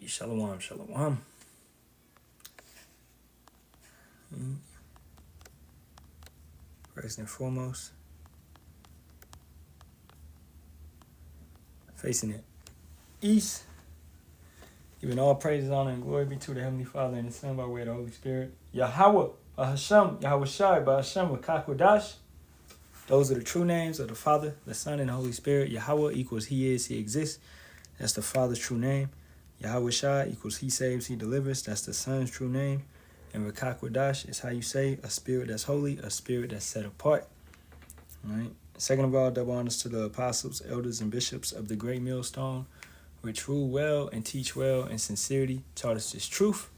Shalawam, shalawam. First and foremost, facing it east, giving all praises, honor, and glory be to the Heavenly Father and the Son by way of the Holy Spirit. Yahawah, Bahasham, Yahawashi, Bahasham, Kakwadash. Those are the true names of the Father, the Son, and the Holy Spirit. Yahawah equals He is, He exists. That's the Father's true name. Yahawashi equals He saves, He delivers. That's the Son's true name. And Rakakwadash is how you say a spirit that's holy, a spirit that's set apart. All right. Second of all, double honors to the apostles, elders, and bishops of the great millstone, which rule well and teach well in sincerity, taught us this truth.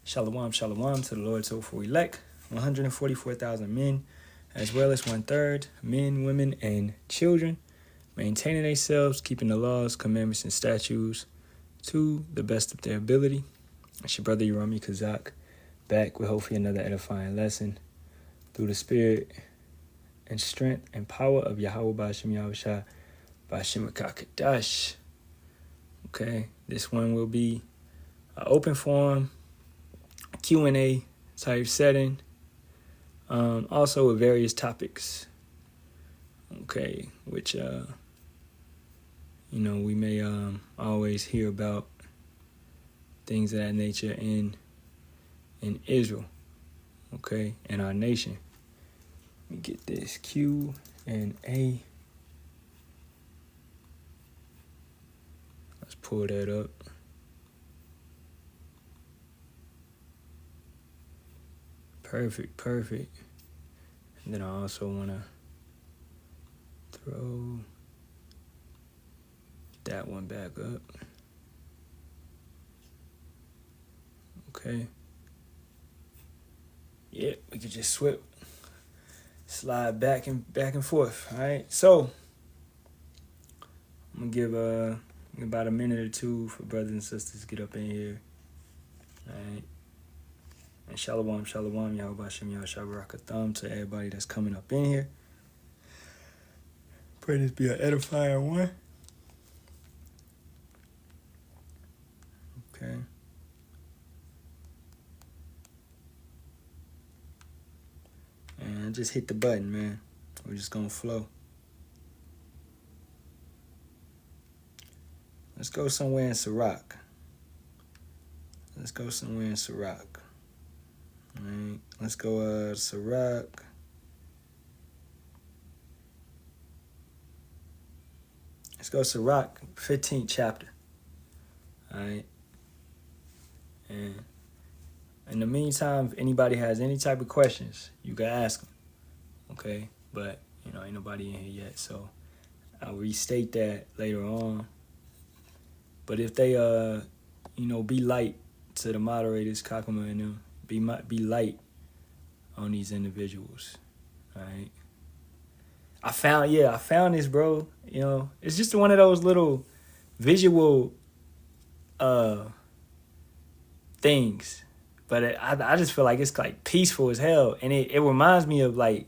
Shalawam, shalawam to the Lord's hopeful elect, 144,000 men, as well as 1/3 men, women, and children, maintaining themselves, keeping the laws, commandments, and statutes to the best of their ability. It's your brother Yerami Kazak, back with hopefully another edifying lesson through the spirit and strength and power of Yahawah Bahasham Yahawashi Bahasham Kakadash. Okay, this one will be an open forum, Q&A type setting, also with various topics. Okay, which we may always hear about things of that nature in Israel, okay, in our nation. Let me get this Q&A. Let's pull that up. Perfect. And then I also want to throw that one back up. Okay. Yeah, we could just slide back and forth. All right. So I'm gonna give about a minute or two for brothers and sisters to get up in here. All right. And Shalawam, Yahawah Bahasham Yahawashi Barak Ahtham to everybody that's coming up in here. Pray this be an edifying one. Okay. And just hit the button, man. We're just gonna flow. Let's go somewhere in Sirach. All right. Let's go Sirach. Let's go Sirach, 15th chapter. All right. And in the meantime, if anybody has any type of questions, you can ask them. Okay? But, ain't nobody in here yet, so I'll restate that later on. But if they, be light to the moderators, Kakuma and them, be light on these individuals. All right? I found this, bro. It's just one of those little visual things. But I just feel like it's like peaceful as hell. And it reminds me of like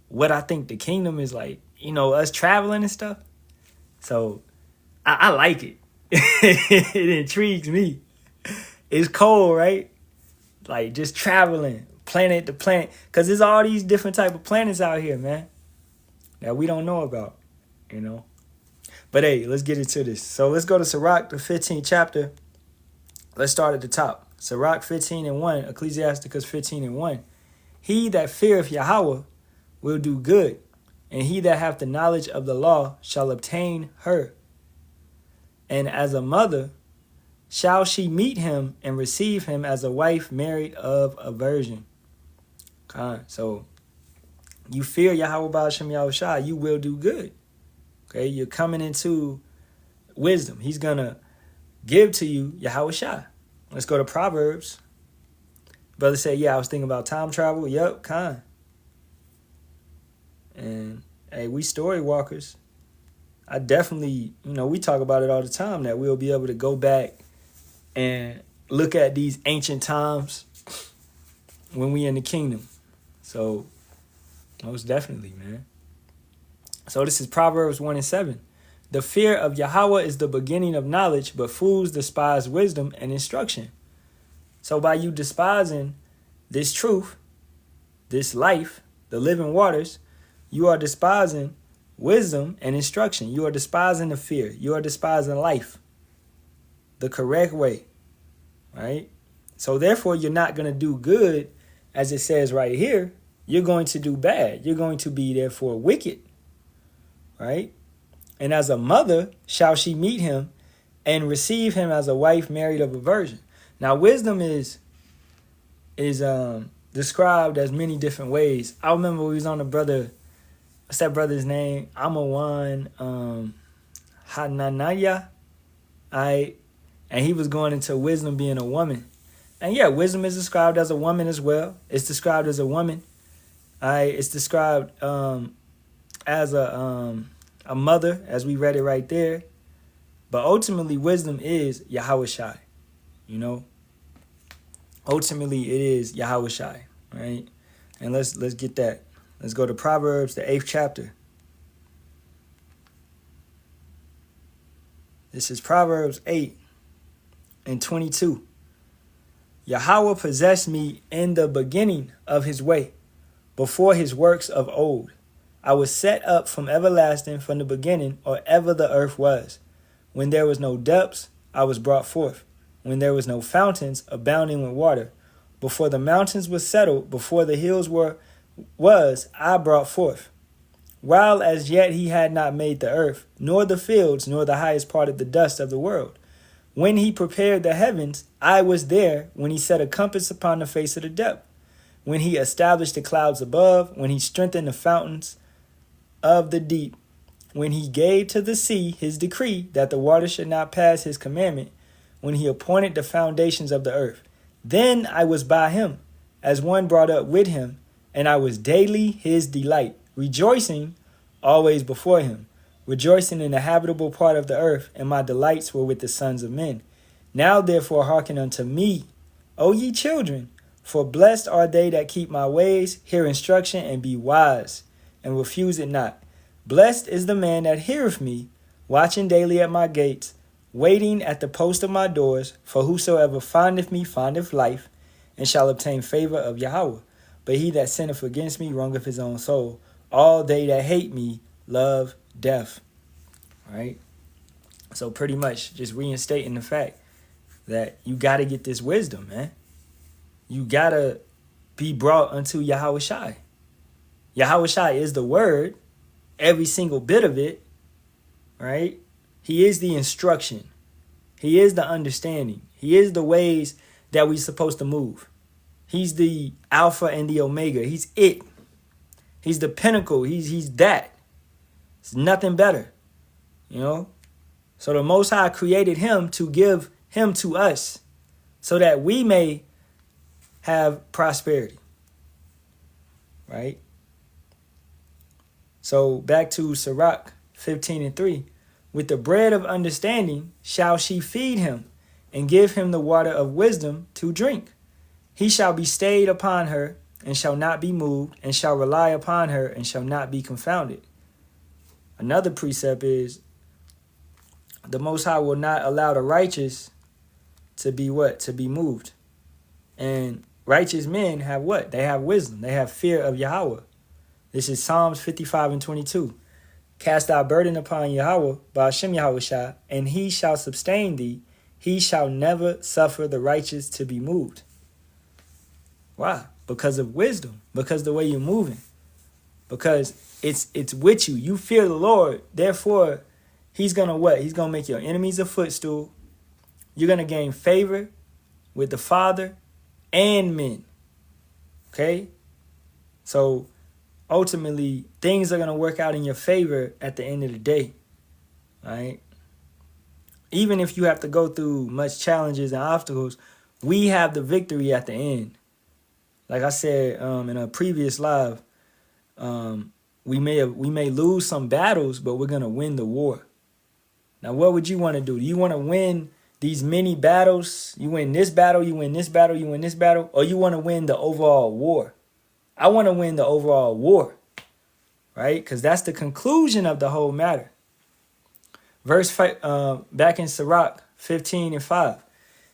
what I think the kingdom is like, us traveling and stuff. So I like it. It intrigues me. It's cold, right? Like just traveling planet to planet. Because there's all these different type of planets out here, man, that we don't know about, But hey, let's get into this. So let's go to Sirach, the 15th chapter. Let's start at the top. Sirach 15:1, Ecclesiasticus 15:1. He that feareth Yahawah will do good, and he that hath the knowledge of the law shall obtain her. And as a mother shall she meet him and receive him as a wife married of a virgin. So you fear Yahawah Bahasham Yahawashi, you will do good. Okay, you're coming into wisdom. He's gonna give to you Yahawashi. Let's go to Proverbs. Brother said, I was thinking about time travel. Yep, And hey, we story walkers. I definitely, we talk about it all the time that we'll be able to go back and look at these ancient times when we in the kingdom. So most definitely, man. So this is Proverbs 1:7. The fear of Yahawah is the beginning of knowledge, but fools despise wisdom and instruction. So by you despising this truth, this life, the living waters, you are despising wisdom and instruction. You are despising the fear. You are despising life, the correct way, right? So therefore, you're not going to do good, as it says right here. You're going to do bad. You're going to be therefore wicked, right? And as a mother shall she meet him and receive him as a wife married of a virgin. Now, wisdom is described as many different ways. I remember we was on a brother, what's that brother's name? Amawan Hananaya. And he was going into wisdom being a woman. And yeah, wisdom is described as a woman as well. It's described as a woman. It's described as a mother, as we read it right there. But ultimately, wisdom is Yahawashi. You know, ultimately it is Yahawashi, right? And let's get that. Let's go to Proverbs, the 8th chapter. This is Proverbs 8:22. Yahawah possessed me in the beginning of his way, before his works of old. I was set up from everlasting, from the beginning, or ever the earth was. When there was no depths, I was brought forth. When there was no fountains abounding with water. Before the mountains were settled, before the hills was, I brought forth. While as yet he had not made the earth, nor the fields, nor the highest part of the dust of the world. When he prepared the heavens, I was there. When he set a compass upon the face of the depth. When he established the clouds above, when he strengthened the fountains of the deep. When he gave to the sea his decree that the water should not pass his commandment. When he appointed the foundations of the earth. Then I was by him, as one brought up with him, and I was daily his delight, rejoicing always before him, rejoicing in the habitable part of the earth, and my delights were with the sons of men. Now therefore hearken unto me, O ye children, for blessed are they that keep my ways, hear instruction, and be wise, and refuse it not. Blessed is the man that heareth me, watching daily at my gates, waiting at the post of my doors, for whosoever findeth me findeth life, and shall obtain favor of Yahawah. But he that sinneth against me wrongeth his own soul. All they that hate me love death. Right? So pretty much just reinstating the fact that you got to get this wisdom, man. You got to be brought unto Yahawashi. Yahawashi is the word, every single bit of it, right? He is the instruction. He is the understanding. He is the ways that we're supposed to move. He's the Alpha and the Omega. He's it. He's the pinnacle. He's that. It's nothing better, you know? So the Most High created him to give him to us so that we may have prosperity, right? So back to Sirach 15:3. With the bread of understanding shall she feed him, and give him the water of wisdom to drink. He shall be stayed upon her, and shall not be moved, and shall rely upon her, and shall not be confounded. Another precept is, the Most High will not allow the righteous to be what? To be moved. And righteous men have what? They have wisdom. They have fear of Yahawah. This is Psalms 55:22. Cast thy burden upon Yahawah, Bahasham Yahawashi, and he shall sustain thee. He shall never suffer the righteous to be moved. Why? Because of wisdom. Because the way you're moving. Because it's with you. You fear the Lord. Therefore, he's going to what? He's going to make your enemies a footstool. You're going to gain favor with the Father and men. Okay? So, ultimately, things are going to work out in your favor at the end of the day. Right? Even if you have to go through much challenges and obstacles, we have the victory at the end. Like I said in a previous live, we may lose some battles, but we're going to win the war. Now, what would you want to do? Do you want to win these many battles? You win this battle, you win this battle, you win this battle, or you want to win the overall war? I want to win the overall war, right? Because that's the conclusion of the whole matter. Back in Sirach 15:5.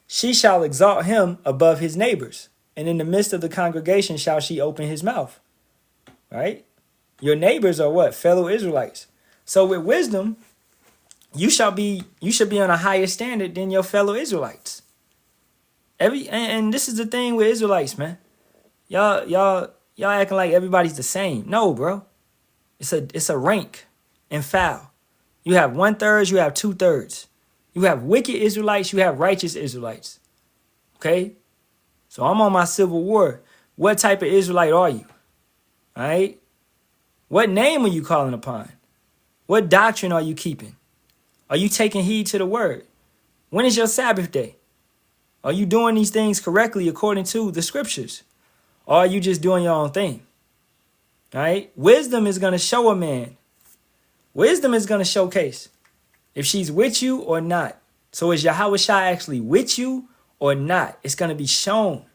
She shall exalt him above his neighbors, and in the midst of the congregation shall she open his mouth. Right? Your neighbors are what? Fellow Israelites. So with wisdom, you should be on a higher standard than your fellow Israelites. And this is the thing with Israelites, man. Y'all acting like everybody's the same. No, bro. It's a rank and file. You have 1/3, you have 2/3. You have wicked Israelites, you have righteous Israelites. Okay? So I'm on my civil war. What type of Israelite are you? All right? What name are you calling upon? What doctrine are you keeping? Are you taking heed to the word? When is your Sabbath day? Are you doing these things correctly according to the scriptures? Or are you just doing your own thing? All right? Wisdom is going to show a man. Wisdom is going to showcase if she's with you or not. So is Yahawashi actually with you or not? It's going to be shown.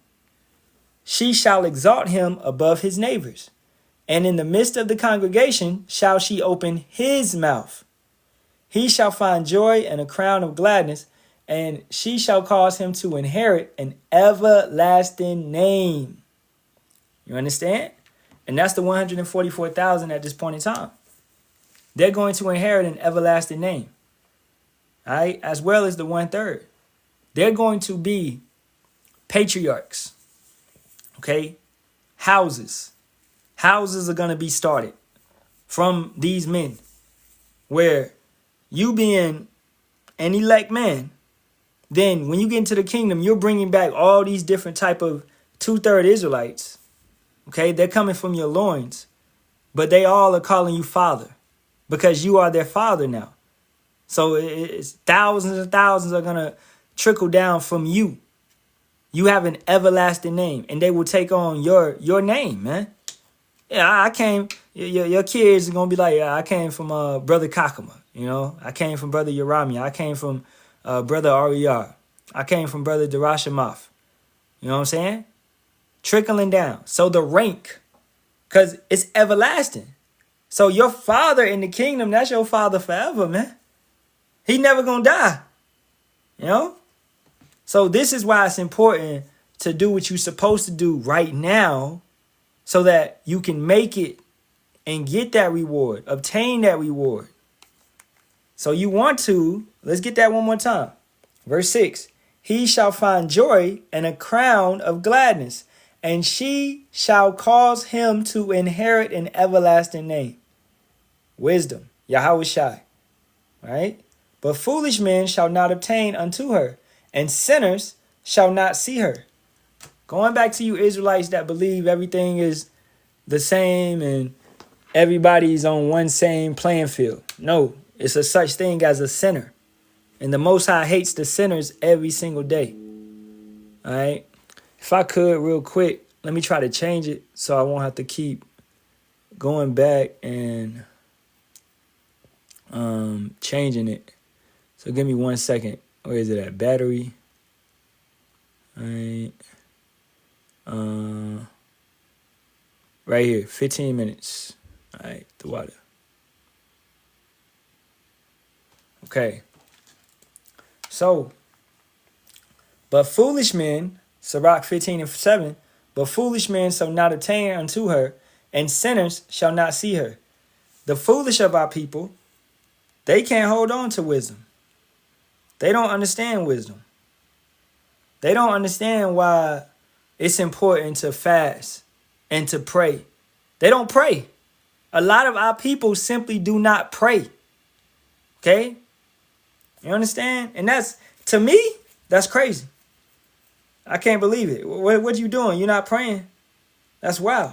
She shall exalt him above his neighbors, and in the midst of the congregation shall she open his mouth. He shall find joy and a crown of gladness, and she shall cause him to inherit an everlasting name. You understand? And that's the 144,000 at this point in time. They're going to inherit an everlasting name. All right? As well as the 1/3. They're going to be patriarchs. Okay? Houses. Houses are going to be started from these men, where you being an elect man, then when you get into the kingdom, you're bringing back all these different type of 2/3 Israelites. Okay? They're coming from your loins, but they all are calling you father because you are their father now. So it's thousands and thousands are going to trickle down from you. You have an everlasting name, and they will take on your name, man. Yeah, I came, your kids are going to be like, yeah, I came from Brother Kakama, you know. I came from Brother Yerami. I came from Brother Ariyar. I came from Brother Darashamath. You know what I'm saying? Trickling down. So the rank, because it's everlasting. So your father in the kingdom, that's your father forever, man. He never going to die, you know. So this is why it's important to do what you're supposed to do right now, so that you can make it and get that reward, obtain that reward. So you want to, let's get that one more time. Verse 6, he shall find joy and a crown of gladness, and she shall cause him to inherit an everlasting name. Wisdom, Yahawashi, right? But foolish men shall not obtain unto her, and sinners shall not see her. Going back to you Israelites that believe everything is the same and everybody's on one same playing field. No, it's a such thing as a sinner. And the Most High hates the sinners every single day. All right. If I could real quick, let me try to change it so I won't have to keep going back and changing it. So give me 1 second. Where is it at? Battery. All right. Right here, 15 minutes. All right, the water. Okay. So, but foolish men, Sirach 15:7, but foolish men shall not attain unto her, and sinners shall not see her. The foolish of our people, they can't hold on to wisdom. They don't understand wisdom. They don't understand why it's important to fast and to pray. They don't pray. A lot of our people simply do not pray. Okay? You understand? And that's, to me, that's crazy. I can't believe it. What you doing? You're not praying. That's wild.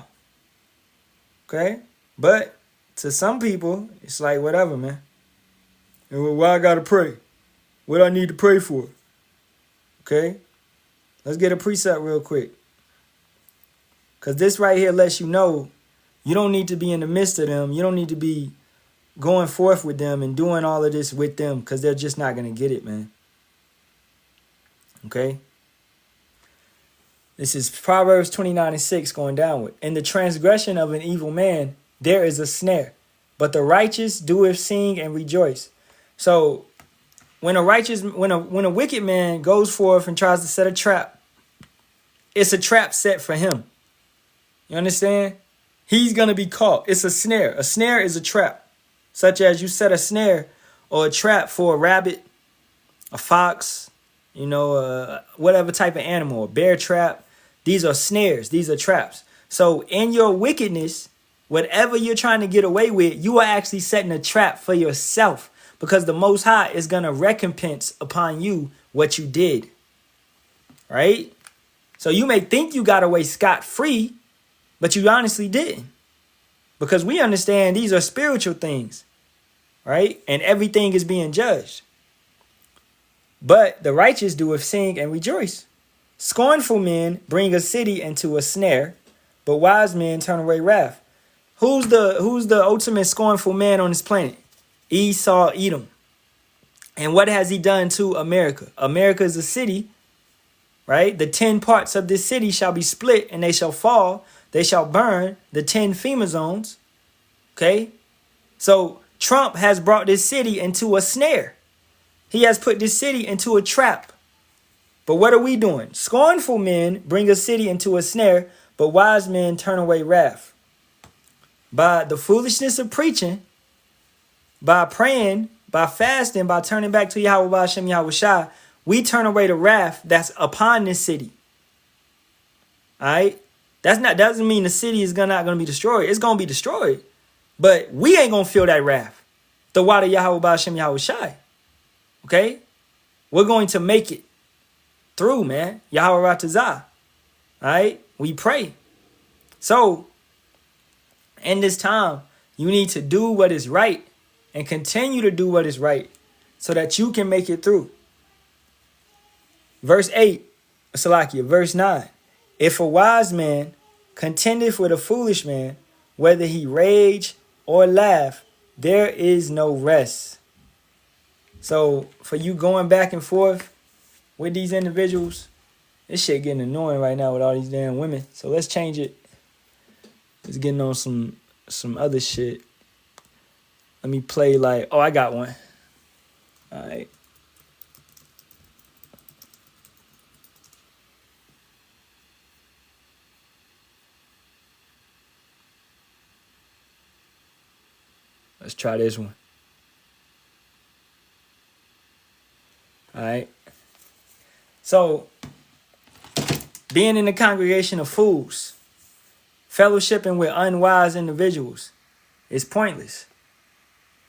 Okay? But to some people, it's like, whatever, man. Why I gotta pray? What I need to pray for? Okay? Let's get a precept real quick. Because this right here lets you know you don't need to be in the midst of them. You don't need to be going forth with them and doing all of this with them, because they're just not going to get it, man. Okay? This is Proverbs 29:6 going downward. In the transgression of an evil man, there is a snare, but the righteous doeth sing and rejoice. So when a wicked man goes forth and tries to set a trap, it's a trap set for him. You understand? He's going to be caught. It's a snare. A snare is a trap, such as you set a snare or a trap for a rabbit, a fox, whatever type of animal, a bear trap. These are snares. These are traps. So in your wickedness, whatever you're trying to get away with, you are actually setting a trap for yourself, because the Most High is going to recompense upon you what you did. Right? So you may think you got away scot-free, but you honestly didn't. Because we understand these are spiritual things. Right? And everything is being judged. But the righteous doeth sing and rejoice. Scornful men bring a city into a snare, but wise men turn away wrath. Who's the ultimate scornful man on this planet? Esau, Edom. And what has he done to America? America is a city, right? The 10 parts of this city shall be split, and they shall fall. They shall burn the 10 FEMA zones. Okay? So Trump has brought this city into a snare. He has put this city into a trap. But what are we doing? Scornful men bring a city into a snare, but wise men turn away wrath. By the foolishness of preaching, by praying, by fasting, by turning back to Yahawah, Bahasham, Yahawashi, we turn away the wrath that's upon this city. All right? That doesn't mean the city is not going to be destroyed. It's going to be destroyed. But we ain't going to feel that wrath. The water Yahawah, Bahasham, Yahawashi. Okay? We're going to make it through, man. Yahawah Ratazah. All right? We pray. So, in this time, you need to do what is right and continue to do what is right so that you can make it through. Verse 8, Salakia, verse 9. If a wise man contendeth with a foolish man, whether he rage or laugh, there is no rest. So for you going back and forth with these individuals, this shit getting annoying right now with all these damn women. So let's change it. It's getting on some other shit. Let me play I got one. All right. Let's try this one. All right. So, being in the congregation of fools, fellowshipping with unwise individuals is pointless.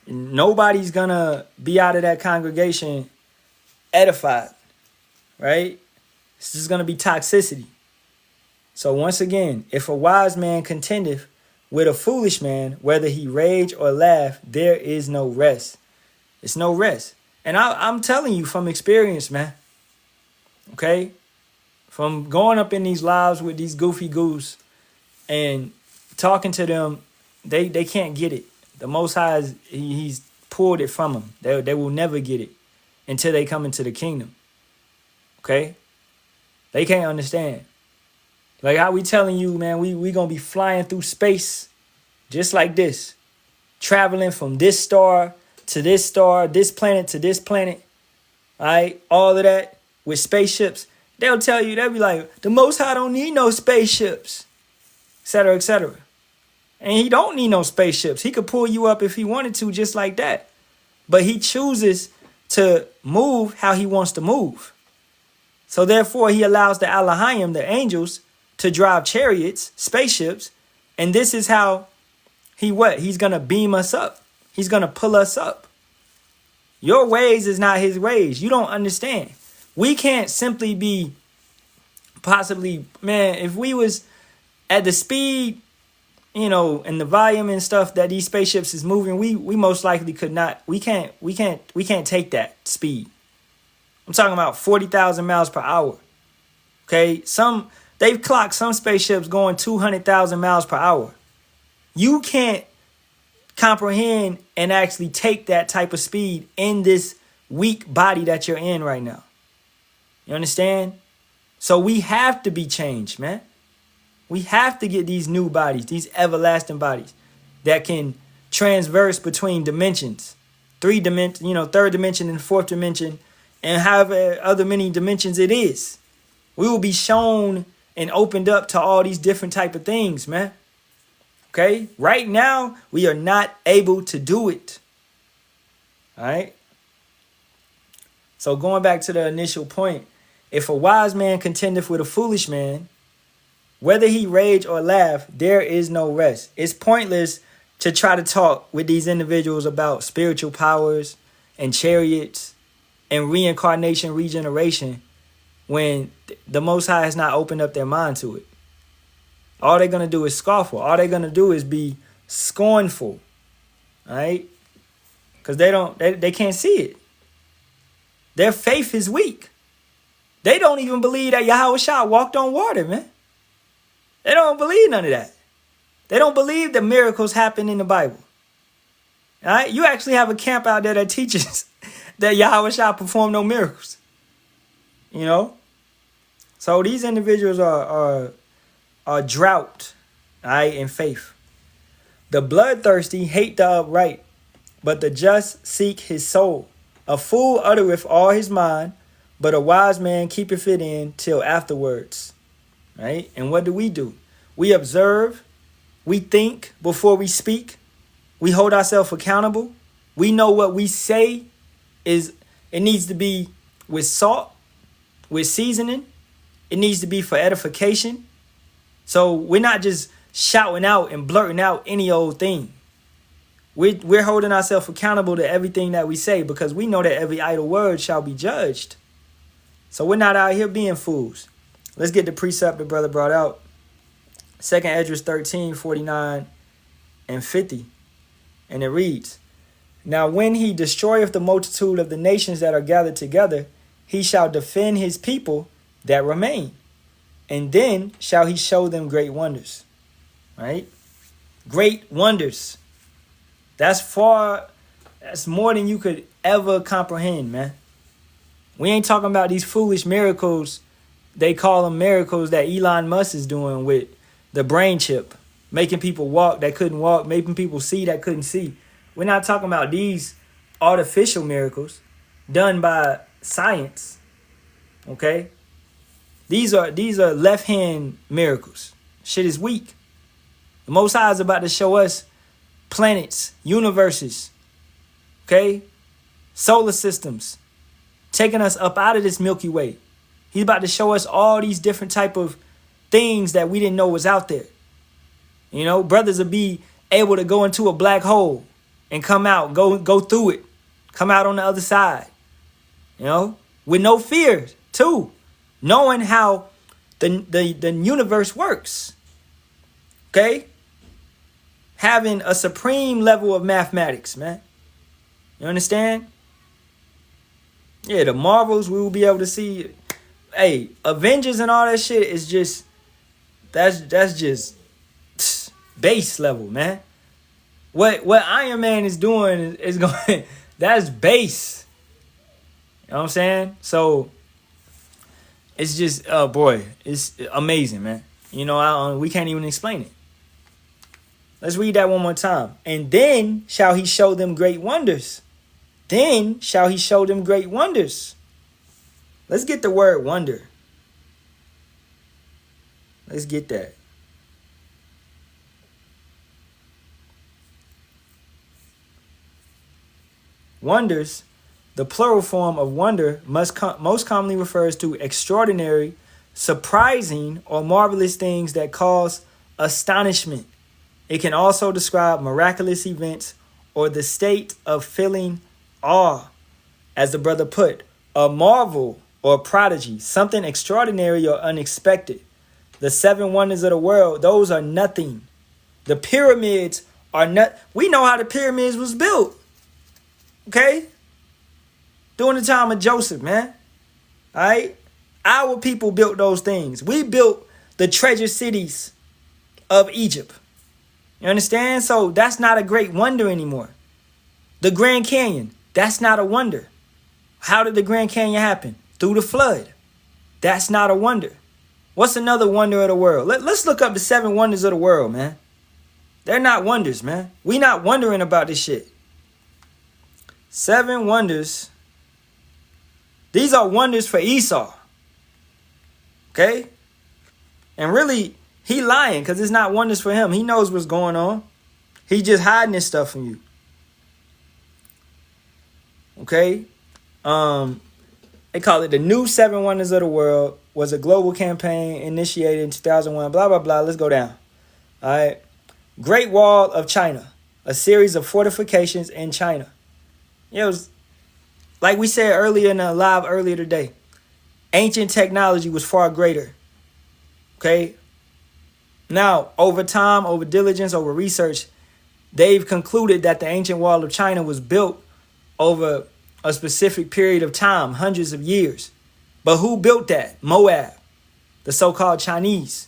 Nobody's gonna be out of that congregation edified, right? It's just gonna be toxicity. So once again, if a wise man contendeth with a foolish man, whether he rage or laugh, there is no rest. It's no rest. And I'm telling you from experience, man. Okay? From going up in these lives with these goofy goose and talking to them, they can't get it. The Most High, he's pulled it from them. They will never get it until they come into the kingdom. Okay? They can't understand. Like how we telling you, man, we going to be flying through space just like this. Traveling from this star, this planet to this planet. All right? All of that with spaceships. They'll tell you, they'll be like, the Most High don't need no spaceships, etc., etc. And he don't need no spaceships. He could pull you up if he wanted to, just like that. But he chooses to move how he wants to move. So therefore, he allows the Halalyam, the angels, to drive chariots, spaceships. And this is how he's going to beam us up. He's going to pull us up. Your ways is not his ways. You don't understand. We can't simply be possibly, man, if we was at the speed, and the volume and stuff that these spaceships is moving, we most likely could not. We can't take that speed. I'm talking about 40,000 miles per hour. Okay, they've clocked some spaceships going 200,000 miles per hour. You can't comprehend and actually take that type of speed in this weak body that you're in right now. You understand? So we have to be changed, man. We have to get these new bodies, these everlasting bodies that can transverse between dimensions. third dimension and fourth dimension, and however other many dimensions it is. We will be shown and opened up to all these different type of things, man. Okay? Right now, we are not able to do it. All right? So going back to the initial point, if a wise man contendeth with a foolish man, whether he rage or laugh, there is no rest. It's pointless to try to talk with these individuals about spiritual powers and chariots and reincarnation, regeneration, when the Most High has not opened up their mind to it. All they're going to do is scofful. All they're going to do is be scornful. All right? Because they can't see it. Their faith is weak. They don't even believe that Yahawashi walked on water, man. They don't believe none of that. They don't believe that miracles happen in the Bible. All right? You actually have a camp out there that teaches that Yahawashi performed no miracles. You know? So these individuals are drought, all right, in faith. The bloodthirsty hate the upright, but the just seek his soul. A fool uttereth all his mind, but a wise man keepeth it in till afterwards. Right? And what do? We observe, we think before we speak, we hold ourselves accountable. We know what we say it needs to be with salt, with seasoning. It needs to be for edification. So we're not just shouting out and blurting out any old thing. We're holding ourselves accountable to everything that we say, because we know that every idle word shall be judged. So we're not out here being fools. Let's get the precept the brother brought out. 2nd Esdras 13, 49 and 50. And it reads, Now when he destroyeth the multitude of the nations that are gathered together, he shall defend his people that remain. And then shall he show them great wonders. Right? Great wonders. That's more than you could ever comprehend, man. We ain't talking about these foolish miracles. They call them miracles that Elon Musk is doing with the brain chip, making people walk that couldn't walk, making people see that couldn't see. We're not talking about these artificial miracles done by science. Okay? These are left hand miracles. Shit is weak. The Most High is about to show us planets, universes, okay, solar systems, taking us up out of this Milky Way. He's about to show us all these different type of things that we didn't know was out there. You know, brothers will be able to go into a black hole and come out, go through it, come out on the other side, you know, with no fear too, knowing how the universe works, okay? Having a supreme level of mathematics, man. You understand? Yeah, the marvels we will be able to see. Hey, Avengers and all that shit is just, that's just base level, man. What Iron Man is doing is going, that's base. You know what I'm saying? So it's just, boy, it's amazing, man. You know, we can't even explain it. Let's read that one more time. And then shall he show them great wonders. Then shall he show them great wonders. Let's get the word wonder. Let's get that. Wonders, the plural form of wonder, most commonly refers to extraordinary, surprising, or marvelous things that cause astonishment. It can also describe miraculous events or the state of feeling awe, as the brother put, a marvel or prodigy, something extraordinary or unexpected. The 7 wonders of the world, those are nothing. The pyramids are not. We know how the pyramids was built. Okay? During the time of Joseph, man. All right? Our people built those things. We built the treasure cities of Egypt. You understand? So that's not a great wonder anymore. The Grand Canyon, that's not a wonder. How did the Grand Canyon happen? Through the flood. That's not a wonder. What's another wonder of the world? Let's look up the 7 wonders of the world, man. They're not wonders, man. We not wondering about this shit. 7 wonders. These are wonders for Esau. Okay? And really, he lying because it's not wonders for him. He knows what's going on. He just hiding this stuff from you. Okay? They call it the new 7 wonders of the world. Was a global campaign initiated in 2001. Blah, blah, blah. Let's go down. All right. Great Wall of China. A series of fortifications in China. It was, like we said earlier in the live earlier today, ancient technology was far greater. Okay? Now, over time, over diligence, over research, they've concluded that the ancient wall of China was built over a specific period of time, hundreds of years. But who built that? Moab, the so-called Chinese.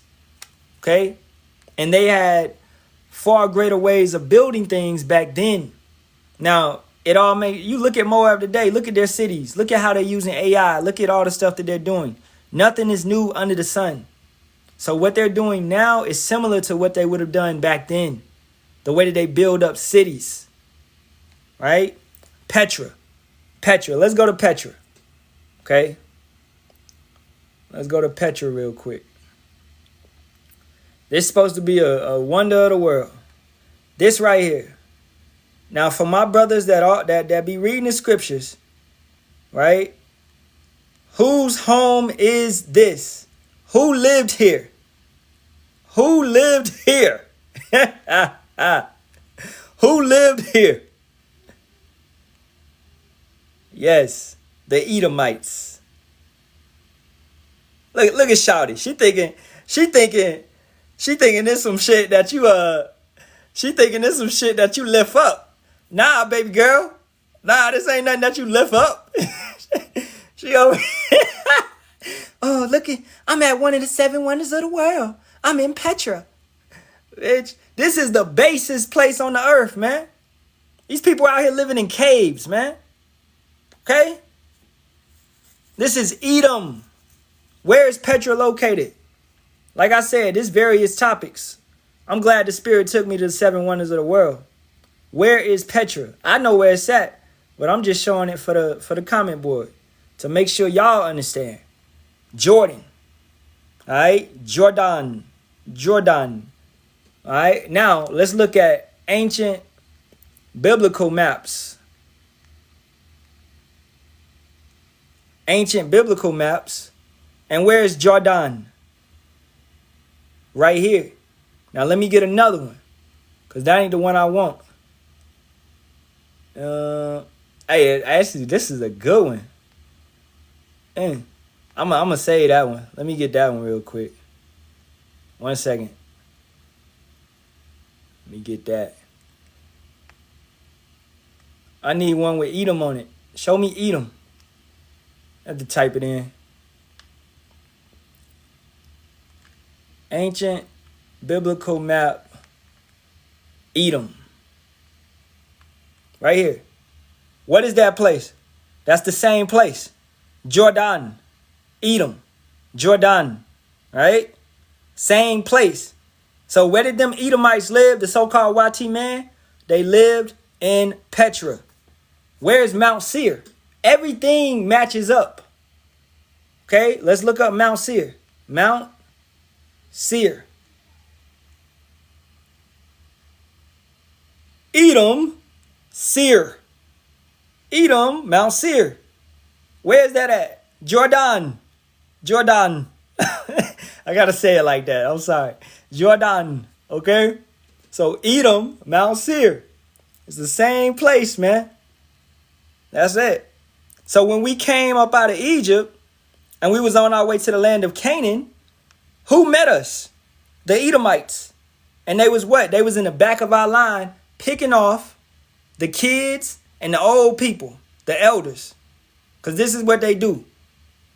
Okay? And they had far greater ways of building things back then. Now, it all makes you look at Moab today, look at their cities, look at how they're using AI, look at all the stuff that they're doing. Nothing is new under the sun. So what they're doing now is similar to what they would have done back then. The way that they build up cities. Right? Petra. Let's go to Petra. Okay? Let's go to Petra real quick. This is supposed to be a wonder of the world. This right here. Now, for my brothers that be reading the scriptures, right? Whose home is this? Who lived here? Who lived here? Who lived here? Yes, the Edomites. Look at Shawty. She thinking this some shit that you lift up. Nah, baby girl. Nah, this ain't nothing that you lift up. She over oh, look at, I'm at one of the 7 wonders of the world. I'm in Petra. Bitch, this is the basest place on the earth, man. These people out here living in caves, man. Okay? This is Edom. Where is Petra located? Like I said, there's various topics. I'm glad the Spirit took me to the 7 wonders of the world. Where is Petra? I know where it's at, but I'm just showing it for the comment board to make sure y'all understand. Jordan. All right? Jordan. All right? Now, let's look at ancient biblical maps. Ancient biblical maps. And where is Jordan? Right here. Now, let me get another one, because that ain't the one I want. Hey, actually, this is a good one. I'm going to say that one. Let me get that one real quick. 1 second. Let me get that. I need one with Edom on it. Show me Edom. I have to type it in. Ancient biblical map. Edom. Right here. What is that place? That's the same place. Jordan. Edom. Jordan. Right? Same place. So where did them Edomites live? The so-called YT man? They lived in Petra. Where is Mount Seir? Everything matches up. Okay? Let's look up Mount Seir. Mount Seir. Edom. Seir. Edom, Mount Seir. Where's that at? Jordan. I gotta say it like that. I'm sorry. Jordan. Okay? So Edom, Mount Seir. It's the same place, man. That's it. So when we came up out of Egypt and we was on our way to the land of Canaan, who met us? The Edomites. And they was what? They was in the back of our line picking off the kids and the old people, the elders. Because this is what they do.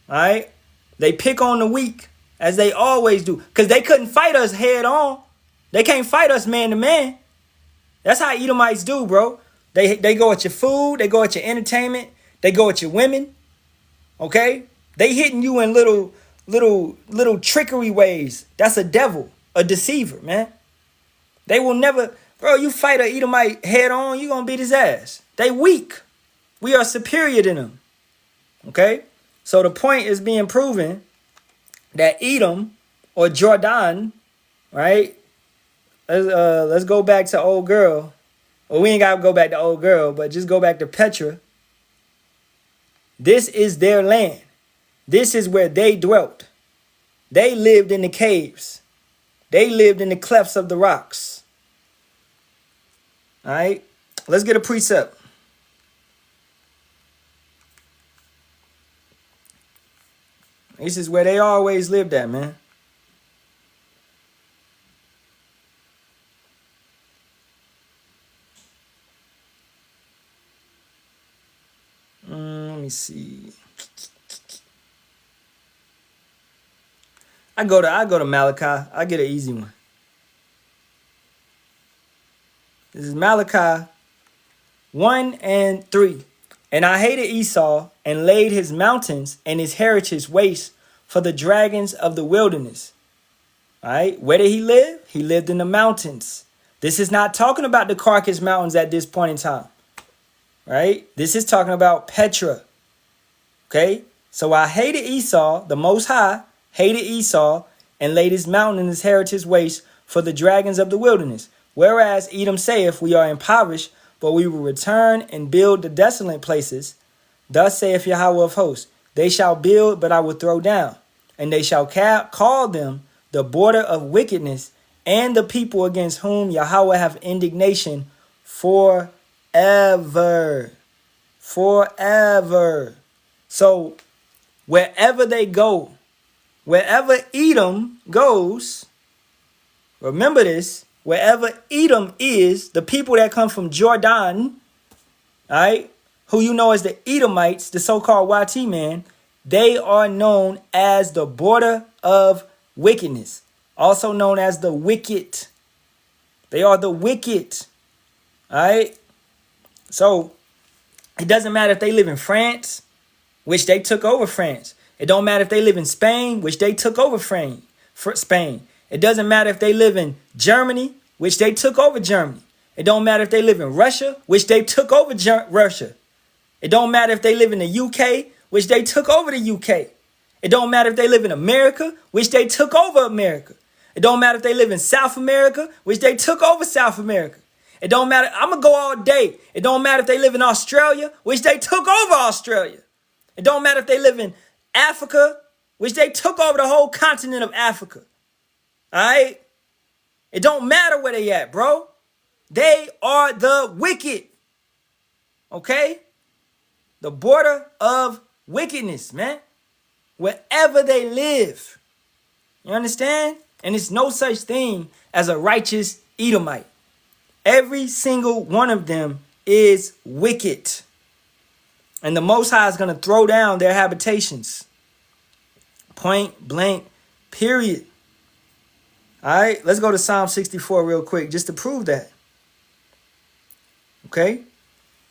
All right? They pick on the weak, as they always do. Because they couldn't fight us head on. They can't fight us man to man. That's how Edomites do, bro. They go at your food. They go at your entertainment. They go at your women. Okay? They hitting you in little trickery ways. That's a devil, a deceiver, man. They will never... Bro, you fight a Edomite head on, you gonna beat his ass. They weak. We are superior to them. Okay? So the point is being proven that Edom or Jordan, right? Let's go back to old girl. Well, we ain't got to go back to old girl, but just go back to Petra. This is their land. This is where they dwelt. They lived in the caves. They lived in the clefts of the rocks. All right? Let's get a precept. This is where they always lived at, man. Let me see. I go to Malachi. I get an easy one. This is Malachi 1 and 3. And I hated Esau and laid his mountains and his heritage waste for the dragons of the wilderness. All right. Where did he live? He lived in the mountains. This is not talking about the Carcass Mountains at this point in time. Right. This is talking about Petra. Okay. So I hated Esau, the Most High, hated Esau and laid his mountain and his heritage waste for the dragons of the wilderness. Whereas Edom saith, we are impoverished, but we will return and build the desolate places. Thus saith Yahawah of hosts, they shall build, but I will throw down. And they shall call them the border of wickedness, and the people against whom Yahawah have indignation forever. Forever. So wherever they go, wherever Edom goes, remember this, wherever Edom is, the people that come from Jordan, all right, who you know as the Edomites, the so-called YT man, they are known as the border of wickedness, also known as the wicked. They are the wicked, all right? So it doesn't matter if they live in France, which they took over France. It don't matter if they live in Spain, which they took over Spain. It doesn't matter if they live in Germany, which they took over Germany. It don't matter if they live in Russia, which they took over Russia. It don't matter if they live in the UK, which they took over the UK. It don't matter if they live in America, which they took over America. It don't matter if they live in South America, which they took over South America. It don't matter. I'm going to go all day. It don't matter if they live in Australia, which they took over Australia. It don't matter if they live in Africa, which they took over the whole continent of Africa. All right? It don't matter where they at, bro. They are the wicked. Okay? The border of wickedness, man. Wherever they live. You understand? And it's no such thing as a righteous Edomite. Every single one of them is wicked. And the Most High is going to throw down their habitations. Point blank, period. All right, let's go to Psalm 64 real quick just to prove that. Okay?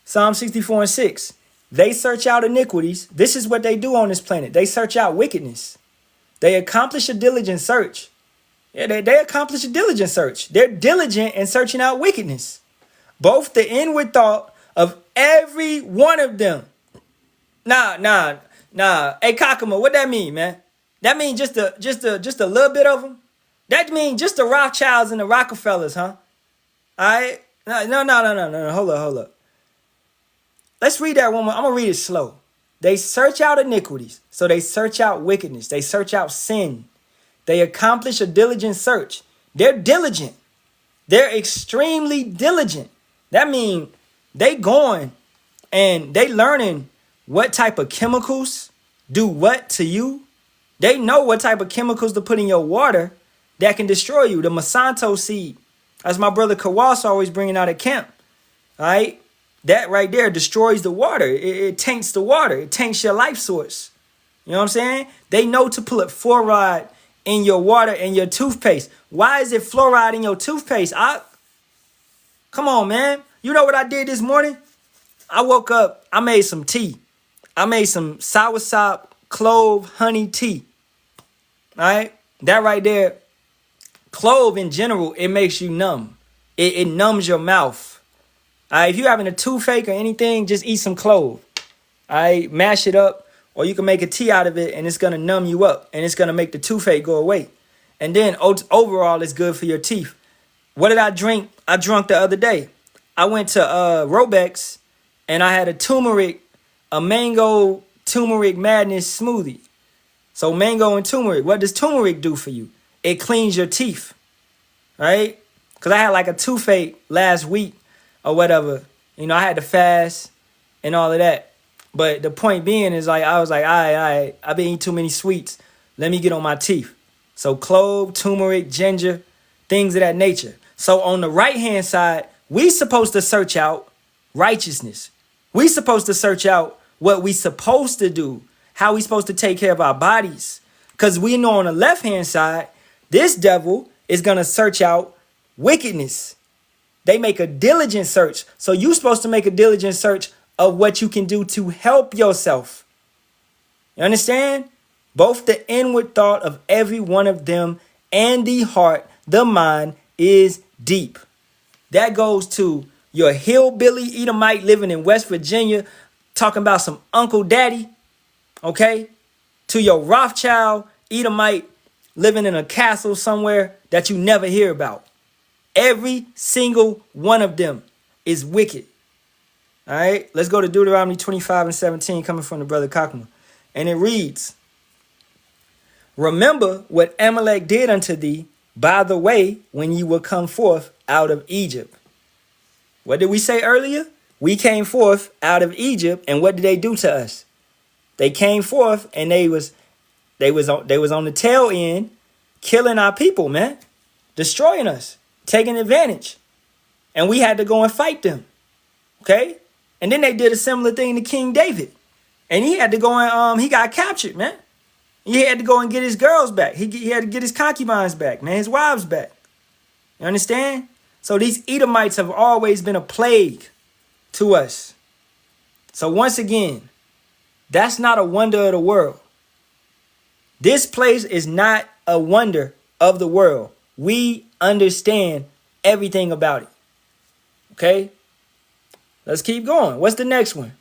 Psalm 64 and 6. They search out iniquities. This is what they do on this planet. They search out wickedness. They accomplish a diligent search. Yeah, they accomplish a diligent search. They're diligent in searching out wickedness. Both the inward thought of every one of them. Nah. Hey, Kakama, what that mean, man? That mean just a little bit of them? That mean just the Rothschilds and the Rockefellers, huh? All right? No. Hold up. Let's read that one more. I'm going to read it slow. They search out iniquities. So they search out wickedness. They search out sin. They accomplish a diligent search. They're diligent. They're extremely diligent. That means they going and they learning what type of chemicals do what to you. They know what type of chemicals to put in your water that can destroy you. The Monsanto seed, as my brother Kawas always bringing out at camp. All right? That right there destroys the water. It taints the water. It taints your life source. You know what I'm saying? They know to put fluoride in your water and your toothpaste. Why is it fluoride in your toothpaste? Come on, man. You know what I did this morning? I woke up. I made some tea. I made some soursop, clove, honey tea. All right? That right there. Clove in general, it makes you numb. It numbs your mouth. If you're having a toothache or anything, just eat some clove. Mash it up, or you can make a tea out of it, and it's gonna numb you up, and it's gonna make the toothache go away. And then overall, it's good for your teeth. What did I drink? I drunk the other day. I went to Robex, and I had a mango turmeric madness smoothie. So mango and turmeric. What does turmeric do for you? It cleans your teeth, right? Because I had like a toothache last week or whatever. You know, I had to fast and all of that. But the point being is like, I was like, I've been eating too many sweets. Let me get on my teeth. So clove, turmeric, ginger, things of that nature. So on the right-hand side, we supposed to search out righteousness. We supposed to search out what we supposed to do, how we supposed to take care of our bodies. Because we know on the left-hand side, this devil is going to search out wickedness. They make a diligent search. So you're supposed to make a diligent search of what you can do to help yourself. You understand? Both the inward thought of every one of them and the heart, the mind, is deep. That goes to your hillbilly Edomite living in West Virginia, talking about some Uncle Daddy, okay? To your Rothschild Edomite living in a castle somewhere that you never hear about. Every single one of them is wicked. All right, let's go to Deuteronomy 25 and 17, coming from the brother Kakma. And it reads, remember what Amalek did unto thee by the way when you were come forth out of Egypt. What did we say earlier? We came forth out of Egypt, and what did they do to us? They came forth and they was on the tail end, killing our people, man, destroying us, taking advantage. And we had to go and fight them. Okay? And then they did a similar thing to King David. And he had to go and he got captured, man. He had to go and get his girls back. He had to get his concubines back, man, his wives back. You understand? So these Edomites have always been a plague to us. So once again, that's not a wonder of the world. This place is not a wonder of the world. We understand everything about it. Okay? Let's keep going. What's the next one?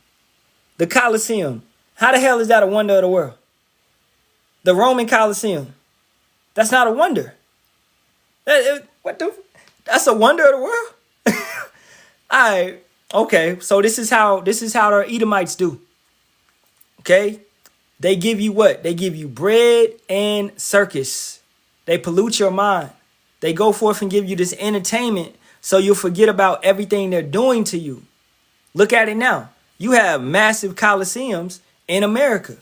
The Colosseum. How the hell is that a wonder of the world? The Roman Colosseum. That's not a wonder. That's a wonder of the world? All right. Okay. So this is how the Edomites do. Okay? They give you what? They give you bread and circus. They pollute your mind. They go forth and give you this entertainment so you'll forget about everything they're doing to you. Look at it now. You have massive coliseums in America.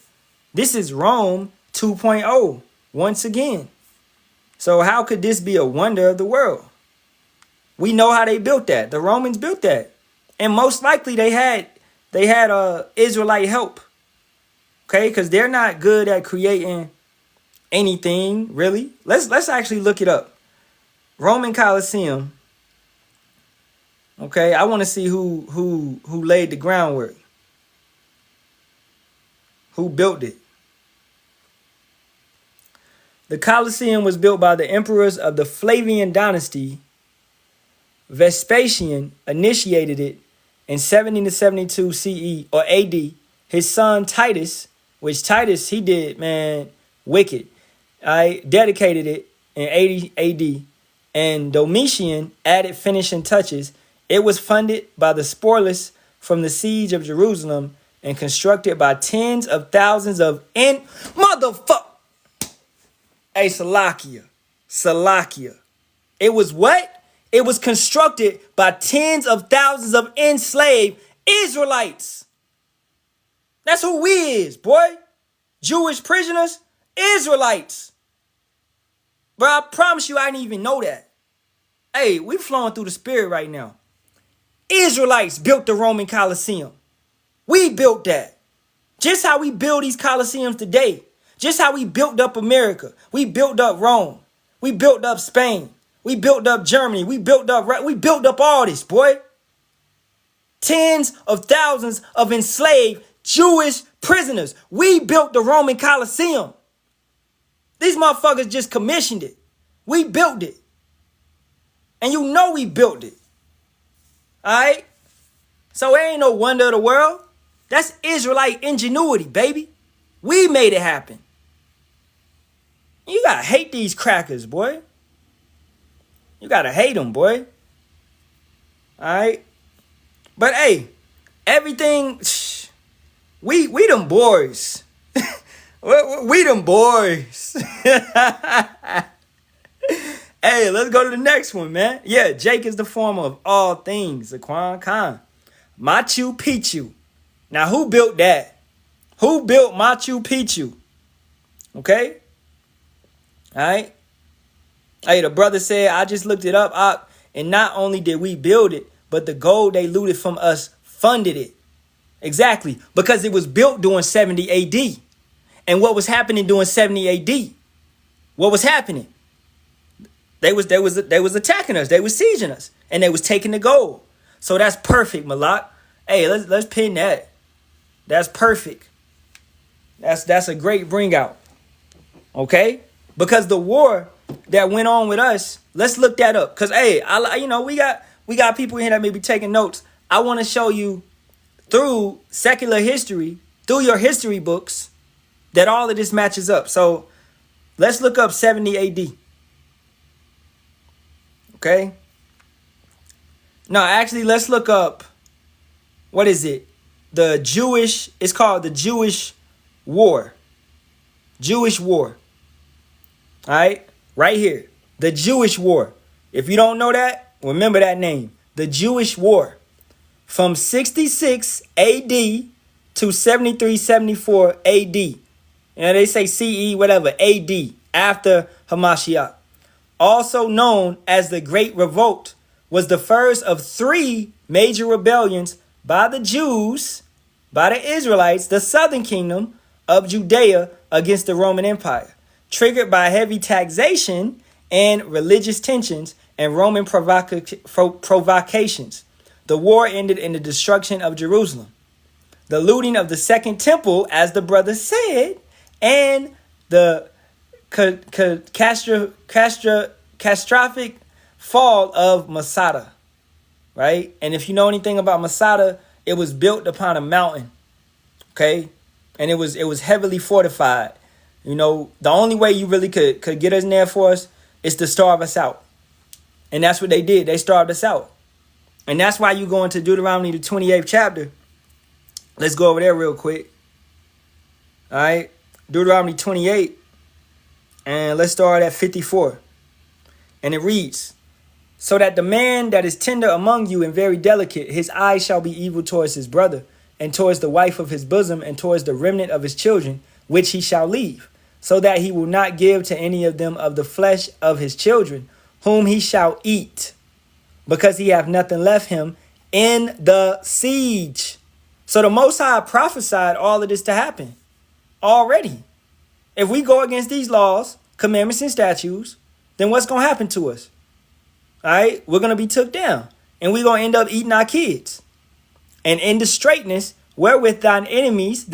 This is Rome 2.0 once again. So how could this be a wonder of the world? We know how they built that. The Romans built that. And most likely they had Israelite help. Okay, because they're not good at creating anything, really. Let's actually look it up. Roman Colosseum. Okay, I want to see who laid the groundwork. Who built it? The Colosseum was built by the emperors of the Flavian dynasty. Vespasian initiated it in 70 to 72 CE or AD. His son Titus, which Titus, he did, man, wicked. I dedicated it in 80 AD. And Domitian added finishing touches. It was funded by the spoilers from the siege of Jerusalem and constructed by tens of thousands of motherfucker. Hey, Salakia. It was what? It was constructed by tens of thousands of enslaved Israelites. That's who we is, boy. Jewish prisoners, Israelites. Bro, I promise you I didn't even know that. Hey, we flowing through the spirit right now. Israelites built the Roman Colosseum. We built that. Just how we build these Colosseums today. Just how we built up America. We built up Rome. We built up Spain. We built up Germany. We built up all this, boy. Tens of thousands of enslaved Jewish prisoners. We built the Roman Colosseum. These motherfuckers just commissioned it. We built it. And you know we built it. All right? So it ain't no wonder of the world. That's Israelite ingenuity, baby. We made it happen. You gotta hate these crackers, boy. You gotta hate them, boy. Alright? But hey, everything, we them boys. we them boys. Hey, let's go to the next one, man. Yeah, Jake is the former of all things, Zaquan Khan. Machu Picchu. Now, who built that? Who built Machu Picchu? Okay? All right? Hey, the brother said, I just looked it up, and not only did we build it, but the gold they looted from us funded it. Exactly, because it was built during 70 AD. And what was happening during 70 AD? What was happening? They was attacking us. They was sieging us, and they was taking the gold. So that's perfect, Malak. Hey, let's pin that. That's perfect. That's a great bring out. Okay? Because the war that went on with us, let's look that up. Cause hey, we got people here that may be taking notes. I want to show you through secular history, through your history books, that all of this matches up. So let's look up 70 AD. Okay? No, actually, let's look up, what is it? It's called the Jewish War. Jewish War. All right? Right here. The Jewish War. If you don't know that, remember that name. The Jewish War. From 66 AD to 73, 74 AD. You know, they say CE, whatever, AD, after Hamashiach. Also known as the Great Revolt, was the first of 3 major rebellions by the Jews, by the Israelites, the southern kingdom of Judea against the Roman Empire, triggered by heavy taxation and religious tensions and Roman provocations. The war ended in the destruction of Jerusalem, the looting of the Second Temple, as the brother said, and the catastrophic fall of Masada, right? And if you know anything about Masada, it was built upon a mountain, okay? And it was heavily fortified. You know, the only way you really could get us in there for us is to starve us out. And that's what they did. They starved us out. And that's why you go into Deuteronomy, the 28th chapter. Let's go over there real quick. All right. Deuteronomy 28. And let's start at 54. And it reads, so that the man that is tender among you and very delicate, his eyes shall be evil towards his brother, and towards the wife of his bosom, and towards the remnant of his children, which he shall leave, so that he will not give to any of them of the flesh of his children, whom he shall eat, because he have nothing left him in the siege. So the Most High prophesied all of this to happen already. If we go against these laws, commandments, and statutes, then what's going to happen to us? All right, we're going to be took down, and we're going to end up eating our kids. And in the straightness wherewith thine enemies,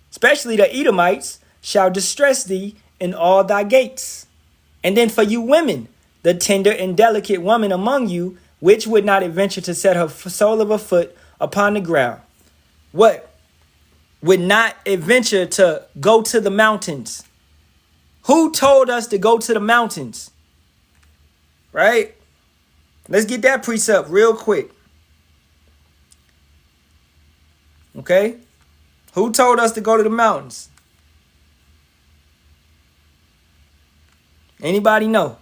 especially the Edomites, shall distress thee in all thy gates. And then for you women, the tender and delicate woman among you, which would not adventure to set her sole of her foot upon the ground. What? Would not adventure to go to the mountains. Who told us to go to the mountains? Right? Let's get that precept real quick. Okay? Who told us to go to the mountains? Anybody know?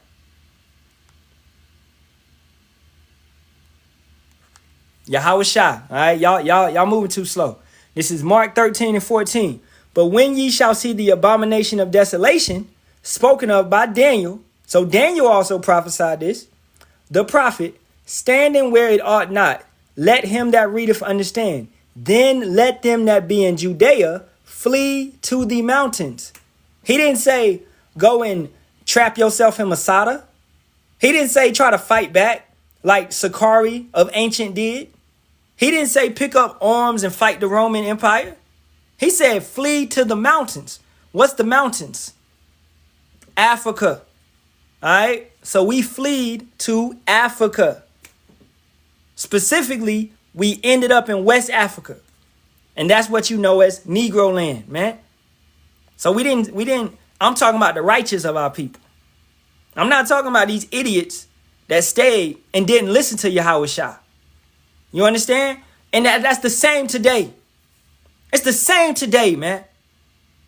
Yahawashi. All right, y'all moving too slow. This is Mark 13 and 14. But when ye shall see the abomination of desolation spoken of by Daniel, so Daniel also prophesied this, the prophet, standing where it ought not, let him that readeth understand. Then let them that be in Judea flee to the mountains. He didn't say go and trap yourself in Masada. He didn't say try to fight back like Sakari of ancient did. He didn't say pick up arms and fight the Roman Empire. He said flee to the mountains. What's the mountains? Africa. All right. So we fled to Africa. Specifically, we ended up in West Africa. And that's what you know as Negro land, man. So we didn't, I'm talking about the righteous of our people. I'm not talking about these idiots that stayed and didn't listen to Yahawashi. You understand? And that's the same today. It's the same today, man.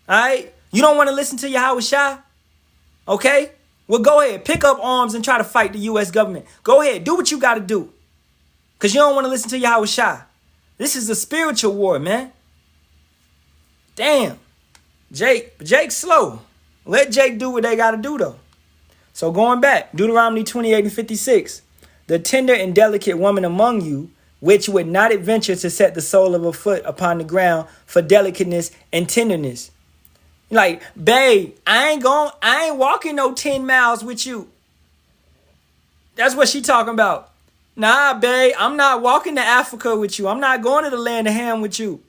All right? You don't want to listen to Yahawashi? Okay? Well, go ahead. Pick up arms and try to fight the U.S. government. Go ahead. Do what you got to do. Because you don't want to listen to Yahawashi. This is a spiritual war, man. Damn. Jake's slow. Let Jake do what they got to do, though. So going back, Deuteronomy 28 and 56. The tender and delicate woman among you, which would not adventure to set the sole of a foot upon the ground for delicateness and tenderness. Like, babe, I ain't walking no 10 miles with you. That's what she talking about. Nah, babe, I'm not walking to Africa with you. I'm not going to the land of Ham with you.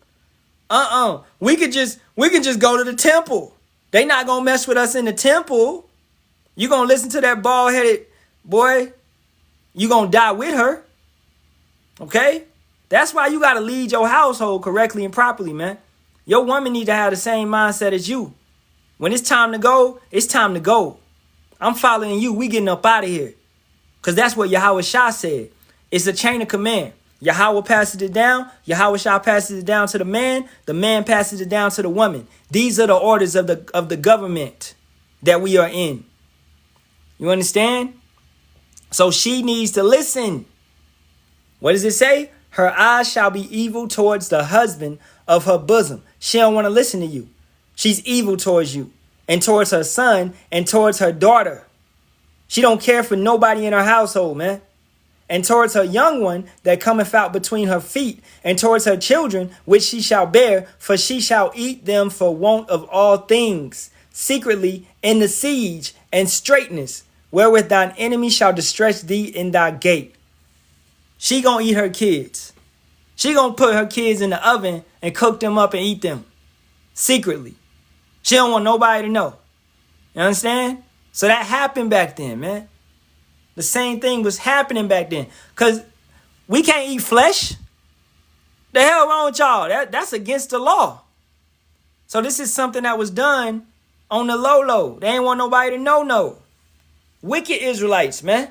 We could just go to the temple. They not gonna mess with us in the temple. You gonna listen to that bald-headed boy? You gonna die with her. Okay? That's why you gotta lead your household correctly and properly, man. Your woman need to have the same mindset as you. When it's time to go, it's time to go. I'm following you. We getting up out of here. Because that's what Yahawashi said. It's a chain of command. Yahawah passes it down. Yahawashi passes it down to the man. The man passes it down to the woman. These are the orders of the government that we are in. You understand? So she needs to listen. What does it say? Her eyes shall be evil towards the husband of her bosom. She don't want to listen to you. She's evil towards you and towards her son and towards her daughter. She don't care for nobody in her household, man. And towards her young one that cometh out between her feet, and towards her children which she shall bear, for she shall eat them for want of all things, secretly in the siege and straitness, wherewith thine enemy shall distress thee in thy gate. She gonna eat her kids. She gonna put her kids in the oven and cook them up and eat them secretly. She don't want nobody to know. You understand? So that happened back then, man. The same thing was happening back then. Because we can't eat flesh. The hell wrong with y'all? That's against the law. So this is something that was done on the low. They ain't want nobody to know. Wicked Israelites, man.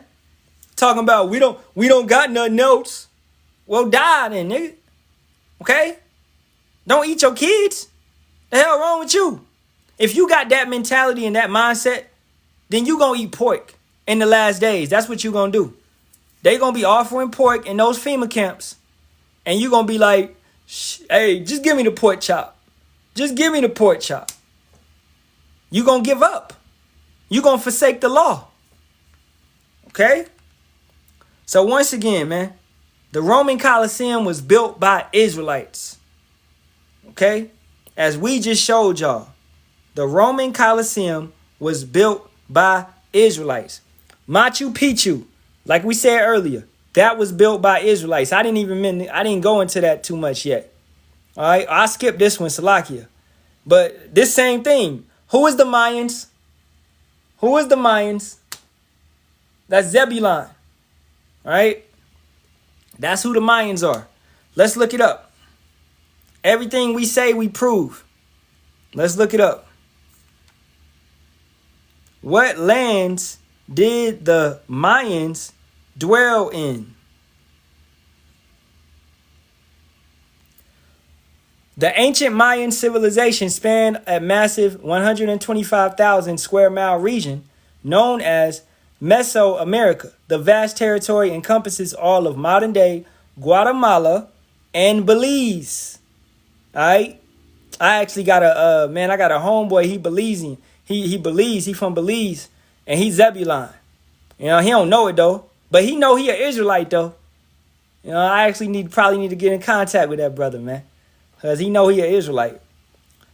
Talking about we don't got nothing else. Well, die then, nigga. Okay? Don't eat your kids. The hell wrong with you? If you got that mentality and that mindset, then you gonna eat pork in the last days. That's what you gonna do. They gonna be offering pork in those FEMA camps. And you gonna be like, hey, just give me the pork chop. Just give me the pork chop. You gonna give up. You gonna forsake the law. Okay? So once again, man, the Roman Colosseum was built by Israelites. Okay? As we just showed y'all, the Roman Colosseum was built by Israelites. Machu Picchu, like we said earlier, that was built by Israelites. I didn't go into that too much yet. All right, I skipped this one, Salakia. But this same thing. Who is the Mayans? Who is the Mayans? That's Zebulon. All right? That's who the Mayans are. Let's look it up. Everything we say, we prove. Let's look it up. What lands did the Mayans dwell in? The ancient Mayan civilization spanned a massive 125,000 square mile region known as Mesoamerica. The vast territory encompasses all of modern day Guatemala and Belize. All right. I actually got a homeboy. He Belizean. He from Belize, and he's Zebulon. You know, he don't know it though, but he know he an Israelite though. You know, I actually probably need to get in contact with that brother, man, because he know he an Israelite.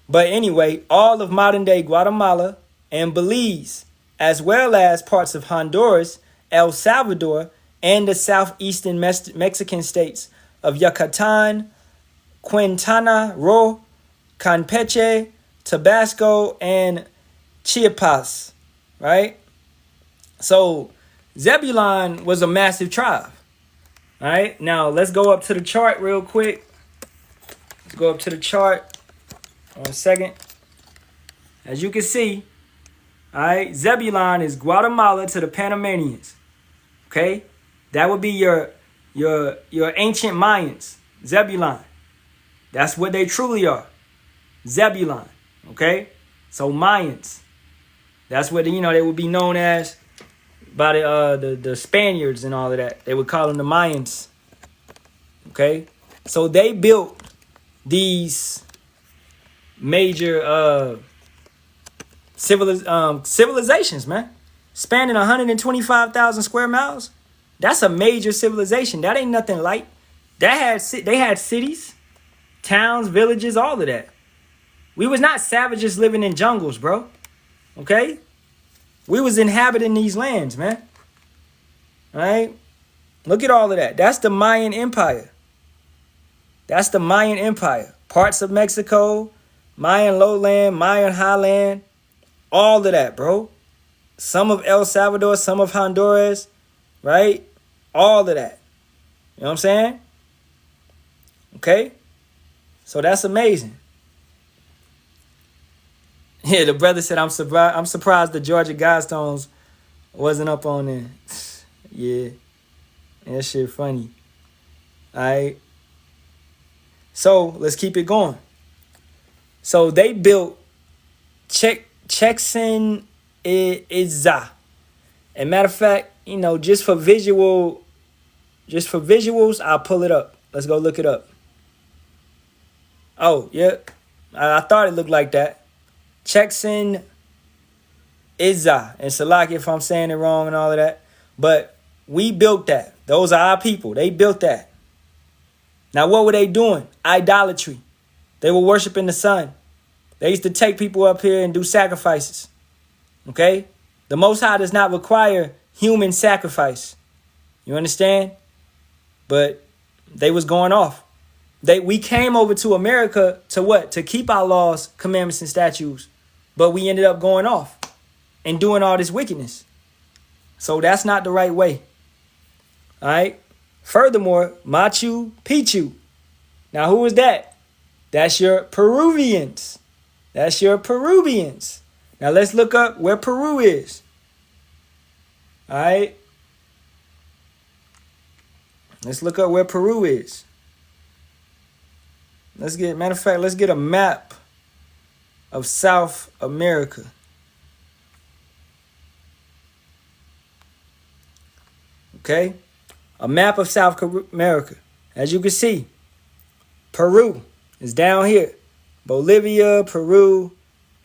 But anyway, all of modern day Guatemala and Belize, as well as parts of Honduras, El Salvador, and the southeastern Mexican states of Yucatan, Quintana Roo, Campeche, Tabasco, and Chiapas, right? So Zebulon was a massive tribe. All right, now let's go up to the chart real quick. Let's go up to the chart. 1 second. As you can see, all right, Zebulon is Guatemala to the Panamanians. Okay, that would be your ancient Mayans. Zebulon. That's what they truly are. Zebulon. Okay, so Mayans. That's what they would be known as by the Spaniards and all of that. They would call them the Mayans. Okay, so they built these major civilizations, man, spanning 125,000 square miles. That's a major civilization. That ain't nothing light. They had cities, towns, villages, all of that. We was not savages living in jungles, bro. Okay, we was inhabiting these lands, man. All right, look at all of that. That's the Mayan Empire. That's the Mayan Empire. Parts of Mexico, Mayan lowland, Mayan highland, all of that, bro. Some of El Salvador, some of Honduras, right? All of that. You know what I'm saying? Okay? So that's amazing. Yeah, the brother said, I'm surprised the Georgia Guidestones wasn't up on there. Yeah. That shit funny. All right. So let's keep it going. So they built Chichen Itza. And matter of fact, just for visuals, I'll pull it up. Let's go look it up. Oh, yeah. I thought it looked like that. Chichen Itza. And Salaki if I'm saying it wrong and all of that. But we built that. Those are our people. They built that. Now, what were they doing? Idolatry. They were worshiping the sun. They used to take people up here and do sacrifices. Okay? The Most High does not require human sacrifice. You understand? But they was going off. We came over to America to what? To keep our laws, commandments, and statutes. But we ended up going off and doing all this wickedness. So that's not the right way. All right? Furthermore, Machu Picchu. Now, who is that? That's your Peruvians. That's your Peruvians. Now, let's look up where Peru is. All right? Let's look up where Peru is. Matter of fact, let's get a map of South America. Okay? A map of South America. As you can see, Peru is down here. Bolivia, Peru,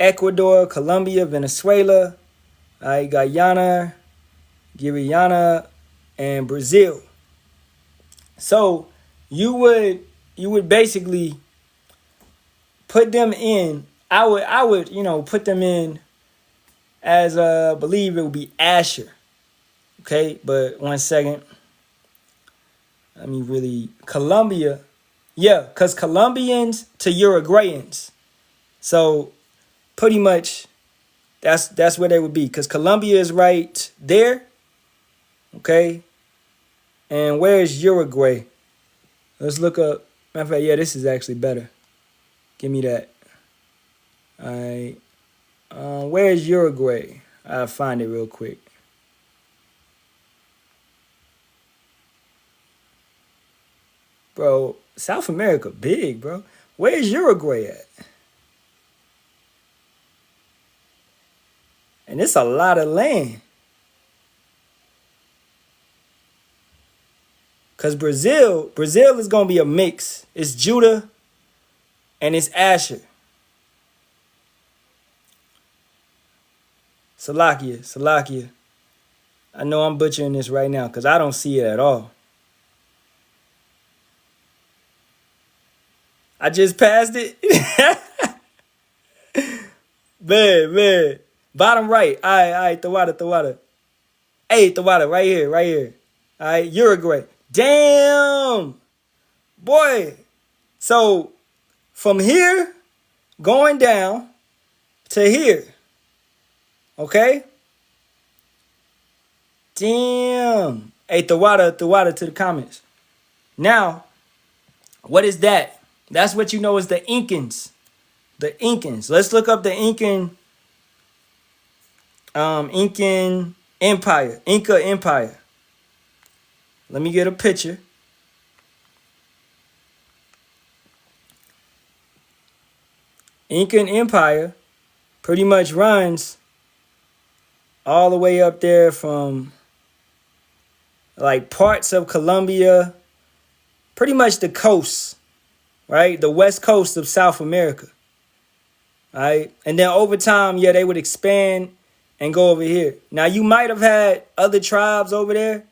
Ecuador, Colombia, Venezuela, Guyana, and Brazil. So you would basically put them in. I would put them in as believe it would be Asher. Okay, but 1 second. Colombia. Yeah, because Colombians to Uruguayans. So pretty much that's where they would be. Because Colombia is right there. Okay. And where is Uruguay? Let's look up. Matter of fact, yeah, this is actually better. Give me that. All right. Where is Uruguay? I'll find it real quick. Bro, South America big, bro. Where's Uruguay at? And it's a lot of land. Because Brazil is going to be a mix. It's Judah and it's Asher. Salakia. I know I'm butchering this right now because I don't see it at all. I just passed it. Man. Bottom right. All right, Tawada. Hey, Tawada, right here. All right, Uruguay. Damn. Boy. So, from here, going down to here. Okay? Damn. Hey, Tawada to the comments. Now, what is that? That's what you know is the Incans. The Incans. Let's look up the Incan Empire. Inca Empire. Let me get a picture. Incan Empire pretty much runs all the way up there from like parts of Colombia, pretty much the coast, right? The west coast of South America, right? And then over time, yeah, they would expand and go over here. Now, you might have had other tribes over there.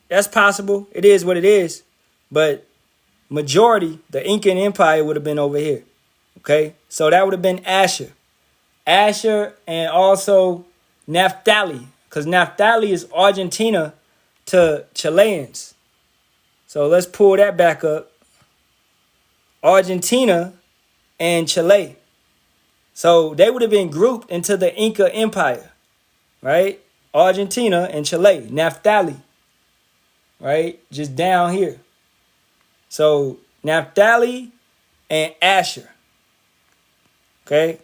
That's possible. It is what it is. But majority, the Incan Empire would have been over here, okay? So that would have been Asher. Asher and also Naphtali, because Naphtali is Argentina to Chileans. So let's pull that back up. Argentina and Chile. So they would have been grouped into the Inca Empire, right? Argentina and Chile, Naphtali, right? Just down here. So Naphtali and Asher, okay?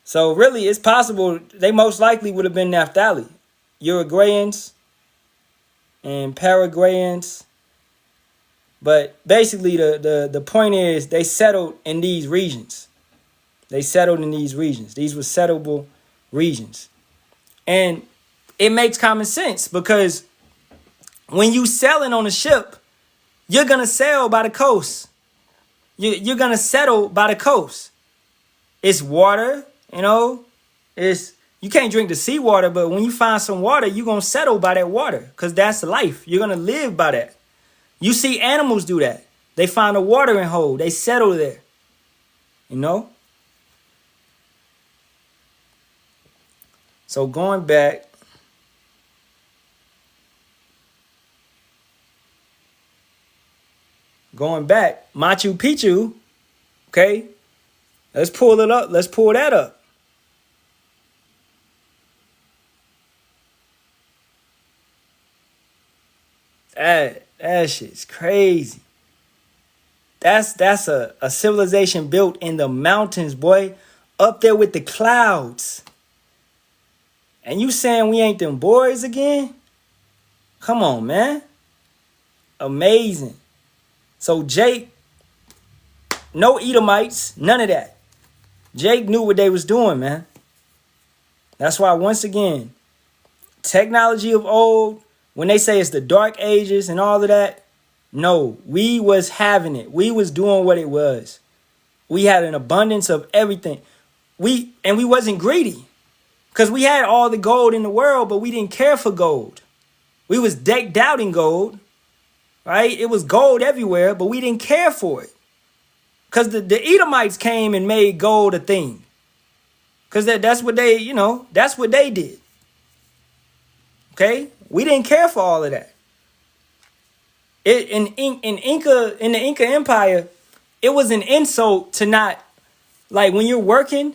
So really, it's possible they most likely would have been Naphtali. Uruguayans and Paraguayans. But basically, the point is they settled in these regions. They settled in these regions. These were settleable regions. And it makes common sense because when you sailing on a ship, you're going to sail by the coast. You're going to settle by the coast. It's water, you know. You can't drink the seawater, but when you find some water, you're going to settle by that water because that's life. You're going to live by that. You see animals do that. They find a watering hole. They settle there, you know. So going back, Machu Picchu, okay? Let's pull it up. Let's pull that up. That shit's crazy. That's a civilization built in the mountains, boy. Up there with the clouds. And you saying we ain't them boys again? Come on, man. Amazing. So Jake, no Edomites, none of that. Jake knew what they was doing, man. That's why, once again, technology of old, when they say it's the dark ages and all of that, no, we was having it. We was doing what it was. We had an abundance of everything. We wasn't greedy because we had all the gold in the world, but we didn't care for gold. We was decked out in gold, right? It was gold everywhere, but we didn't care for it because the Edomites came and made gold a thing because that's what they, that's what they did. Okay? We didn't care for all of that. In the Inca Empire, it was an insult to not, like, when you're working,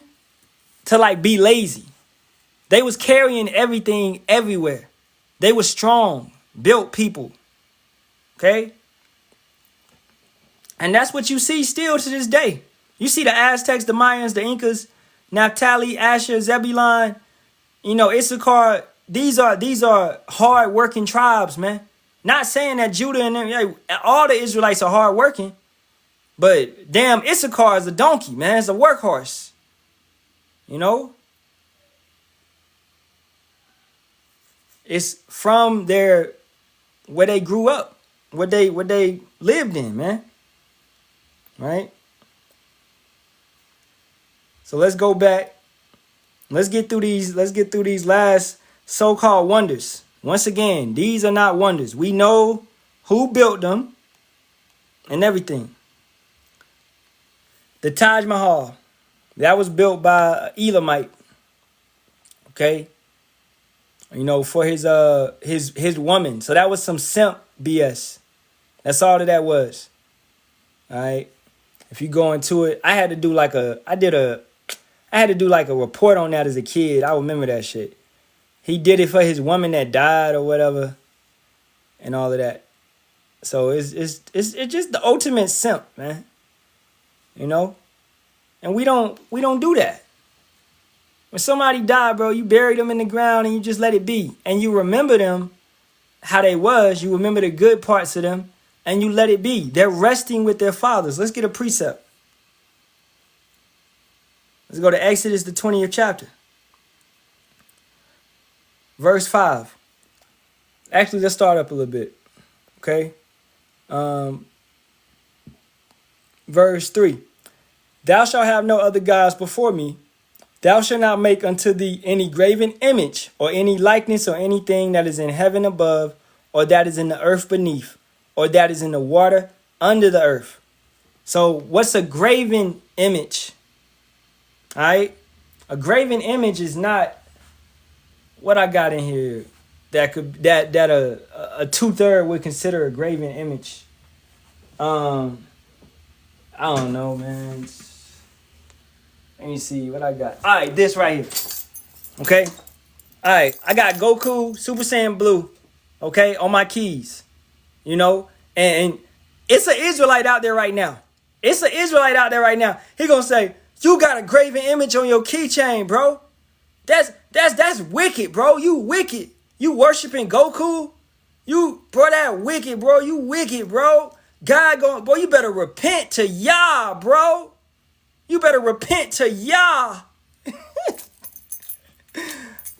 to like be lazy. They was carrying everything everywhere. They were strong, built people. Okay? And that's what you see still to this day. You see the Aztecs, the Mayans, the Incas, Naphtali, Asher, Zebulon, Issachar. These are hard working tribes, man. Not saying that Judah and them, all the Israelites are hard working, but damn, Issachar is a donkey, man. It's a workhorse. It's from where they grew up, what they lived in, man. Right? So let's go back. Let's get through these last so-called wonders. Once again, these are not wonders. We know who built them and everything. The Taj Mahal, that was built by an Elamite. Okay? For his woman. So that was some simp BS. That's all that was. All right? If you go into it, I had to do like a report on that as a kid. I remember that shit. He did it for his woman that died or whatever. and all of that. So it's just the ultimate simp, man. You know? And we don't do that. When somebody died, bro, you bury them in the ground and you just let it be. And you remember them how they was. You remember the good parts of them and you let it be. They're resting with their fathers. Let's get a precept. Let's go to Exodus, the 20th chapter. Verse 5. Actually, let's start up a little bit. Okay? Verse 3. Thou shalt have no other gods before me. Thou shalt not make unto thee any graven image or any likeness or anything that is in heaven above, or that is in the earth beneath, or that is in the water under the earth. So what's a graven image? All right. A graven image is not what I got in here that a 2/3 would consider a graven image. I don't know, man. Let me see what I got. All right, this right here. Okay. All right, I got Goku, Super Saiyan Blue. Okay, on my keys. You know, and it's an Israelite out there right now. It's an Israelite out there right now. He gonna say, "You got a graven image on your keychain, bro. That's wicked, bro. You wicked. You worshiping Goku. Bro, that wicked, bro. You wicked, bro. God going, bro. You better repent to Yah, bro. You better repent to Yah."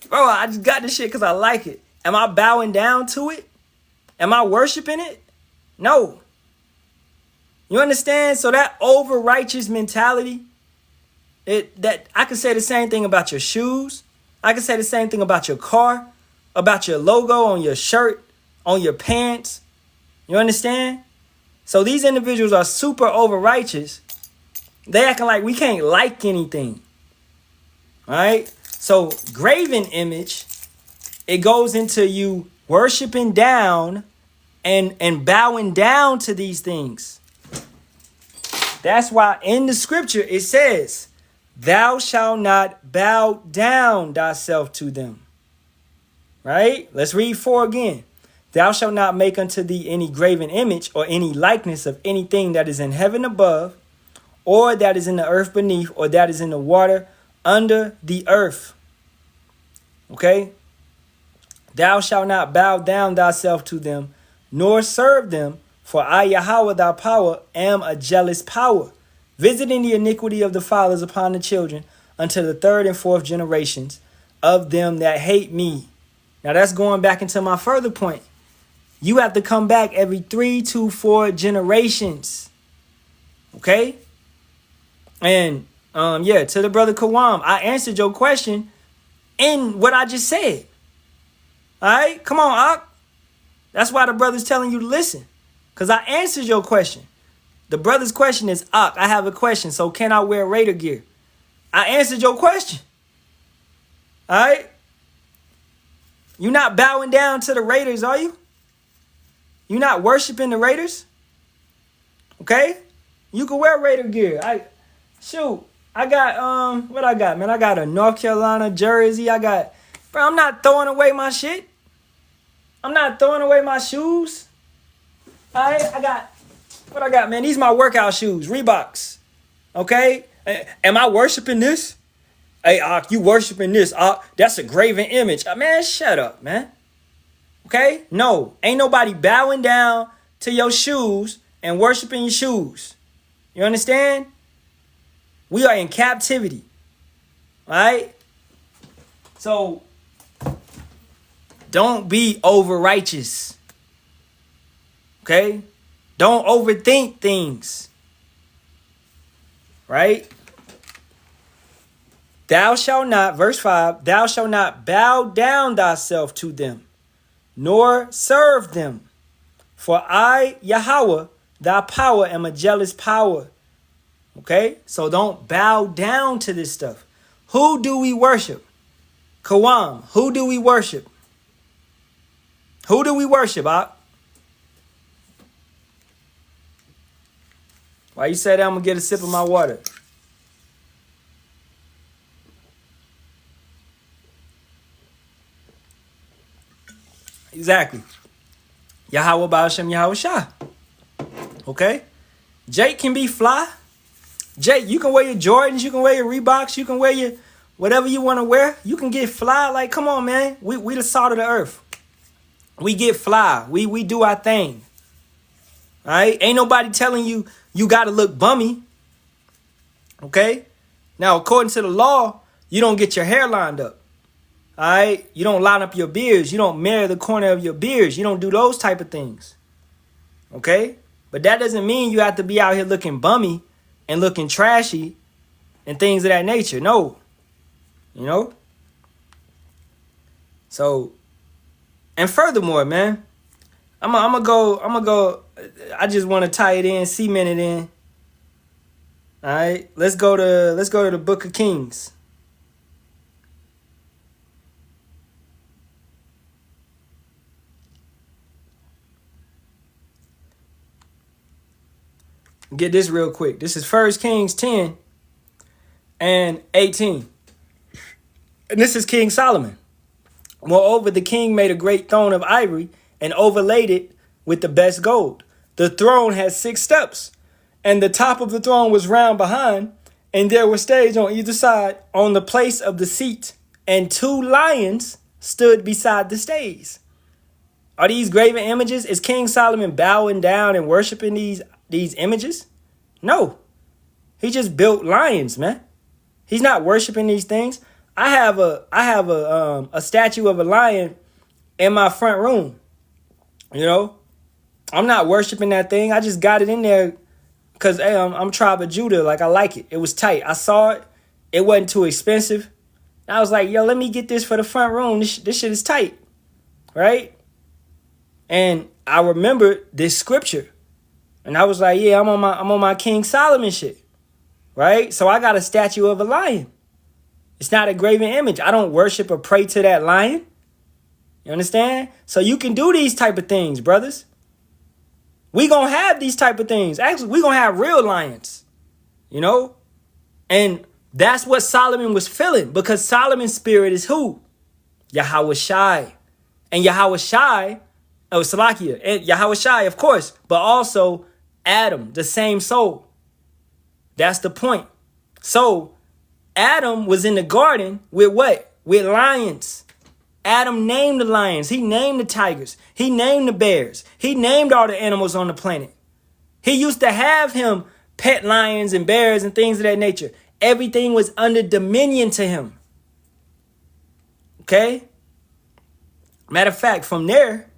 Bro, I just got this shit because I like it. Am I bowing down to it? Am I worshiping it? No. You understand? So that over-righteous mentality, that I could say the same thing about your shoes. I could say the same thing about your car, about your logo on your shirt, on your pants. You understand? So these individuals are super over-righteous. They acting like we can't like anything. All right? So graven image, it goes into you worshiping down and bowing down to these things. That's why in the scripture it says, "Thou shalt not bow down thyself to them." Right? Let's read 4 again. "Thou shalt not make unto thee any graven image or any likeness of anything that is in heaven above, or that is in the earth beneath, or that is in the water under the earth." Okay? "Thou shalt not bow down thyself to them, nor serve them, for I, Yahawah, thy power, am a jealous power, visiting the iniquity of the fathers upon the children, unto the 3rd and 4th generations of them that hate me." Now that's going back into my further point. You have to come back every 3 to 4 generations. Okay? And to the brother Kawam, I answered your question in what I just said. All right? Come on, Ak. That's why the brother's telling you to listen. Because I answered your question. The brother's question is, Ak, I have a question. So can I wear Raider gear? I answered your question. All right? You're not bowing down to the Raiders, are you? You're not worshiping the Raiders? Okay? You can wear Raider gear. I got, what I got, man? I got a North Carolina jersey. Bro, I'm not throwing away my shit. I'm not throwing away my shoes. All right? What I got, man? These are my workout shoes, Reeboks. Okay? Am I worshiping this? Hey, Ak, you worshiping this. That's a graven image. Man, shut up, man. Okay? No. Ain't nobody bowing down to your shoes and worshiping your shoes. You understand? We are in captivity. All right? So, don't be over-righteous. Okay? Don't overthink things. Right? Thou shalt not, verse 5, "Thou shalt not bow down thyself to them, nor serve them. For I, Yahawah, thy power, am a jealous power." Okay? So don't bow down to this stuff. Who do we worship? Kawam, who do we worship? Who do we worship, Ak? Why you say that? I'm going to get a sip of my water. Exactly. Yahawah, Bahasham, Yahawashi. Okay? Jake can be fly. Jake, you can wear your Jordans, you can wear your Reeboks, you can wear your whatever you want to wear. You can get fly. Like, come on, man. We the salt of the earth. We get fly. We do our thing. All right? Ain't nobody telling you you got to look bummy. Okay? Now, according to the law, you don't get your hair lined up. All right? You don't line up your beards. You don't mirror the corner of your beards. You don't do those type of things. Okay? But that doesn't mean you have to be out here looking bummy and looking trashy and things of that nature. No. You know? So, and furthermore, man, I'm gonna go. I just want to tie it in, cement it in. All right, let's go to the Book of Kings. Get this real quick. This is 1 Kings 10 and 18. And this is King Solomon. Moreover, the king made a great throne of ivory and overlaid it with the best gold. The throne had 6 steps, and the top of the throne was round behind, and there were staves on either side on the place of the seat, and 2 lions stood beside the staves. Are these graven images? Is King Solomon bowing down and worshiping these images? No. He just built lions, man. He's not worshiping these things. I have a statue of a lion in my front room. You know, I'm not worshiping that thing. I just got it in there because, hey, I'm tribe of Judah. Like, I like it. It was tight. I saw it. It wasn't too expensive. I was like, yo, let me get this for the front room. This shit is tight. Right? And I remembered this scripture. And I was like, yeah, I'm on my King Solomon shit. Right? So I got a statue of a lion. It's not a graven image. I don't worship or pray to that lion. You understand? So you can do these type of things, brothers. We gonna have these type of things. Actually, we gonna have real lions. You know? And that's what Solomon was feeling, because Solomon's spirit is who? Yahawashi. And Yahawashi, Salakia, and Yahawashi, of course, but also Adam, the same soul. That's the point. So Adam was in the garden with what? With lions. Adam named the lions. He named the tigers. He named the bears. He named all the animals on the planet. He used to have him pet lions and bears and things of that nature. Everything was under dominion to him. Okay? Matter of fact, from there,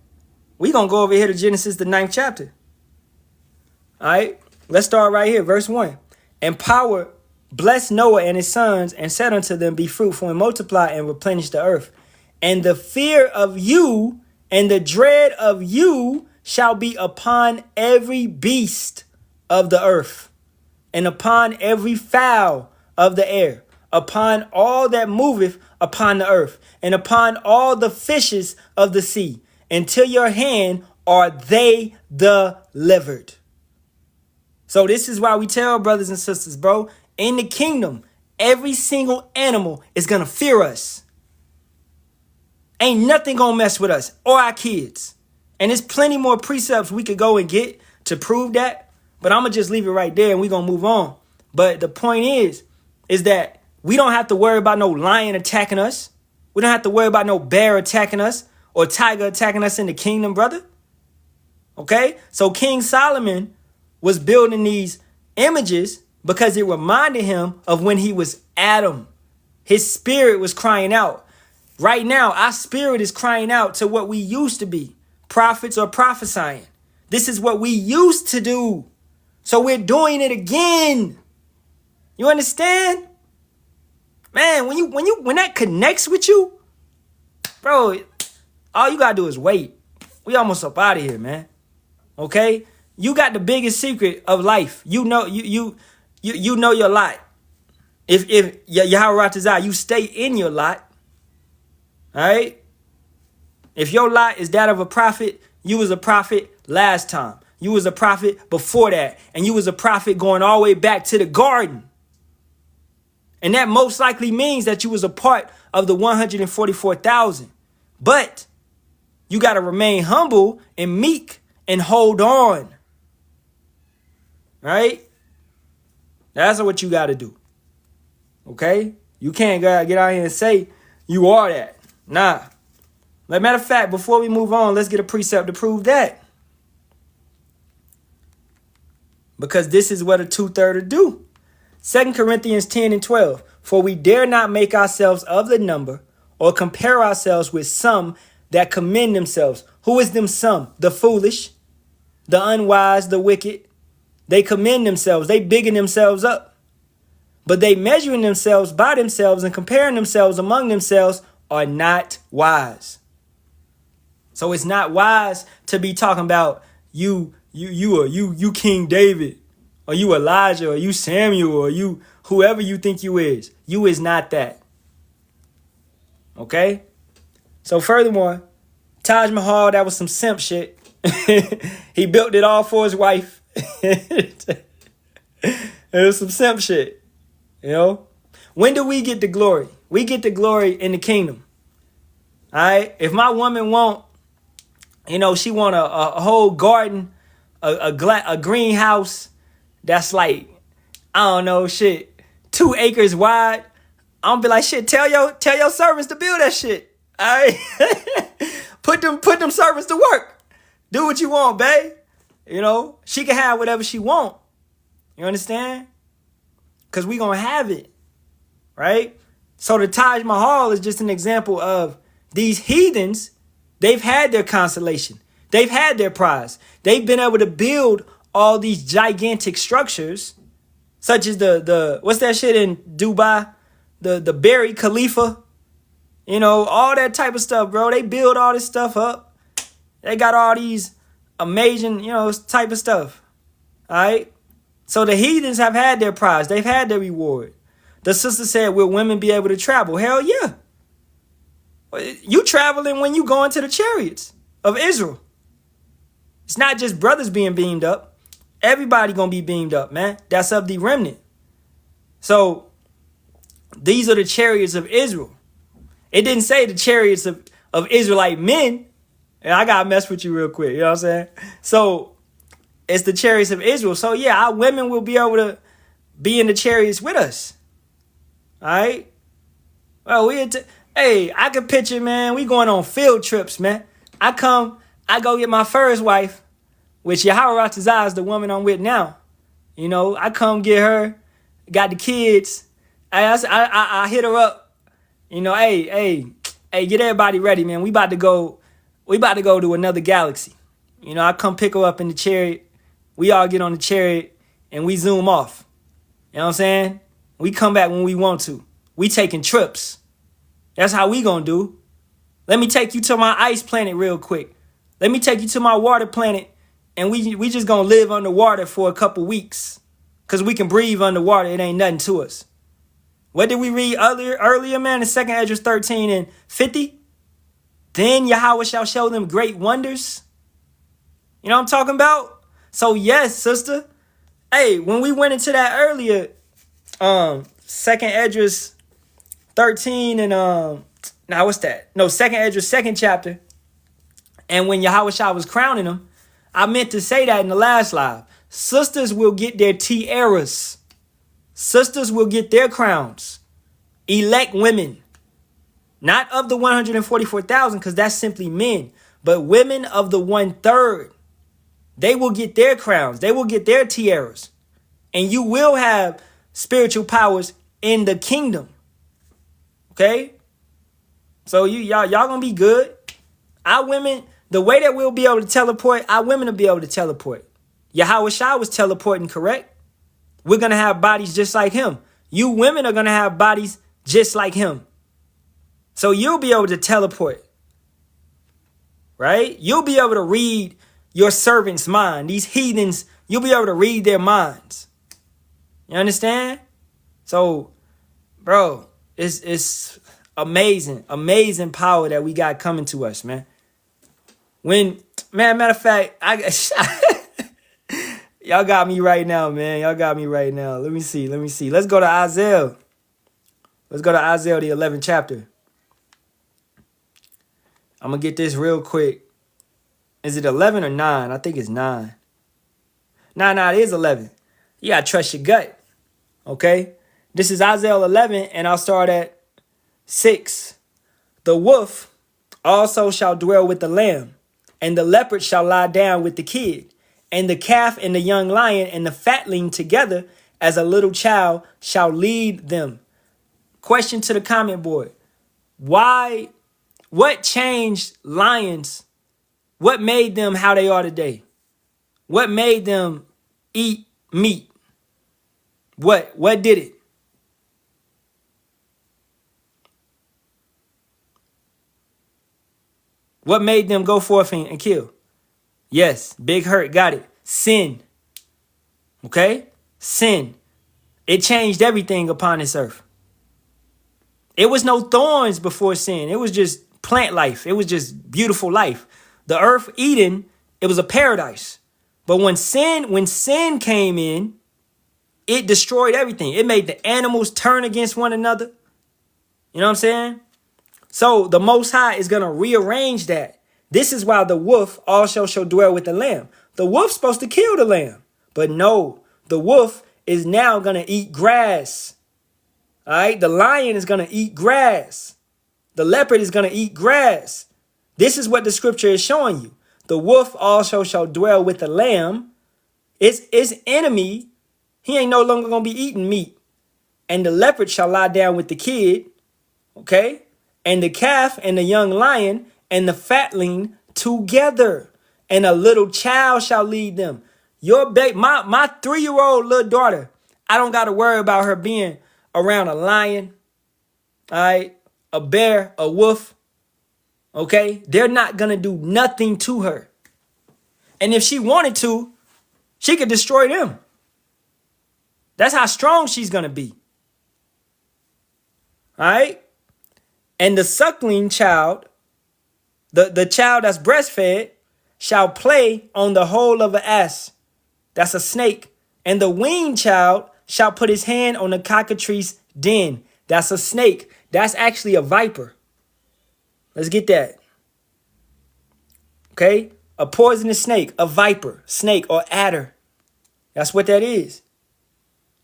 we're going to go over here to Genesis, the 9th chapter. All right? Let's start right here, verse 1. And power blessed Noah and his sons and said unto them, be fruitful and multiply and replenish the earth. And the fear of you and the dread of you shall be upon every beast of the earth, and upon every fowl of the air, upon all that moveth upon the earth, and upon all the fishes of the sea. Until your hand are they delivered. So this is why we tell brothers and sisters, bro, in the kingdom, every single animal is going to fear us. Ain't nothing going to mess with us or our kids. And there's plenty more precepts we could go and get to prove that. But I'm going to just leave it right there and we're going to move on. But the point is that we don't have to worry about no lion attacking us. We don't have to worry about no bear attacking us or tiger attacking us in the kingdom, brother. Okay? So King Solomon was building these images because it reminded him of when he was Adam. His spirit was crying out. Right now, our spirit is crying out to what we used to be, prophets or prophesying. This is what we used to do. So we're doing it again. You understand? Man, when that connects with you, bro, all you gotta do is wait. We almost up out of here, man. Okay? You got the biggest secret of life. You know you know your lot. If Yahawah, you stay in your lot. All right? If your lot is that of a prophet, you was a prophet last time. You was a prophet before that. And you was a prophet going all the way back to the garden. And that most likely means that you was a part of the 144,000. But You got to remain humble and meek and hold on. Right? That's what you got to do. Okay? You can't get out here and say you are that. Nah. As a matter of fact, before we move on, let's get a precept to prove that. Because this is what a two-thirder do. 2 Corinthians 10 and 12. For we dare not make ourselves of the number or compare ourselves with some that commend themselves. Who is them some? The foolish, the unwise, the wicked. They commend themselves. They bigging themselves up. But they measuring themselves by themselves and comparing themselves among themselves are not wise. So it's not wise to be talking about you King David, or you Elijah, or you Samuel, or you whoever you think you is. You is not that. Okay? So furthermore, Taj Mahal, that was some simp shit. He built it all for his wife. It was some simp shit. You know? When do we get the glory? We get the glory in the kingdom. All right? If my woman she want a whole garden, a greenhouse that's like, I don't know, 2 acres wide. I'm gonna be like, tell your servants to build that shit. All right? Put them servants to work. Do what you want, babe. She can have whatever she want. You understand? Because we gonna have it. Right? So the Taj Mahal is just an example of these heathens. They've had their consolation. They've had their prize. They've been able to build all these gigantic structures, such as the what's that shit in Dubai? The Barry Khalifa. All that type of stuff, bro. They build all this stuff up. They got all these amazing, type of stuff. All right? So the heathens have had their prize. They've had their reward. The sister said, will women be able to travel? Hell yeah. You traveling when you go into the chariots of Israel. It's not just brothers being beamed up. Everybody going to be beamed up, man. That's of the remnant. So these are the chariots of Israel. It didn't say the chariots of Israelite men. And I got to mess with you real quick. You know what I'm saying? So it's the chariots of Israel. So yeah, our women will be able to be in the chariots with us. All right? Well, hey, I can picture, man, we going on field trips, man. I go get my first wife, which Yahawah is the woman I'm with now. I come get her, got the kids. I hit her up. Hey, get everybody ready, man. We about to go to another galaxy. I come pick her up in the chariot. We all get on the chariot and we zoom off. You know what I'm saying? We come back when we want to. We taking trips. That's how we gonna do. Let me take you to my ice planet real quick. Let me take you to my water planet, and we just gonna live underwater for a couple weeks. Because we can breathe underwater. It ain't nothing to us. What did we read earlier, man? In 2 Esdras 13 and 50? Then Yahawah shall show them great wonders. You know what I'm talking about? So yes, sister. Hey, when we went into that earlier, 2 Esdras 13 and what's that? No, 2 Esdras 2nd chapter. And when Yahawashi was crowning them, I meant to say that in the last live. Sisters will get their tiaras. Sisters will get their crowns. Elect women. Not of the 144,000, because that's simply men. But women of the 1/3. They will get their crowns. They will get their tiaras. And you will have spiritual powers in the kingdom. Okay? So y'all gonna be good. Our women, the way that we'll be able to teleport, our women will be able to teleport. Yahawashi was teleporting, correct? We're gonna have bodies just like him. You women are gonna have bodies just like him. So you'll be able to teleport. Right? You'll be able to read your servant's mind. These heathens, you'll be able to read their minds. You understand? So, bro, it's amazing power that we got coming to us, man. Matter of fact, y'all got me right now, man. Y'all got me right now. Let me see. Let's go to Isaiah. Let's go to Isaiah, the 11th chapter. I'm going to get this real quick. Is it 11 or 9? I think it's 9. Nah, it is 11. You got to trust your gut. Okay? This is Isaiah 11, and I'll start at 6. The wolf also shall dwell with the lamb, and the leopard shall lie down with the kid, and the calf and the young lion and the fatling together, as a little child shall lead them. Question to the comment board. What changed lions? What made them how they are today? What made them eat meat? What did it? What made them go forth and kill? Yes, big hurt, got it. Sin. Okay? Sin. It changed everything upon this earth. It was no thorns before sin. It was just plant life. It was just beautiful life. The earth, Eden, it was a paradise. But when sin came in, it destroyed everything. It made the animals turn against one another. You know what I'm saying? So the Most High is going to rearrange that. This is why the wolf also shall dwell with the lamb. The wolf's supposed to kill the lamb. But no, the wolf is now going to eat grass. All right? The lion is going to eat grass. The leopard is going to eat grass. This is what the scripture is showing you. The wolf also shall dwell with the lamb. Its enemy, he ain't no longer going to be eating meat. And the leopard shall lie down with the kid. Okay? And the calf and the young lion and the fatling together, and a little child shall lead them. My 3-year-old little daughter, I don't got to worry about her being around a lion, all right, a bear, a wolf. Okay, they're not gonna do nothing to her, and if she wanted to, she could destroy them. That's how strong she's gonna be. All right. And the suckling child, the child that's breastfed, shall play on the hole of an ass. That's a snake. And the weaned child shall put his hand on the cockatrice den. That's a snake. That's actually a viper. Let's get that. Okay? A poisonous snake, a viper, snake, or adder. That's what that is.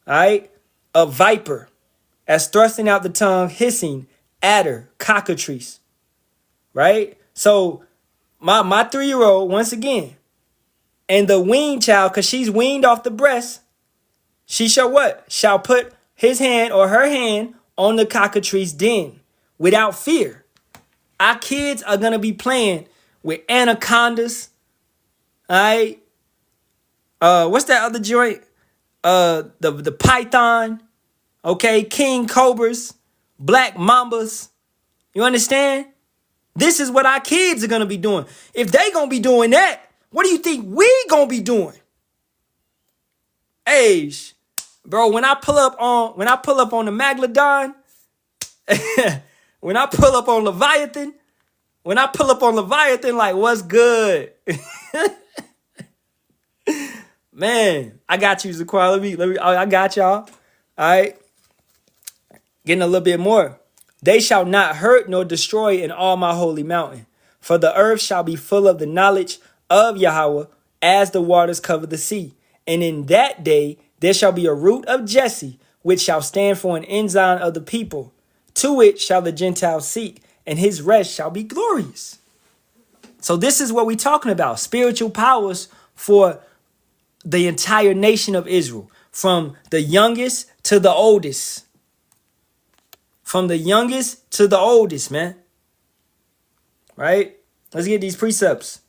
All right? A viper. As thrusting out the tongue, hissing, adder, cockatrice. Right? So my 3-year-old, once again, and the weaned child, because she's weaned off the breast, she shall what? Shall put his hand or her hand on the cockatrice den without fear. Our kids are going to be playing with anacondas. All right? What's that other joint? The python. Okay? King cobras. Black mambas. You understand? This is what our kids are going to be doing. If they going to be doing that, what do you think we going to be doing? Hey, bro, when I pull up on the Megalodon, when I pull up on Leviathan, like, what's good? Man, I got you, Zaquan. I got y'all. All right. Getting a little bit more. They shall not hurt nor destroy in all my holy mountain, for the earth shall be full of the knowledge of Yahawah as the waters cover the sea. And in that day there shall be a root of Jesse, which shall stand for an ensign of the people. To it shall the Gentiles seek, and his rest shall be glorious. So this is what we're talking about. Spiritual powers for the entire nation of Israel, from the youngest to the oldest. From the youngest to the oldest, man. Right? Let's get these precepts.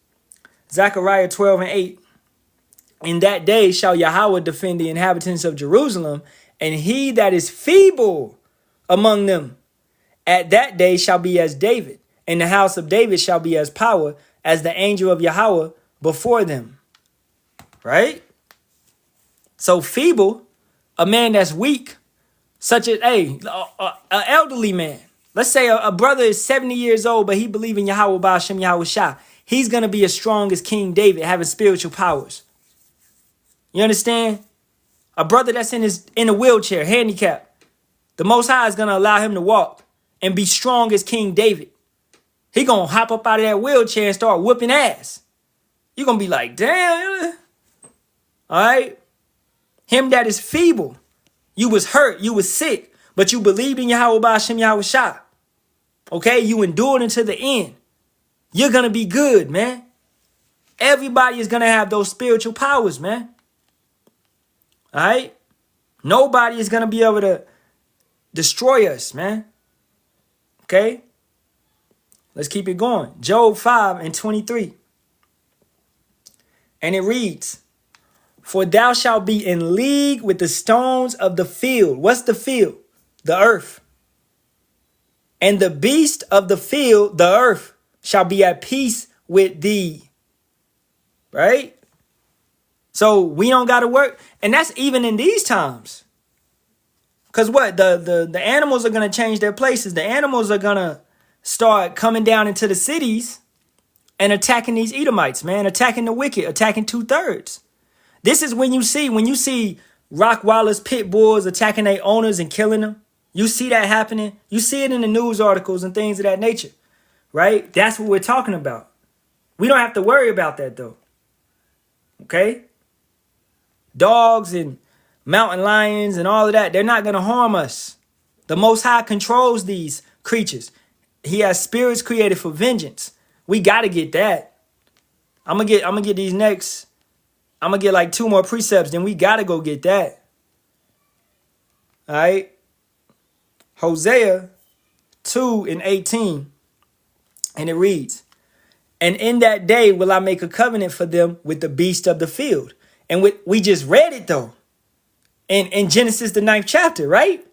Zechariah 12:8. In that day shall Yahawah defend the inhabitants of Jerusalem, and he that is feeble among them at that day shall be as David, and the house of David shall be as power, as the angel of Yahawah before them. Right? So feeble, a man that's weak, such as an elderly man. Let's say a brother is 70 years old, but he believes in Yahawah, Bahasham, Yahawashi. He's going to be as strong as King David, having spiritual powers. You understand? A brother that's in a wheelchair, handicapped. The Most High is going to allow him to walk and be strong as King David. He gonna hop up out of that wheelchair and start whooping ass. You gonna be like, damn. All right? Him that is feeble. You was hurt. You was sick. But you believed in Yahawah, Bahasham, Yahawashi. Okay? You endured until the end. You're gonna be good, man. Everybody is gonna have those spiritual powers, man. All right? Nobody is gonna be able to destroy us, man. Okay? Let's keep it going. Job 5:23. And it reads, for thou shalt be in league with the stones of the field. What's the field? The earth. And the beast of the field, the earth, shall be at peace with thee. Right? So we don't got to work. And that's even in these times. Because what? The animals are going to change their places. The animals are going to start coming down into the cities and attacking these Edomites, man. Attacking the wicked. Attacking 2/3. This is when you see Rottweilers, pit bulls attacking their owners and killing them. You see that happening. You see it in the news articles and things of that nature, right? That's what we're talking about. We don't have to worry about that, though. Okay? Dogs and mountain lions and all of that, they're not going to harm us. The Most High controls these creatures. He has spirits created for vengeance. We got to get that. I'm going to get these next. I'm going to get like 2 more precepts. Then we got to go get that. All right. Hosea 2:18. And it reads, and in that day will I make a covenant for them with the beast of the field. And we just read it though. In Genesis, the 9th chapter, right?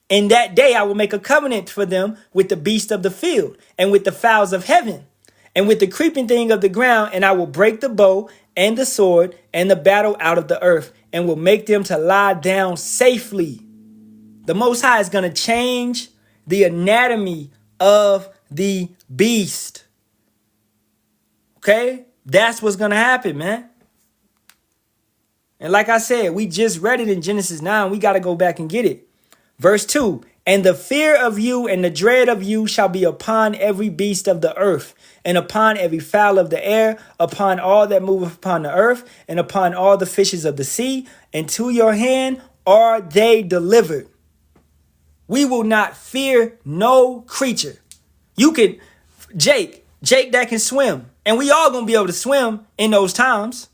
In that day I will make a covenant for them with the beast of the field and with the fowls of heaven and with the creeping thing of the ground. And I will break the bow and the sword and the battle out of the earth and will make them to lie down safely. The Most High is going to change the anatomy of the beast. Okay? That's what's going to happen, man. And like I said, we just read it in Genesis 9. We got to go back and get it. Verse 2. And the fear of you and the dread of you shall be upon every beast of the earth, and upon every fowl of the air, upon all that moveth upon the earth, and upon all the fishes of the sea. And to your hand are they delivered. We will not fear no creature. You can, Jake that can swim. And we all gonna be able to swim in those times.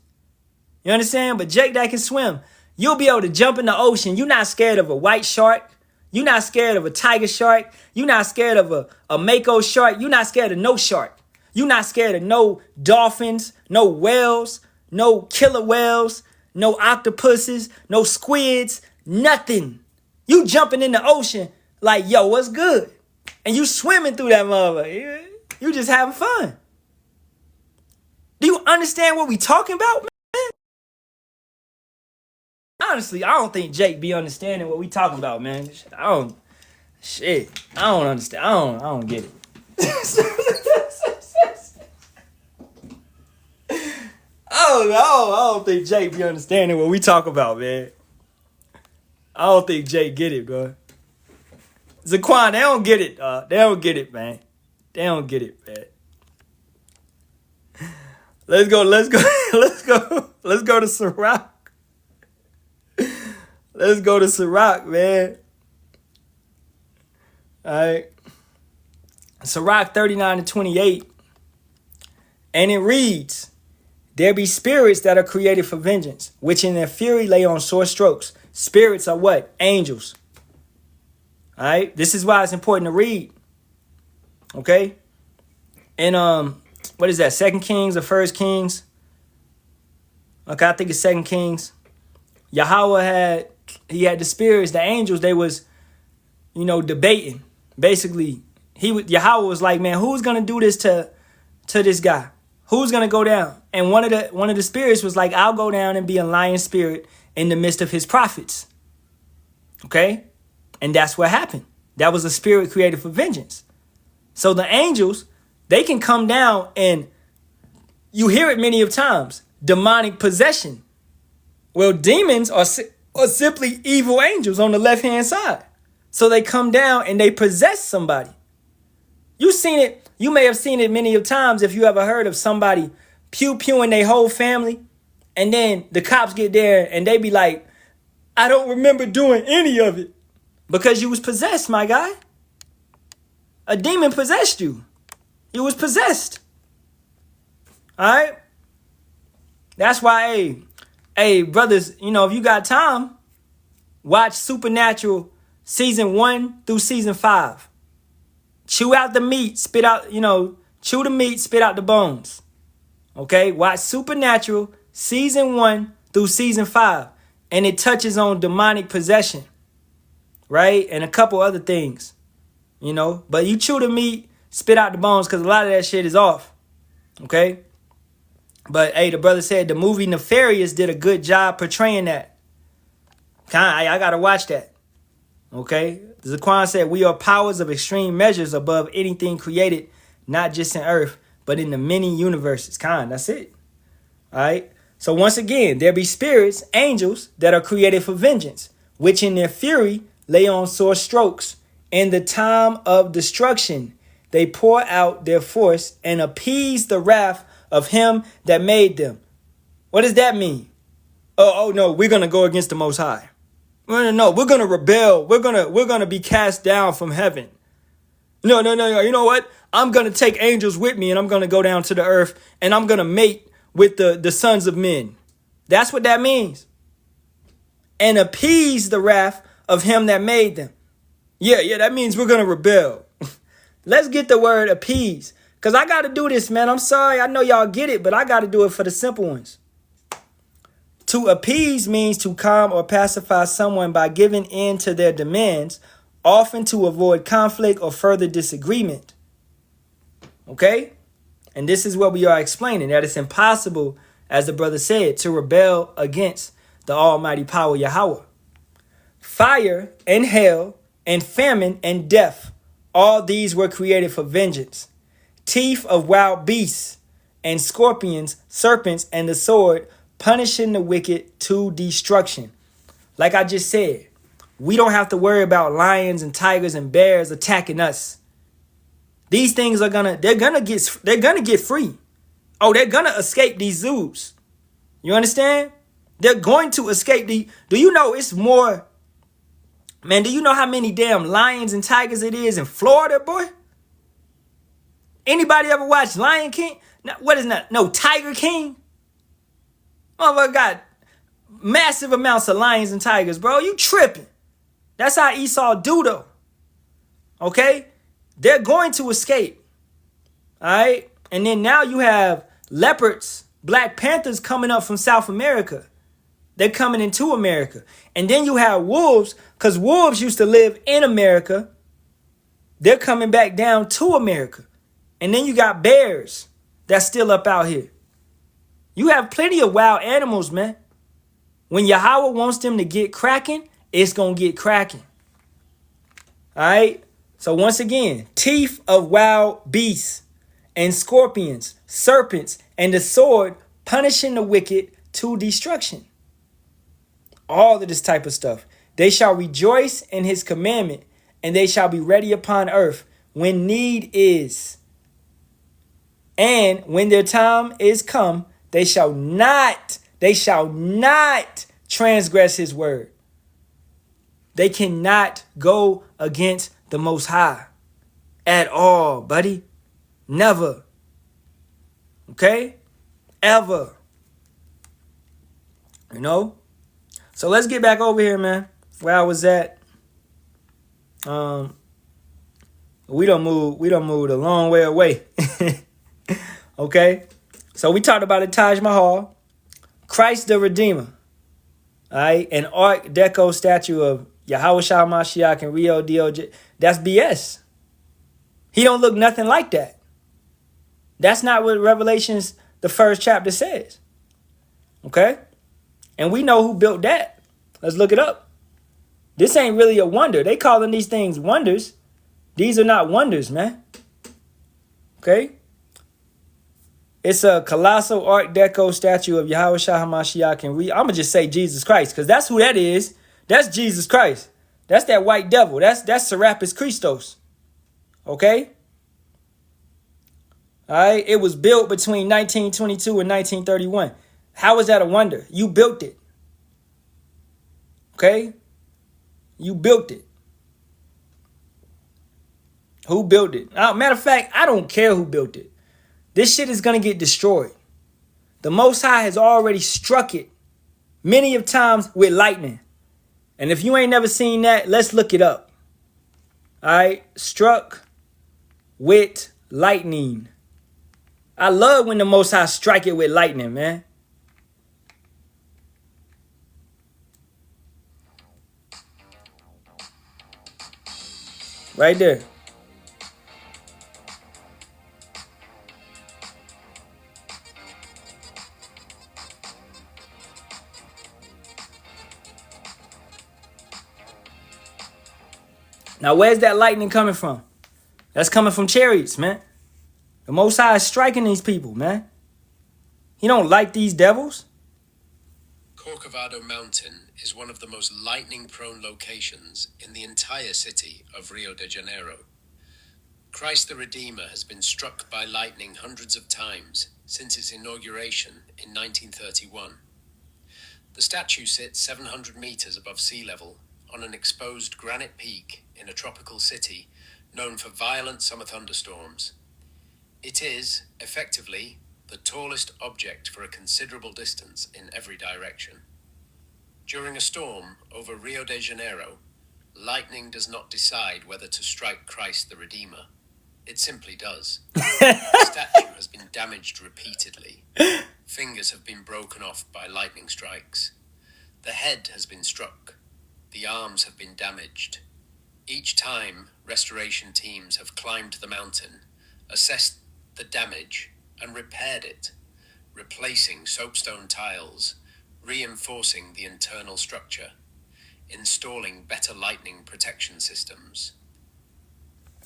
You understand? But Jake that can swim, you'll be able to jump in the ocean. You're not scared of a white shark. You're not scared of a tiger shark. You're not scared of a mako shark. You're not scared of no shark. You're not scared of no dolphins, no whales, no killer whales, no octopuses, no squids, nothing. You jumping in the ocean like, yo, what's good? And you swimming through that motherfucker. You just having fun. Do you understand what we talking about, man? Honestly, I don't think Jake be understanding what we talking about, man. I don't understand. I don't get it. I don't think Jake be understanding what we talk about, man. I don't think Jake get it, bro. Zaquan, they don't get it. They don't get it, man. They don't get it, man. Let's go to Sirach. Let's go to Sirach, man. All right. Sirach 39:28. And it reads, there be spirits that are created for vengeance, which in their fury lay on sore strokes. Spirits are what? Angels. All right. This is why it's important to read. Okay. And what is that? 2 Kings or 1 Kings? Okay, I think it's 2 Kings. Yahawah had the spirits, the angels. They was, debating. Basically, Yahawah was like, man, who's gonna do this to this guy? Who's gonna go down? And one of the spirits was like, I'll go down and be a lion spirit in the midst of his prophets. Okay, and that's what happened. That was a spirit created for vengeance. So the angels, they can come down, and you hear it many of times. Demonic possession. Well, demons are simply evil angels on the left-hand side. So they come down and they possess somebody. You seen You may have seen it many of times if you ever heard of somebody pew-pewing their whole family, and then the cops get there and they be like, I don't remember doing any of it. Because you was possessed, my guy. A demon possessed you. You was possessed. All right? That's why, hey, brothers, you know, if you got time, watch Supernatural season 1 through season 5. Chew out the meat, spit out, chew the meat, spit out the bones. Okay? Watch Supernatural season 1 through season 5. And it touches on demonic possession. Right? And a couple other things. But you chew the meat, spit out the bones, because a lot of that shit is off. Okay? But, hey, the brother said the movie Nefarious did a good job portraying that. I got to watch that. Okay? Zaquan said, we are powers of extreme measures above anything created, not just in earth, but in the many universes. That's it. All right? So once again, there be spirits, angels, that are created for vengeance, which in their fury lay on sore strokes. In the time of destruction, they pour out their force and appease the wrath of him that made them. What does that mean? Oh no, we're going to go against the Most High. No, we're going to rebel. We're going to be cast down from heaven. No. You know what? I'm going to take angels with me and I'm going to go down to the earth and I'm going to mate with the sons of men. That's what that means. And appease the wrath of him that made them. Yeah, that means we're going to rebel. Let's get the word appease. Because I got to do this, man. I'm sorry. I know y'all get it, but I got to do it for the simple ones. To appease means to calm or pacify someone by giving in to their demands, often to avoid conflict or further disagreement. Okay? And this is what we are explaining, that it's impossible, as the brother said, to rebel against the almighty power Yahawah. Fire and hail and famine and death, all these were created for vengeance. Teeth of wild beasts and scorpions, serpents, and the sword, punishing the wicked to destruction. Like I just said, we don't have to worry about lions and tigers and bears attacking us. These things they're gonna get free. Oh, they're gonna escape these zoos. You understand? They're going to escape do you know it's more? Man, do you know how many damn lions and tigers it is in Florida, boy? Anybody ever watch Lion King? What is that? No, Tiger King? Motherfucker got massive amounts of lions and tigers, bro. You tripping. That's how Esau do, though. Okay? They're going to escape. All right? And then now you have leopards, Black Panthers coming up from South America. They're coming into America. And then you have wolves, because wolves used to live in America. They're coming back down to America. And then you got bears that's still up out here. You have plenty of wild animals, man. When Yahawah wants them to get cracking, it's going to get cracking. All right? So once again, teeth of wild beasts and scorpions, serpents, and the sword punishing the wicked to destruction. All of this type of stuff. They shall rejoice in his commandment, and they shall be ready upon earth when need is. And when their time is come, they shall not transgress his word. They cannot go against the Most High at all, buddy. Never. Okay? Ever. So let's get back over here, man. Where I was at. We done moved a long way away. Okay? So we talked about the Taj Mahal, Christ the Redeemer. All right? An Art Deco statue of Yahawashi Mashiach and Rio DOJ. That's BS. He don't look nothing like that. That's not what Revelations, the first chapter, says. Okay? And we know who built that. Let's look it up. This ain't really a wonder. They calling these things wonders. These are not wonders, man. Okay? It's a colossal Art Deco statue of Yahawashi HaMashiach and I'm going to just say Jesus Christ, because that's who that is. That's Jesus Christ. That's that white devil. That's Serapis Christos. Okay? All right. It was built between 1922 and 1931. How is that a wonder? You built it. Okay? You built it. Who built it? Matter of fact, I don't care who built it. This shit is going to get destroyed. The Most High has already struck it many of times with lightning. And if you ain't never seen that, let's look it up. All right? Struck with lightning. I love when the Most High strike it with lightning, man. Right there. Now, where's that lightning coming from? That's coming from chariots, man. The Most High is striking these people, man. He don't like these devils. Corcovado Mountain is one of the most lightning-prone locations in the entire city of Rio de Janeiro. Christ the Redeemer has been struck by lightning hundreds of times since its inauguration in 1931. The statue sits 700 meters above sea level on an exposed granite peak in a tropical city known for violent summer thunderstorms. It is, effectively, the tallest object for a considerable distance in every direction. During a storm over Rio de Janeiro, lightning does not decide whether to strike Christ the Redeemer. It simply does. The statue has been damaged repeatedly. Fingers have been broken off by lightning strikes. The head has been struck. The arms have been damaged. Each time, restoration teams have climbed the mountain, assessed the damage, and repaired it, replacing soapstone tiles, reinforcing the internal structure, installing better lightning protection systems.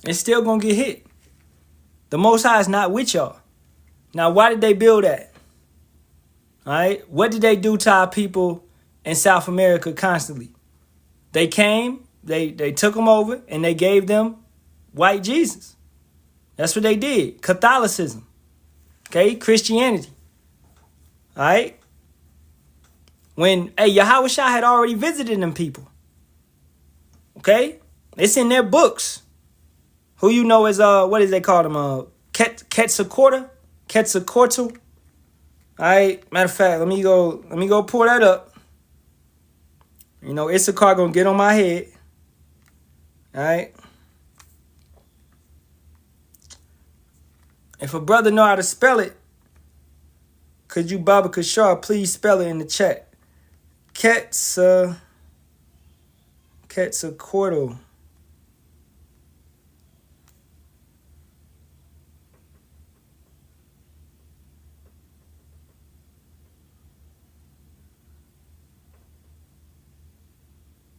It's still gonna get hit. The Most High is not with y'all. Now, why did they build that? All right? What did they do to our people in South America constantly? They came, they took them over, and they gave them white Jesus. That's what they did. Catholicism. Okay? Christianity. All right? When, Yahawashi had already visited them people. Okay? It's in their books. Who you know is, what is they call them? Quetzalcoatl? Quetzalcoatl? All right? Matter of fact, let me go pull that up. You know, Issachar gonna get on my head. All right? If a brother know how to spell it, could you, Baba Kashar, please spell it in the chat? Quetzalcoatl.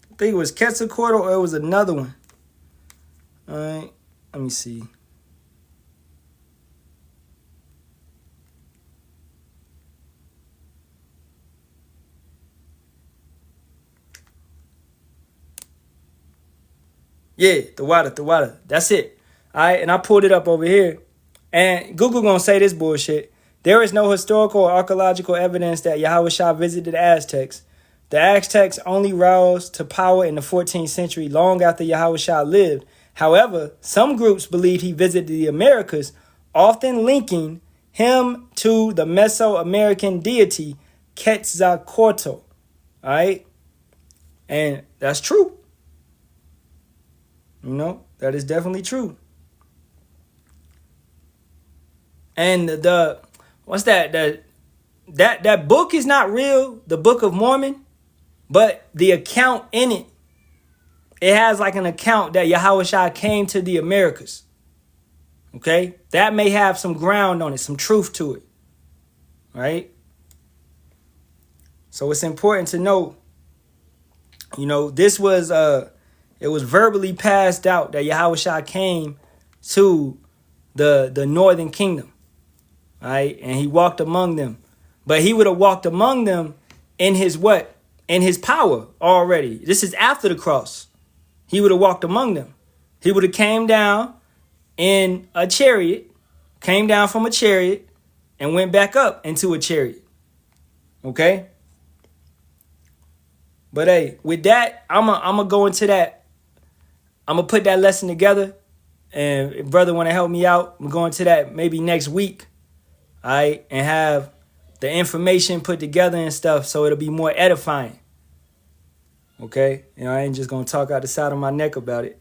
I think it was Quetzalcoatl or it was another one. All right, let me see. Yeah, the water. That's it. All right, and I pulled it up over here. And Google gonna say this bullshit. There is no historical or archaeological evidence that Yahawashi visited the Aztecs. The Aztecs only rose to power in the 14th century, long after Yahawashi lived. However, some groups believe he visited the Americas, often linking him to the Mesoamerican deity Quetzalcoatl. All right? And that's true. You know, that is definitely true. And what's that? That book is not real, the Book of Mormon, but the account in it, it has like an account that Yahawashi came to the Americas. Okay? That may have some ground on it, some truth to it. Right? So it's important to know, you know, this was it was verbally passed out that Yahawashi came to the northern kingdom. Right? And he walked among them. But he would have walked among them in his what? In his power already. This is after the cross. He would have walked among them. He would have came down in a chariot, came down from a chariot and went back up into a chariot. Okay? But hey, with that, I'm going to go into that. I'm going to put that lesson together. And if brother want to help me out, I'm going to that maybe next week. All right? And have the information put together and stuff so it'll be more edifying. Okay? You know, I ain't just going to talk out the side of my neck about it.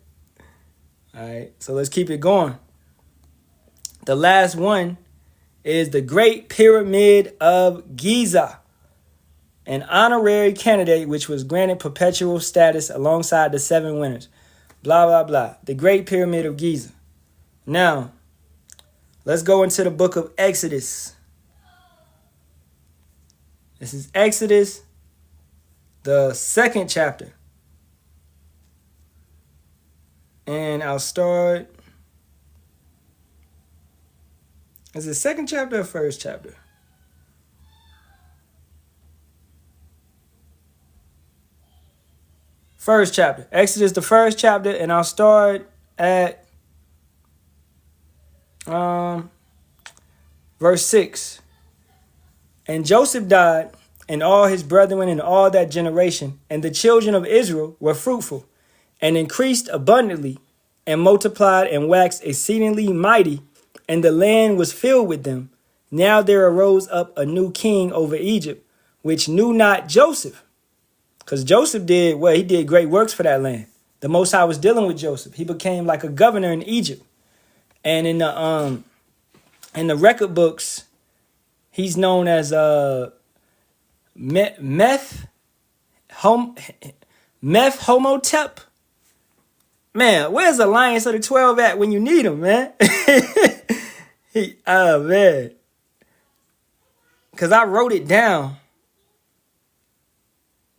All right? So let's keep it going. The last one is the Great Pyramid of Giza, an honorary candidate which was granted perpetual status alongside the 7 winners. Blah, blah, blah. The Great Pyramid of Giza. Now, let's go into the book of Exodus. This is Exodus, the 2nd chapter. And I'll start. Is it 2nd chapter or 1st chapter? First chapter. Exodus, the 1st chapter, and I'll start at verse 6. And Joseph died, and all his brethren and all that generation, and the children of Israel were fruitful, and increased abundantly, and multiplied and waxed exceedingly mighty, and the land was filled with them. Now there arose up a new king over Egypt, which knew not Joseph. Because Joseph did, well, he did great works for that land. The Most High was dealing with Joseph. He became like a governor in Egypt. And in the record books, he's known as Homotep. Man, where's the Alliance of the 12 at when you need him, man? Man. Because I wrote it down.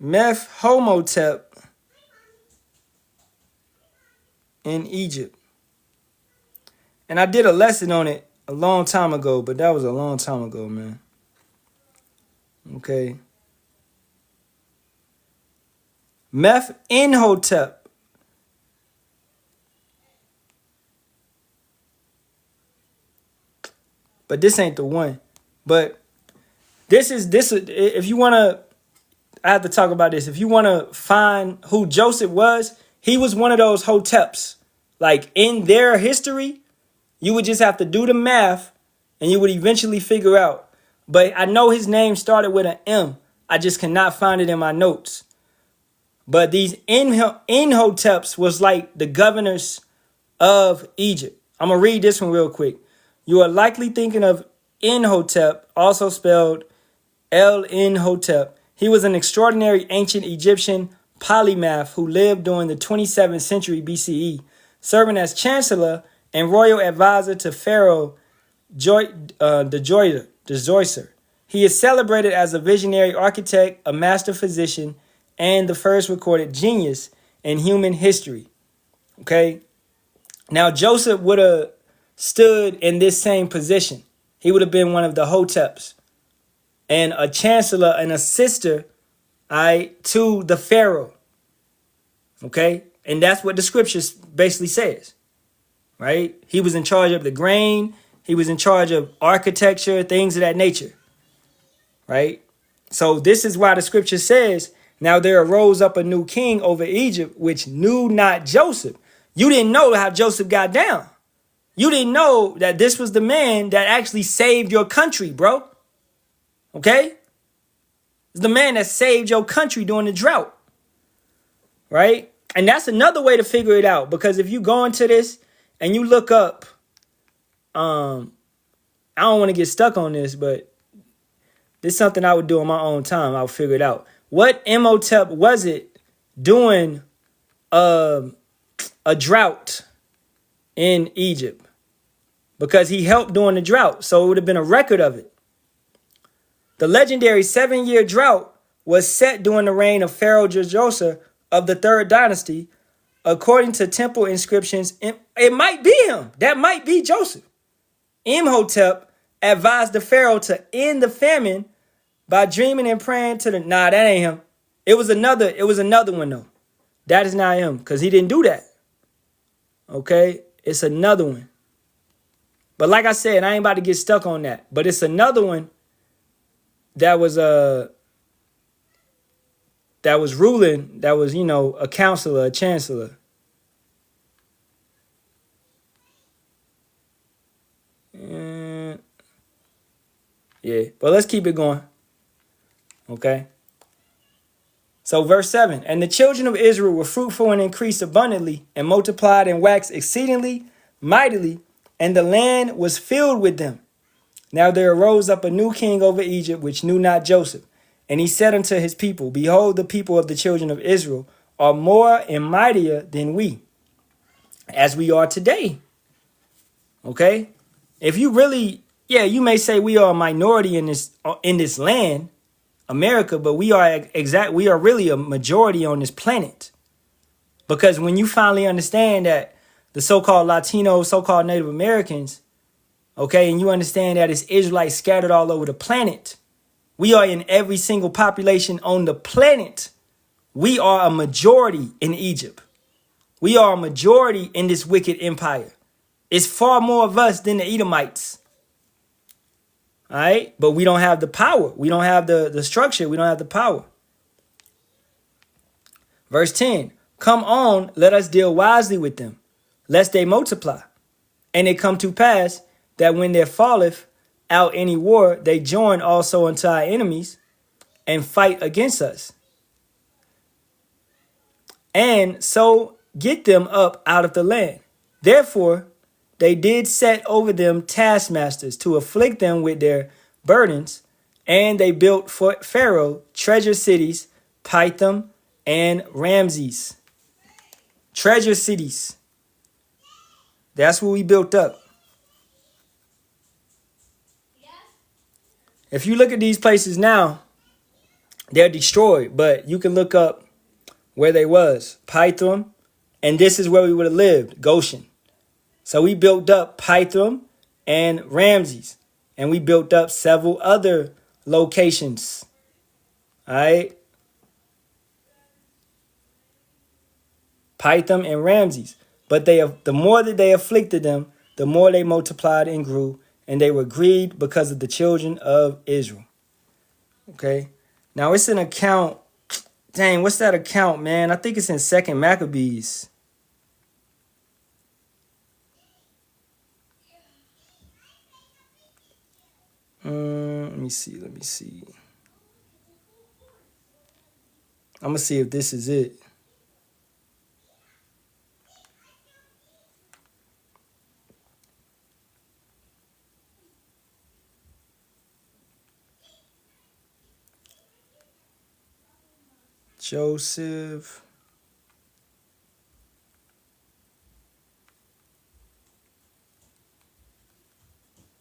Homotep in Egypt. And I did a lesson on it a long time ago, but that was a long time ago, man. Okay. Hotep. But this ain't the one. But this if you want to, I have to talk about this. If you want to find who Joseph was, he was one of those Hoteps. Like in their history, you would just have to do the math and you would eventually figure out. But I know his name started with an M. I just cannot find it in my notes. But these Hoteps was like the governors of Egypt. I'm going to read this one real quick. You are likely thinking of Hotep, also spelled Hotep. He was an extraordinary ancient Egyptian polymath who lived during the 27th century BCE, serving as chancellor and royal advisor to Pharaoh Djoser. He is celebrated as a visionary architect, a master physician, and the first recorded genius in human history. Okay? Now, Joseph would have stood in this same position. He would have been one of the Hoteps and a chancellor and a sister, to the Pharaoh. Okay? And that's what the scriptures basically says. Right? He was in charge of the grain. He was in charge of architecture, things of that nature. Right? So this is why the scripture says, now there arose up a new king over Egypt, which knew not Joseph. You didn't know how Joseph got down. You didn't know that this was the man that actually saved your country, bro. Okay? It's the man that saved your country during the drought. Right? And that's another way to figure it out. Because if you go into this and you look up, I don't want to get stuck on this, but this is something I would do on my own time. I'll figure it out. What Imhotep was it doing a drought in Egypt? Because he helped during the drought. So it would have been a record of it. The legendary 7-year drought was set during the reign of Pharaoh Djoser of the 3rd dynasty. According to temple inscriptions, it might be him. That might be Joseph. Imhotep advised the Pharaoh to end the famine by dreaming and praying to the... Nah, that ain't him. It was another one, though. That is not him, because he didn't do that. Okay? It's another one. But like I said, I ain't about to get stuck on that. But it's another one that was ruling, that was, a counselor, a chancellor. And yeah, but let's keep it going. Okay. So verse 7, and the children of Israel were fruitful and increased abundantly and multiplied and waxed exceedingly mightily, and the land was filled with them. Now there arose up a new king over Egypt, which knew not Joseph. And he said unto his people, behold, the people of the children of Israel are more and mightier than we, as we are today. Okay? If you really, you may say we are a minority in this land, America, but we are really a majority on this planet. Because when you finally understand that the so-called Latinos, so-called Native Americans, okay, and you understand that it's Israelites scattered all over the planet, we are in every single population on the planet. We are a majority in Egypt. We are a majority in this wicked empire. It's far more of us than the Edomites. All right, but we don't have the power. We don't have the structure. We don't have the power. Verse 10, come on, let us deal wisely with them, lest they multiply. And it come to pass that when there falleth out any war, they join also unto our enemies and fight against us. And so get them up out of the land. Therefore, they did set over them taskmasters to afflict them with their burdens, and they built for Pharaoh treasure cities, Pithom and Ramses. Treasure cities. That's what we built up. If you look at these places now, they're destroyed, but you can look up where they was, Pithom, and this is where we would have lived, Goshen. So we built up Pithom and Ramses, and we built up several other locations. All right. Pithom and Ramses. But the more that they afflicted them, the more they multiplied and grew, and they were grieved because of the children of Israel. Okay. Now it's an account. Dang, what's that account, man? I think it's in 2 Maccabees. Let me see. I'm going to see if this is it. Joseph.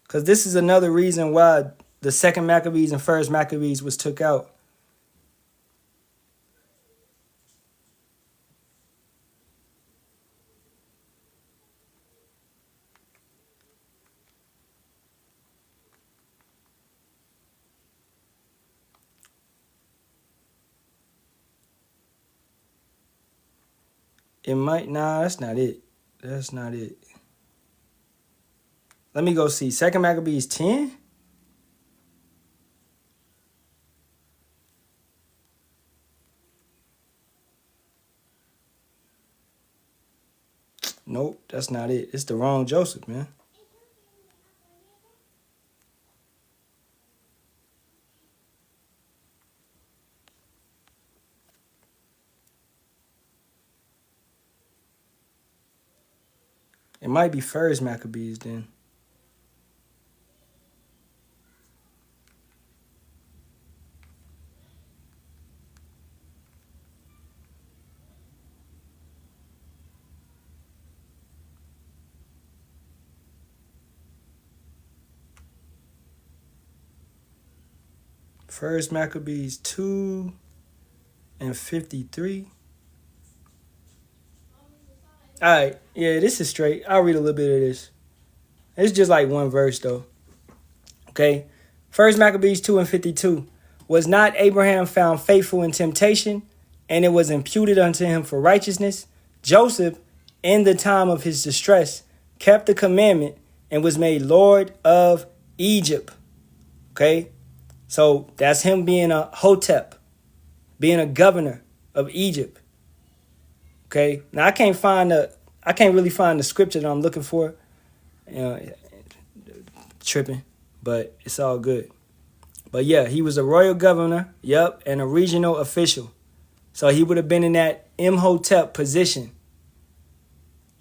Because this is another reason why the 2nd Maccabees and 1st Maccabees was took out. It might, nah, that's not it. That's not it. Let me go see. 2nd Maccabees 10? Nope, that's not it. It's the wrong Joseph, man. It might be 1st Maccabees then. First Maccabees 2 and 53. All right, yeah, this is straight. I'll read a little bit of this. It's just like one verse though. Okay, First Maccabees 2 and 52. Was not Abraham found faithful in temptation, and it was imputed unto him for righteousness? Joseph, in the time of his distress, kept the commandment and was made Lord of Egypt. Okay? So that's him being a Hotep, being a governor of Egypt. Okay? Now I can't really find the scripture that I'm looking for. You know, tripping, but it's all good. But yeah, he was a royal governor, yep, and a regional official. So he would have been in that Imhotep position.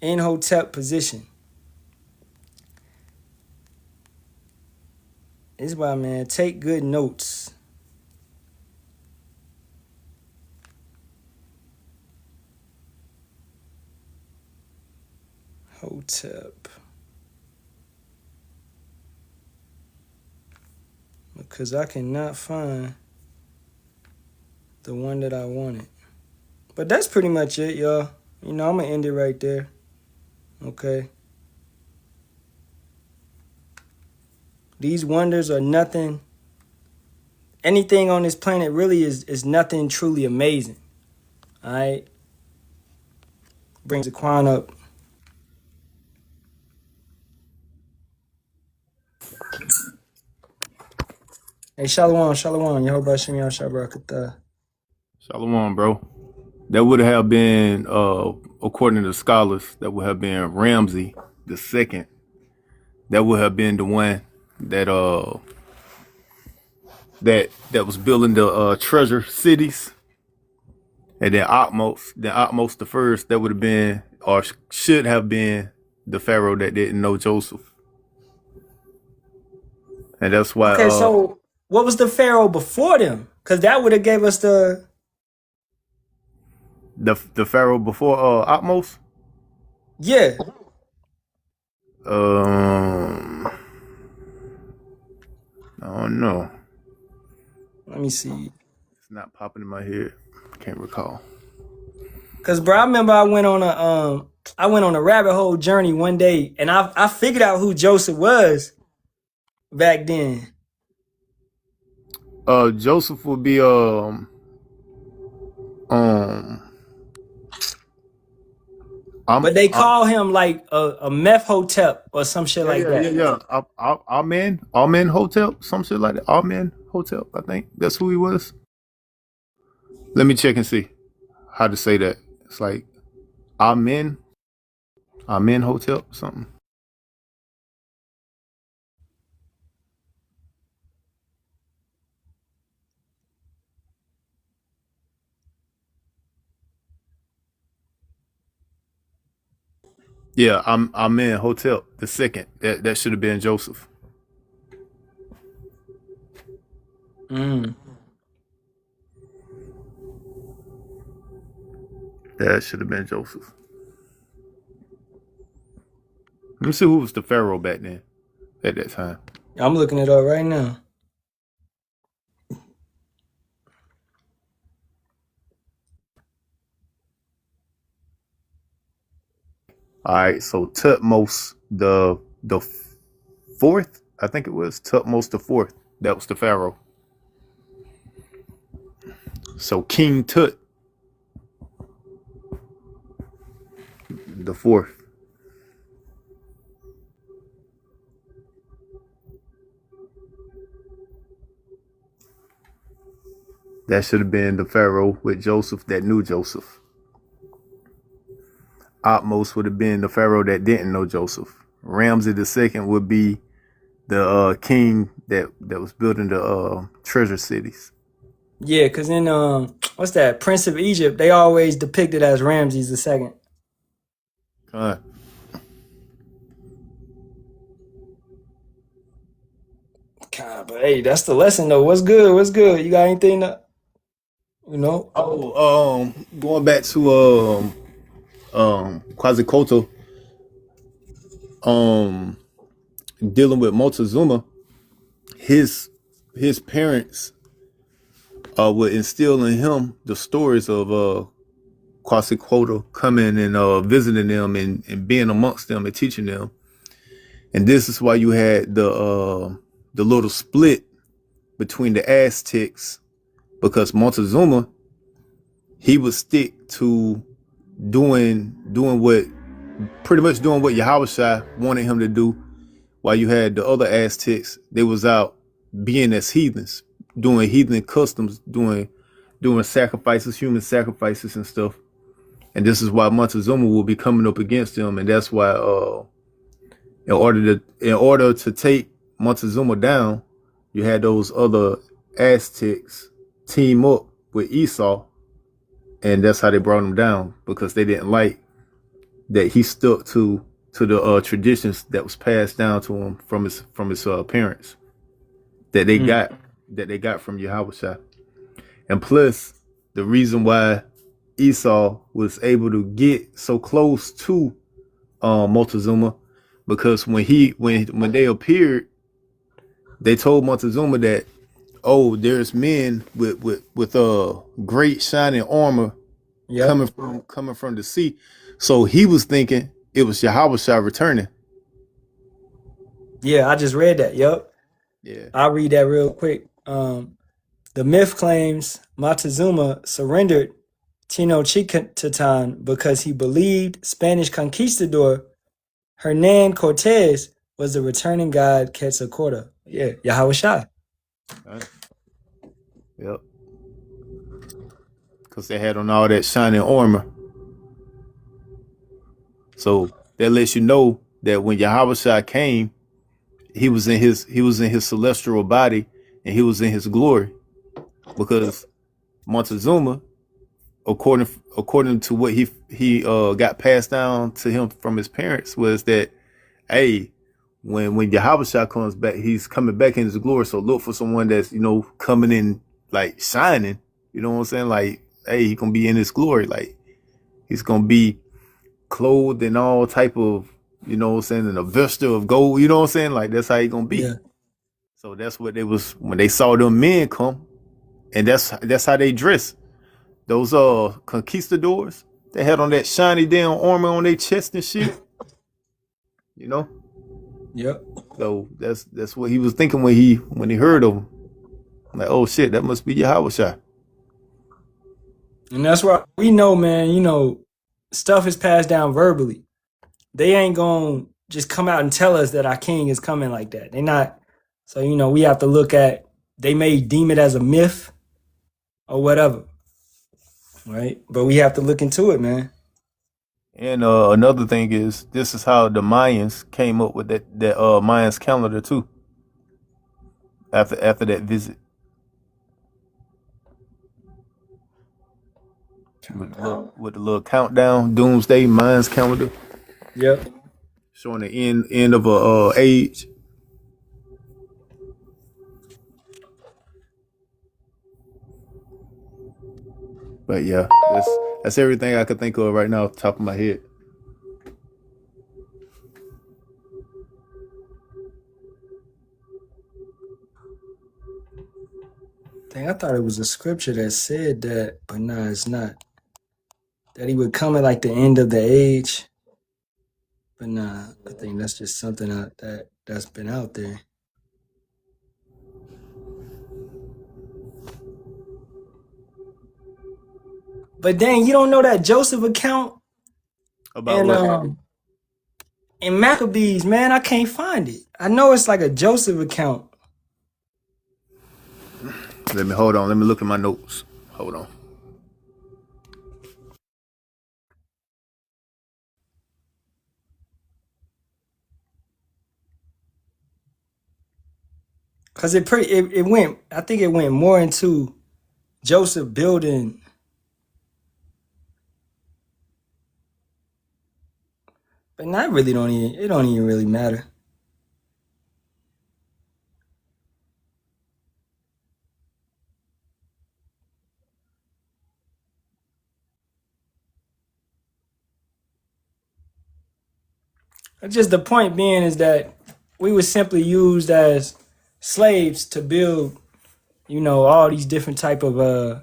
Imhotep position. This is why, man, take good notes. Hotep. Because I cannot find the one that I wanted. But that's pretty much it, y'all. You know, I'm going to end it right there. Okay. These wonders are nothing. Anything on this planet really is nothing truly amazing. All right. Brings the Quan up. Hey, Shalawam, Bahasham, Yasharahla. Shalawam, bro. That would have been, according to scholars, that would have been Ramsey the second. That would have been the one that that was building the treasure cities. And then Ahtham the first, that would have been, or should have been, the Pharaoh that didn't know Joseph. And that's why. Okay, so what was the Pharaoh before them? Because that would have gave us the Pharaoh before Ahtham? Yeah. I don't know. Let me see. It's not popping in my head. Can't recall. Cause bro, I remember I went on a rabbit hole journey one day, and I figured out who Joseph was back then. Joseph would be but they call him like a meth hotep or some shit like that. Yeah. Amen Hotep, some shit like that. Amen Hotep, I think that's who he was. Let me check and see how to say that. It's like Amen Hotep, something. Yeah, Amen Hotep the second. That should have been Joseph. That should have been Joseph. Let me see who was the Pharaoh back then at that time. I'm looking it up right now. All right, so Tutmos the fourth, I think it was Tutmos the fourth. That was the Pharaoh. So King Tut the fourth. That should have been the Pharaoh with Joseph that knew Joseph. Ahtham would have been the Pharaoh that didn't know Joseph. Ramsey the second would be the king that was building the treasure cities. Yeah, cause in what's that, Prince of Egypt, they always depicted as Ramses the second. God, but hey, that's the lesson though. What's good? What's good? You got anything to, you know? Going back to Quasicoto, dealing with Montezuma, his parents would instill in him the stories of Quasicoto coming and visiting them and being amongst them and teaching them. And this is why you had the little split between the Aztecs, because Montezuma, he would stick to doing what Yahawashi wanted him to do, while you had the other Aztecs, they was out being as heathens, doing heathen customs, doing sacrifices, human sacrifices and stuff. And this is why Montezuma will be coming up against them, and that's why in order to take Montezuma down, you had those other Aztecs team up with Esau, and that's how they brought him down, because they didn't like that he stuck to the traditions that was passed down to him from his parents that they got from Yahawashi. And plus, the reason why Esau was able to get so close to Montezuma, because when they appeared, they told Montezuma that, oh, there's men with great shining armor coming from the sea. So he was thinking it was Yahawashi returning. Yeah, I just read that. Yep. Yeah. I'll read that real quick. The myth claims Montezuma surrendered Tenochtitlan because he believed Spanish conquistador Hernan Cortez was the returning god Quetzalcoatl. Yeah, Yahawashi. Right. Yep. Because they had on all that shining armor. So that lets you know that when Yahawashi came, he was in his celestial body and he was in his glory. Because Montezuma, according to what he got passed down to him from his parents, was that, hey, when Yahawashi comes back, he's coming back in his glory. So look for someone that's, coming in like shining. You know what I'm saying? Like, hey, he gonna be in his glory. Like, he's gonna be clothed in all type of, in a vesture of gold. You know what I'm saying? Like, that's how he gonna be. Yeah. So that's what they was when they saw them men come, and that's how they dress. Those conquistadors, they had on that shiny damn armor on their chest and shit. Yep. So that's what he was thinking when he heard of him. Like, oh shit, that must be Yahawashi. And that's why we know, man, stuff is passed down verbally. They ain't gonna just come out and tell us that our king is coming like that. They not. So, we have to look at, they may deem it as a myth or whatever. Right? But we have to look into it, man. And another thing is, this is how the Mayans came up with that Mayans calendar too. After that visit, with the little countdown, Doomsday Mayans calendar. Yep. Showing the end of a age. But yeah, that's everything I could think of right now off the top of my head. Dang, I thought it was a scripture that said that, but no, it's not. That he would come at like the end of the age. But nah, I think that's just something that's been out there. But dang, you don't know that Joseph account? About what? In Maccabees, man, I can't find it. I know it's like a Joseph account. Let me look at my notes. Hold on. Cause it went, I think it went more into Joseph building. But not really it don't even really matter. Just the point being is that we were simply used as slaves to build, all these different type of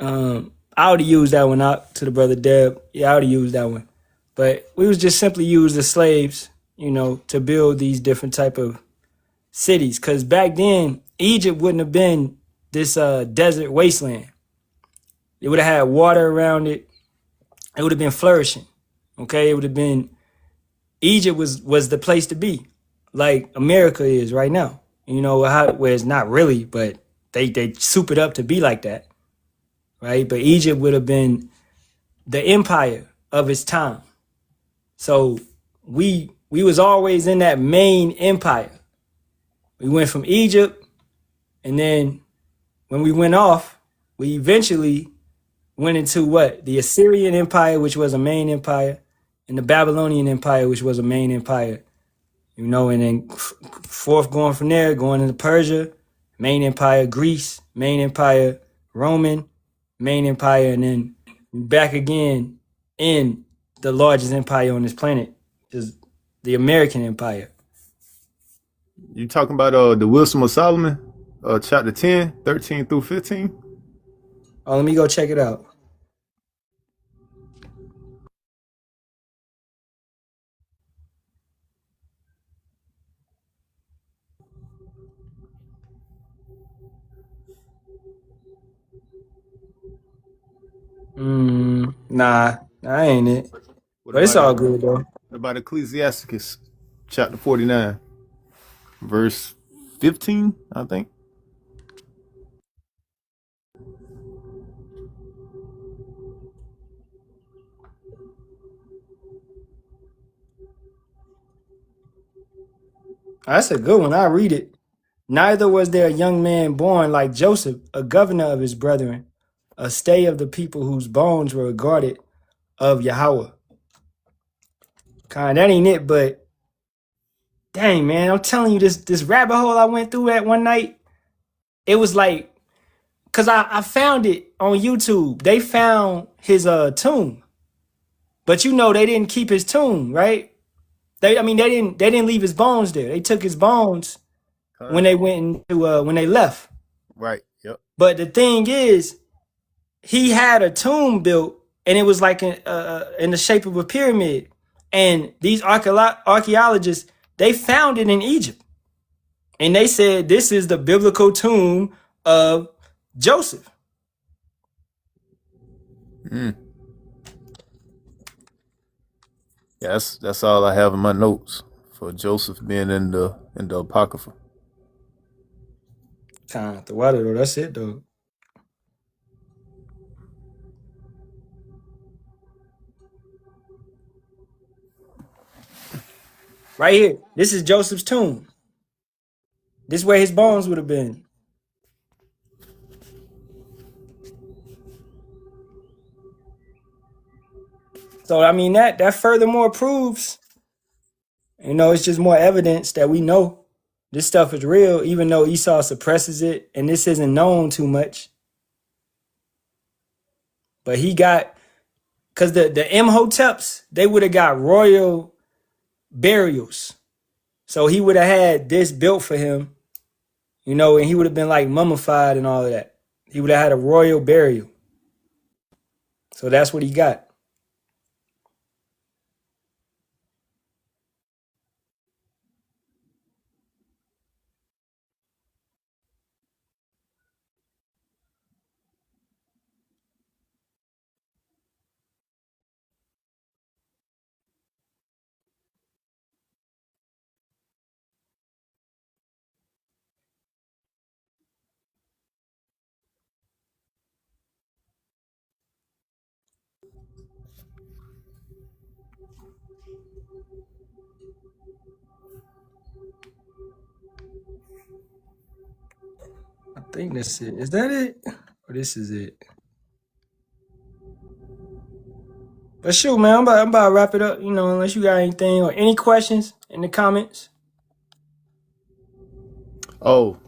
I would have used that one out to the brother Deb. Yeah, I would have used that one. But we was just simply used as slaves, to build these different type of cities. Because back then, Egypt wouldn't have been this desert wasteland. It would have had water around it. It would have been flourishing. Okay, it would have been Egypt was the place to be, like America is right now. You know how where it's not really, but they soup it up to be like that, right? But Egypt would have been the empire of its time. So we was always in that main empire. We went from Egypt, and then when we went off, we eventually went into what? The Assyrian Empire, which was a main empire, and the Babylonian Empire, which was a main empire. You know, and then forth going from there, going into Persia, main empire, Greece, main empire, Roman, main empire, and then back again in the largest empire on this planet, is the American Empire. You talking about the Wisdom of Solomon, chapter 10, 13 through 15? Oh, let me go check it out. Nah, I ain't it. What But it's about all good though. what about Ecclesiasticus, chapter 49, verse 15, I think? That's a good one. I read it. Neither was there a young man born like Joseph, a governor of his brethren, a stay of the people whose bones were regarded of Yahawah. Kind, that ain't it, but dang, man, I'm telling you, this rabbit hole I went through that one night, it was like, cause I found it on YouTube. They found his tomb, but you know they didn't keep his tomb, right? They didn't leave his bones there. They took his bones when they went into when they left. Right, yep. But the thing is, he had a tomb built, and it was like in the shape of a pyramid. And these archaeologists, they found it in Egypt, and they said this is the biblical tomb of Joseph. Yeah, that's all I have in my notes for Joseph being in the Apocrypha. Kind of the water though. That's it though. Right here. This is Joseph's tomb. This is where his bones would have been. So I mean that furthermore proves, it's just more evidence that we know this stuff is real, even though Esau suppresses it, and this isn't known too much. But he got, because the Imhoteps, they would have got royal burials. So he would have had this built for him, and he would have been like mummified and all of that. He would have had a royal burial. So that's what he got. I think that's it. Is that it? Or this is it? But shoot, man, I'm about to wrap it up, unless you got anything or any questions in the comments. Oh,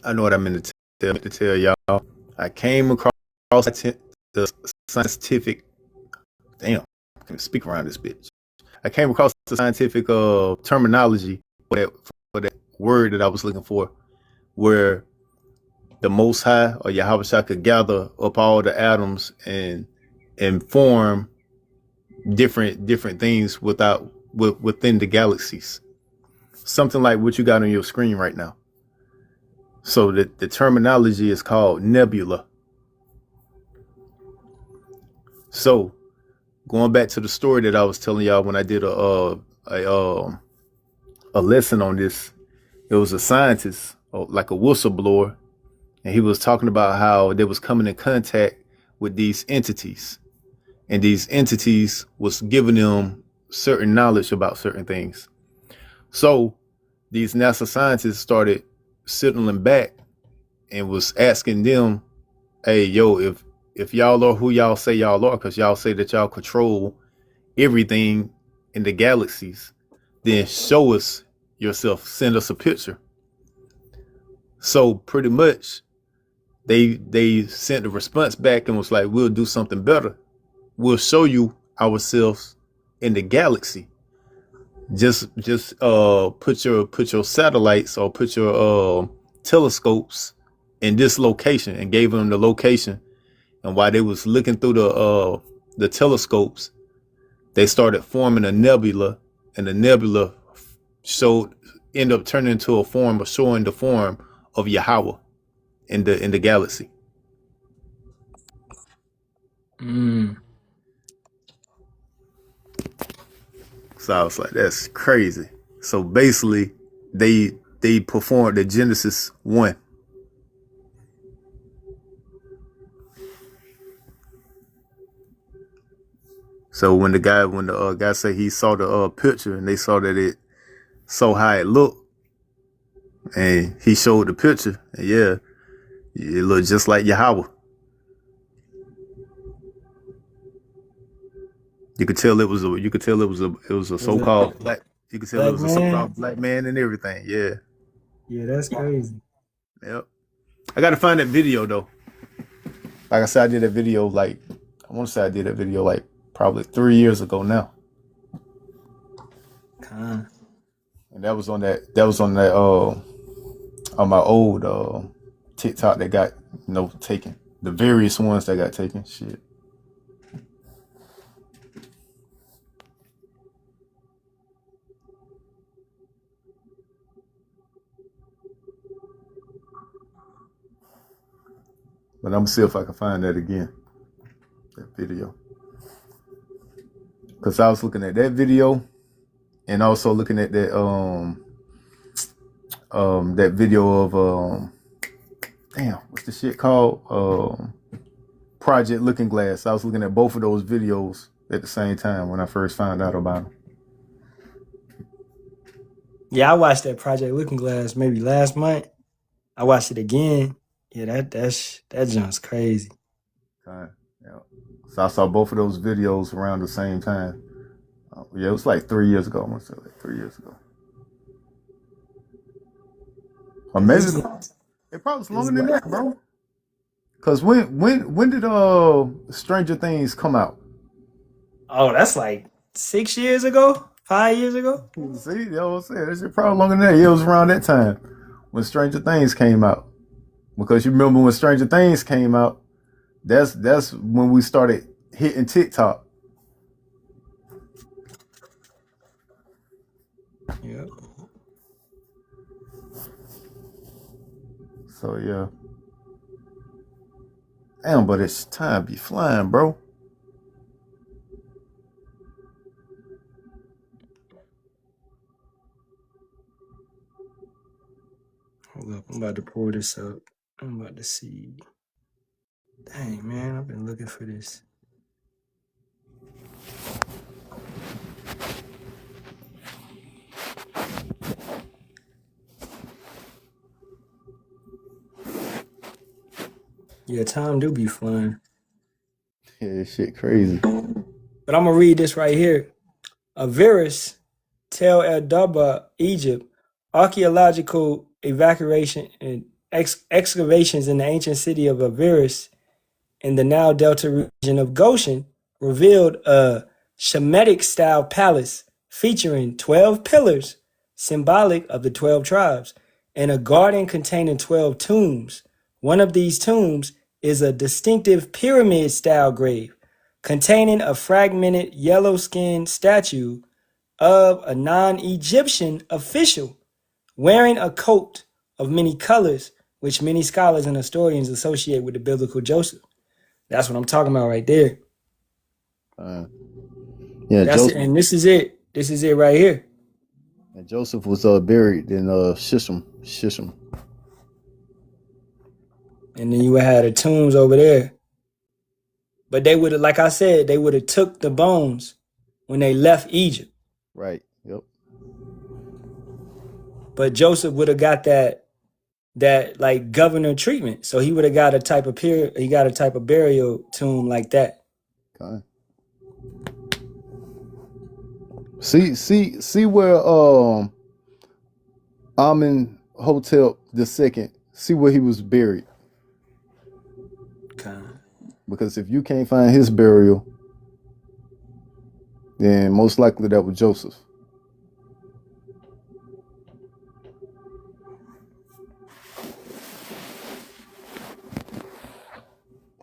I know what I meant to tell y'all. I came across the scientific. Damn, I can speak around this bitch. I came across the scientific terminology for that word that I was looking for, where the Most High or Yahawashi could gather up all the atoms and form different things within the galaxies. Something like what you got on your screen right now. So the terminology is called nebula. So going back to the story that I was telling y'all when I did a a lesson on this. It was a scientist, like a whistleblower, and he was talking about how they was coming in contact with these entities, and these entities was giving them certain knowledge about certain things. So these NASA scientists started circling back and was asking them, hey, yo, if y'all are who y'all say y'all are, because y'all say that y'all control everything in the galaxies, then show us yourself, send us a picture. So pretty much they sent a response back and was like, we'll do something better. We'll show you ourselves in the galaxy. Just put your satellites or put your telescopes in this location, and gave them the location. And while they was looking through the telescopes, they started forming a nebula, and the nebula end up turning into a form, or showing the form of Yahawah in the galaxy. So I was like, that's crazy. So basically, they performed the Genesis 1. So when the guy said he saw the picture, and they saw that it saw how it looked, and he showed the picture, and yeah, it looked just like Yahawah. You could tell it was a so-called black. You could tell it was a so-called black man and everything. Yeah. Yeah, that's crazy. Yep. I gotta find that video though. Like I said, I did that video like probably 3 years ago now. And that was on my old TikTok that got taken. The various ones that got taken. Shit. But I'm gonna see if I can find that again. That video. Because I was looking at that video, and also looking at that that video of what's the shit called? Project Looking Glass. I was looking at both of those videos at the same time when I first found out about them. Yeah, I watched that Project Looking Glass maybe last month. I watched it again. Yeah, that junk's crazy. Yeah. So I saw both of those videos around the same time. Yeah, it was like 3 years ago. I want to say like 3 years ago. Or maybe it probably was longer than that, bro. Cause when did Stranger Things come out? Oh, that's like 6 years ago, 5 years ago. See, you know what I'm saying? That shit probably longer than that. Yeah, it was around that time when Stranger Things came out. Because you remember when Stranger Things came out, that's when we started hitting TikTok. Yep. So yeah. Damn, but it's time be flying, bro. Hold up, I'm about to pull this up. I'm about to see. Dang, man, I've been looking for this. Yeah, time do be flying. Yeah, this shit crazy. But I'm gonna read this right here. Averus, Tel El Daba, Egypt, archaeological evacuation and excavations in the ancient city of Averus in the Nile Delta region of Goshen revealed a Shemitic-style palace featuring 12 pillars, symbolic of the 12 tribes, and a garden containing 12 tombs. One of these tombs is a distinctive pyramid-style grave containing a fragmented yellow-skinned statue of a non-Egyptian official wearing a coat of many colors, which many scholars and historians associate with the biblical Joseph. That's what I'm talking about right there. Yeah, Joseph. And this is it. This is it right here. And Joseph was buried in Shishim. And then you would have the tombs over there. But they would have, like I said, they would have took the bones when they left Egypt. Right. Yep. But Joseph would have got that like governor treatment. So he would have got a type of burial tomb like that. Okay. See where Amenhotep II, see where he was buried. Okay. Because if you can't find his burial, then most likely that was Joseph.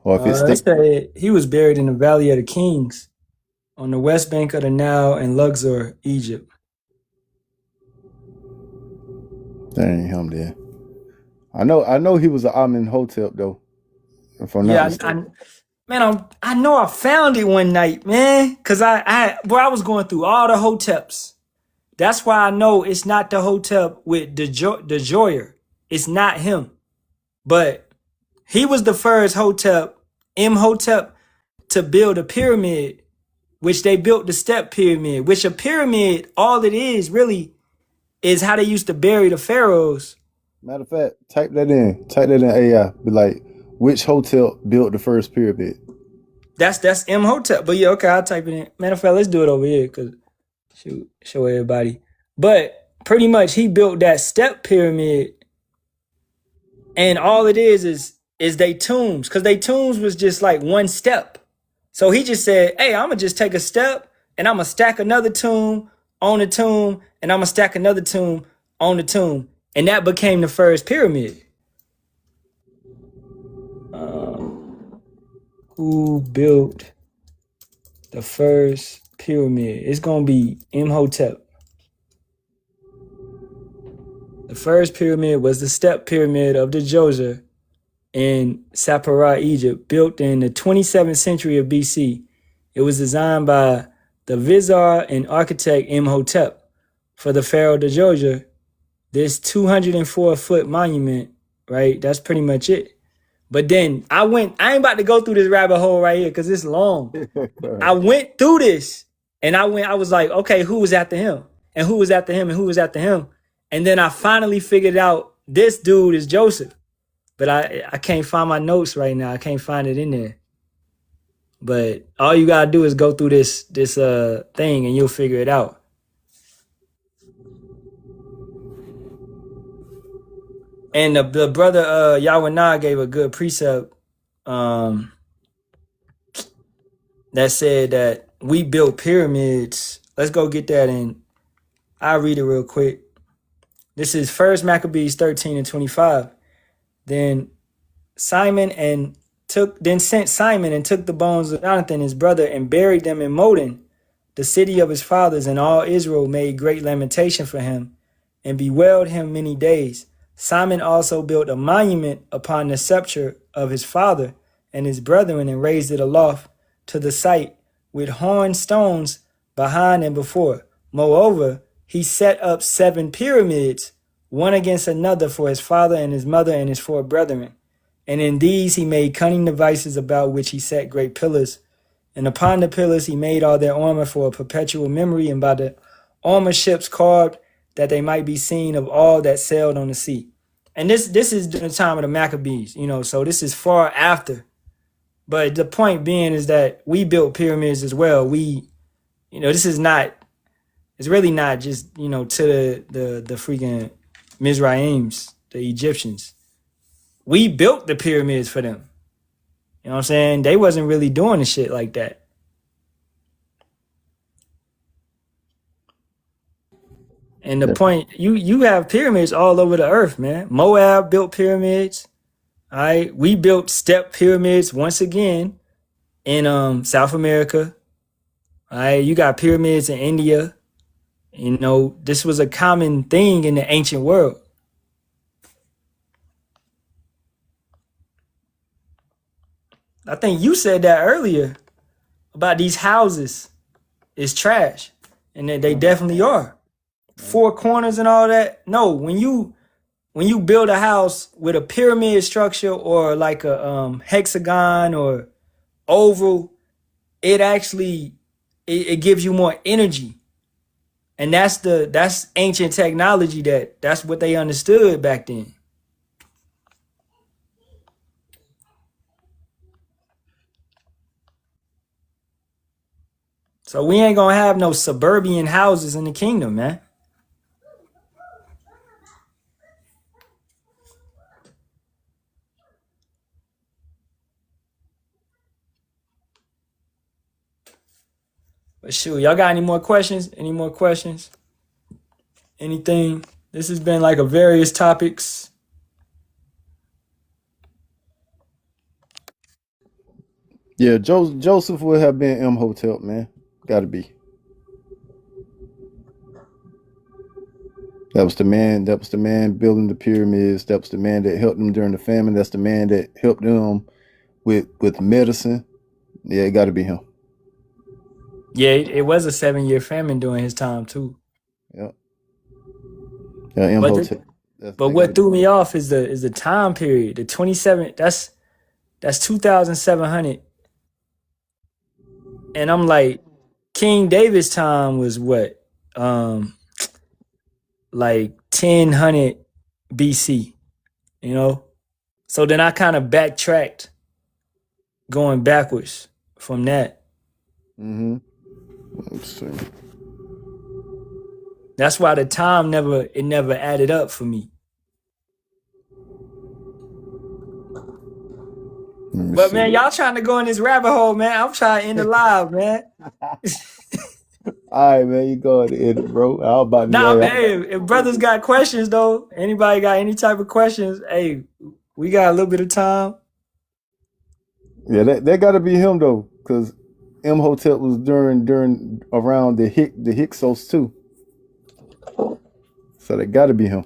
Or if They say he was buried in the Valley of the Kings on the west bank of the Nile in Luxor, Egypt. That ain't him there. I know he was an Amenhotep though. If I'm not mistaken. I know I found it one night, man. Cause I was going through all the Hoteps. That's why I know it's not the Hotep with the Joyer. It's not him. But he was the first Hotep, Imhotep, to build a pyramid, which they built the step pyramid, which a pyramid, all it is really is how they used to bury the pharaohs. Matter of fact, type that in AI. Be like, which hotel built the first pyramid? That's Imhotep. But yeah, okay, I'll type it in. Matter of fact, let's do it over here because show everybody. But pretty much he built that step pyramid, and all it is they tombs, because they tombs was just like one step. So he just said, hey, I'm gonna just take a step and I'm gonna stack another tomb on the tomb, and I'm gonna stack another tomb on the tomb. And that became the first pyramid. Who built the first pyramid? It's gonna be Imhotep. The first pyramid was the step pyramid of the Djoser in Saqqara, Egypt, built in the 27th century of BC. It was designed by the Vizier and architect Imhotep for the pharaoh Djoser. This 204-foot monument, right? That's pretty much it. But then I ain't about to go through this rabbit hole right here because it's long. I went through this and I was like, okay, who was after him? And who was after him? And who was after him? And then I finally figured out this dude is Joseph. But I can't find my notes right now. I can't find it in there. But all you gotta do is go through this thing and you'll figure it out. And the brother Yahawah gave a good precept that said that we built pyramids. Let's go get that in. I'll read it real quick. This is 1 Maccabees 13:25. Then sent Simon and took the bones of Jonathan his brother and buried them in Modin, the city of his fathers, and all Israel made great lamentation for him and bewailed him many days. Simon also built a monument upon the sepulchre of his father and his brethren and raised it aloft to the site with horn stones behind and before. Moreover, he set up 7 pyramids, one against another, for his father and his mother and his 4 brethren. And in these he made cunning devices about which he set great pillars. And upon the pillars he made all their armor for a perpetual memory, and by the armor ships carved that they might be seen of all that sailed on the sea. And this is during the time of the Maccabees, so this is far after. But the point being is that we built pyramids as well. This is not, it's really not just, to the freaking Mizrahims, the Egyptians. We built the pyramids for them. You know what I'm saying? They wasn't really doing the shit like that. And the point, you have pyramids all over the earth, man. Moab built pyramids. All right. We built step pyramids once again in South America. All right. You got pyramids in India. This was a common thing in the ancient world. I think you said that earlier about these houses is trash. And they definitely are. 4 corners and all that. No, when you build a house with a pyramid structure or like a hexagon or oval, it actually it gives you more energy. And that's ancient technology that's what they understood back then. So we ain't gonna have no suburban houses in the kingdom, man. But shoot, y'all got any more questions? Any more questions? Anything? This has been like a various topics. Yeah, Joseph would have been Imhotep, man. Gotta be. That was the man. That was the man building the pyramids. That was the man that helped them during the famine. That's the man that helped them with medicine. Yeah, it got to be him. Yeah, it was a 7-year famine during his time too. Yep. Yeah, Imhotep. But what threw me off is the time period. The 27. That's 2,700. And I'm like, King David's time was what? Like 1000 BC. You know? So then I kind of backtracked going backwards from that. Mm-hmm. Let's see. That's why the time never added up for me. But man, y'all trying to go in this rabbit hole, man. I'm trying to end the live, man. All right, man, you go ahead and end it, bro. How about Nah, man, if brothers got questions though, anybody got any type of questions, hey, we got a little bit of time. Yeah, that got to be him though, because Imhotep was during around the Hyksos too. So that got to be him.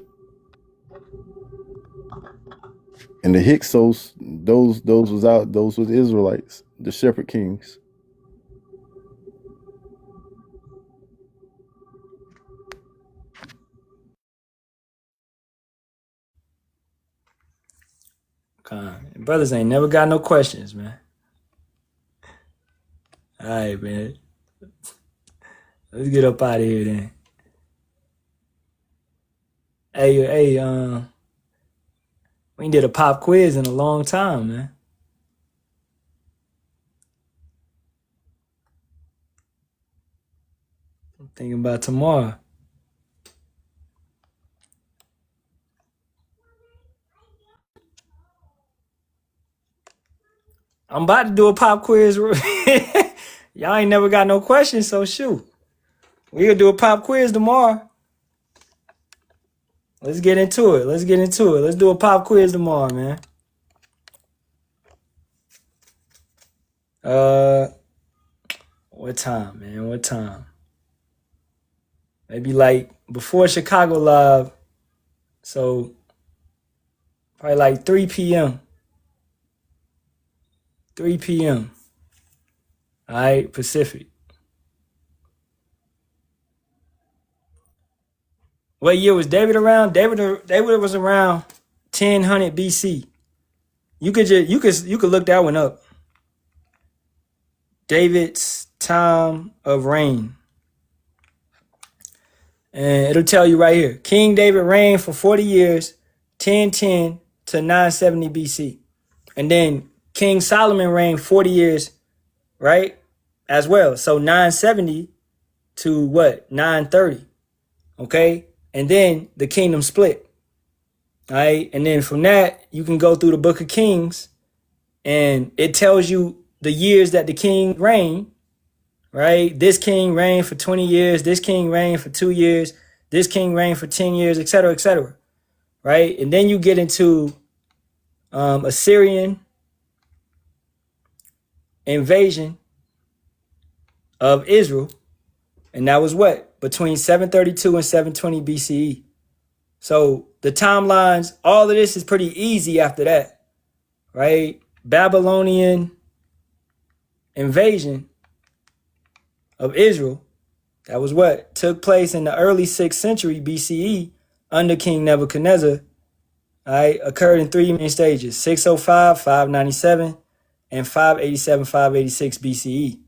And the Hyksos, those were the Israelites, the shepherd kings. Brothers ain't never got no questions, man. All right, man. Let's get up out of here then. Hey, we did a pop quiz in a long time, man. I'm thinking about tomorrow. I'm about to do a pop quiz. Y'all ain't never got no questions, so shoot. We gonna do a pop quiz tomorrow. Let's get into it. Let's do a pop quiz tomorrow, man. What time, man? What time? Maybe like before Chicago Live. So probably like 3 p.m. 3 p.m. All right, Pacific. What year was David around? David was around 1000 BC. You could look that one up. David's time of reign. And it'll tell you right here. King David reigned for 40 years, 1010 to 970 BC. And then King Solomon reigned 40 years, right? As well. So 970 to what? 930. Okay? And then the kingdom split. All right? And then from that, you can go through the book of Kings and it tells you the years that the king reigned, right? This king reigned for 20 years. This king reigned for 2 years. This king reigned for 10 years, etc., right? And then you get into Assyrian invasion of Israel. And that was what? Between 732 and 720 BCE. So the timelines, all of this is pretty easy after that, right? Babylonian invasion of Israel. That was what took place in the early 6th century BCE under King Nebuchadnezzar. All right, occurred in 3 main stages: 605, 597, and 587, 586 BCE.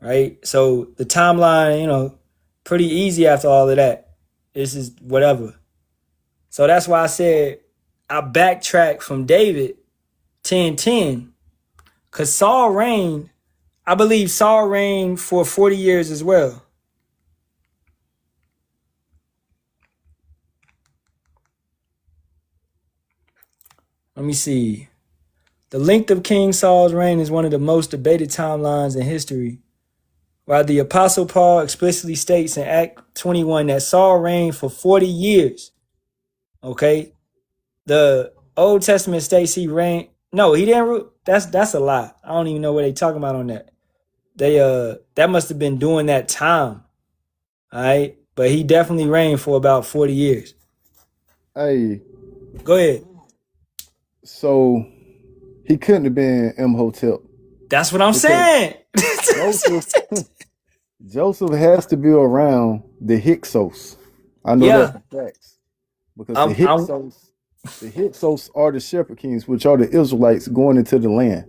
Right, so the timeline, pretty easy after all of that. This is whatever. So that's why I said I backtracked from David 10:10, because Saul reigned. I believe Saul reigned for 40 years as well. Let me see. The length of King Saul's reign is one of the most debated timelines in history. While the Apostle Paul explicitly states in Acts 21 that Saul reigned for 40 years, okay? The Old Testament states he reigned. No, he didn't. That's a lie. I don't even know what they talking about on that. They that must have been during that time, all right? But he definitely reigned for about 40 years. Hey, Go ahead. so he couldn't have been Imhotep. That's what I'm saying. Joseph has to be around the Hyksos. I know Yeah. that's the facts. Because the Hyksos are the shepherd kings, which are the Israelites going into the land.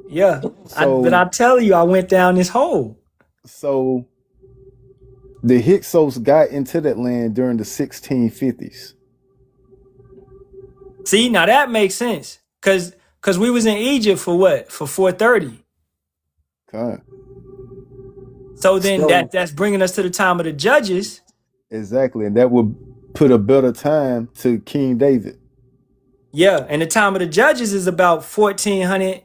Yeah. But I tell you, I went down this hole. So the Hyksos got into that land during the 1650s. See, now that makes sense. Cause we was in Egypt for what? For 430. Okay. So then that's bringing us to the time of the judges. Exactly. And that would put a better time to King David. Yeah. And the time of the judges is about 1400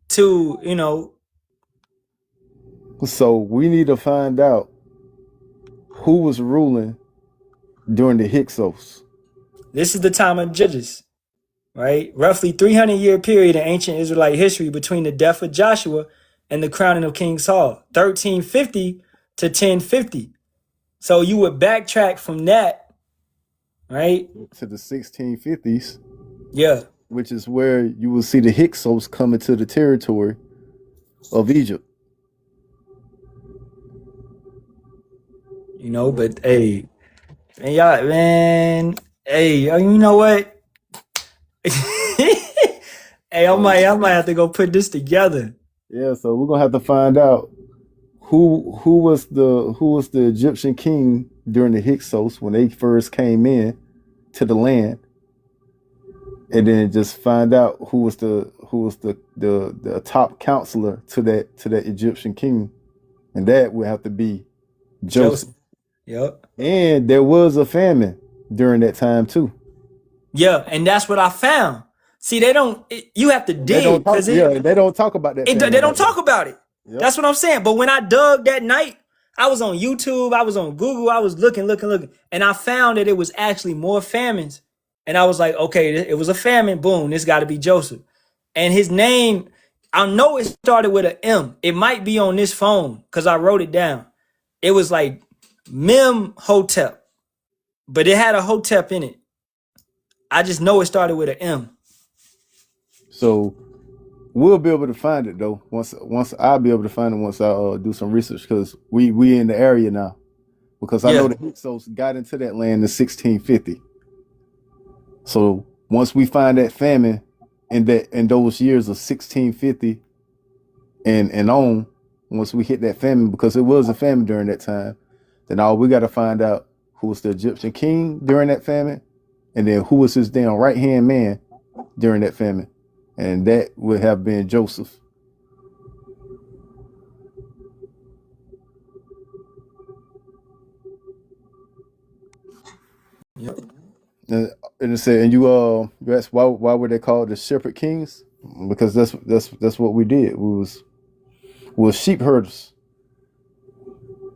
to, So we need to find out who was ruling during the Hyksos. This is the time of judges, right? Roughly 300-year period in ancient Israelite history between the death of Joshua and the crowning of King Saul, 1350 to 1050. So you would backtrack from that, right? To the 1650s. Yeah. Which is where you will see the Hyksos come into the territory of Egypt. But hey, hey, you know what? Hey, I might have to go put this together. Yeah, so we're gonna have to find out who was the Egyptian king during the Hyksos when they first came in to the land, and then just find out who was the top counselor to that Egyptian king, and that would have to be Joseph. Yep. And there was a famine during that time too. Yeah, and that's what I found. See, you have to dig. They don't talk about that. They don't talk about it. Yep. That's what I'm saying. But when I dug that night, I was on YouTube, I was on Google, I was looking, and I found that it was actually more famines. And I was like, okay, it was a famine. Boom, this got to be Joseph. And his name, I know it started with an M. It might be on this phone because I wrote it down. It was like Memhotep, but it had a Hotep in it. I just know it started with an M. So we'll be able to find it though. Once I'll be able to find it once I do some research, because we in the area now. Because I know the Hyksos got into that land in 1650. So once we find that famine in those years of 1650 and on, once we hit that famine, because it was a famine during that time, then all we got to find out who was the Egyptian king during that famine, and then who was his damn right hand man during that famine. And that would have been Joseph. Yep. And it said, and you asked why were they called the shepherd kings? Because that's what we did. We was sheep herders,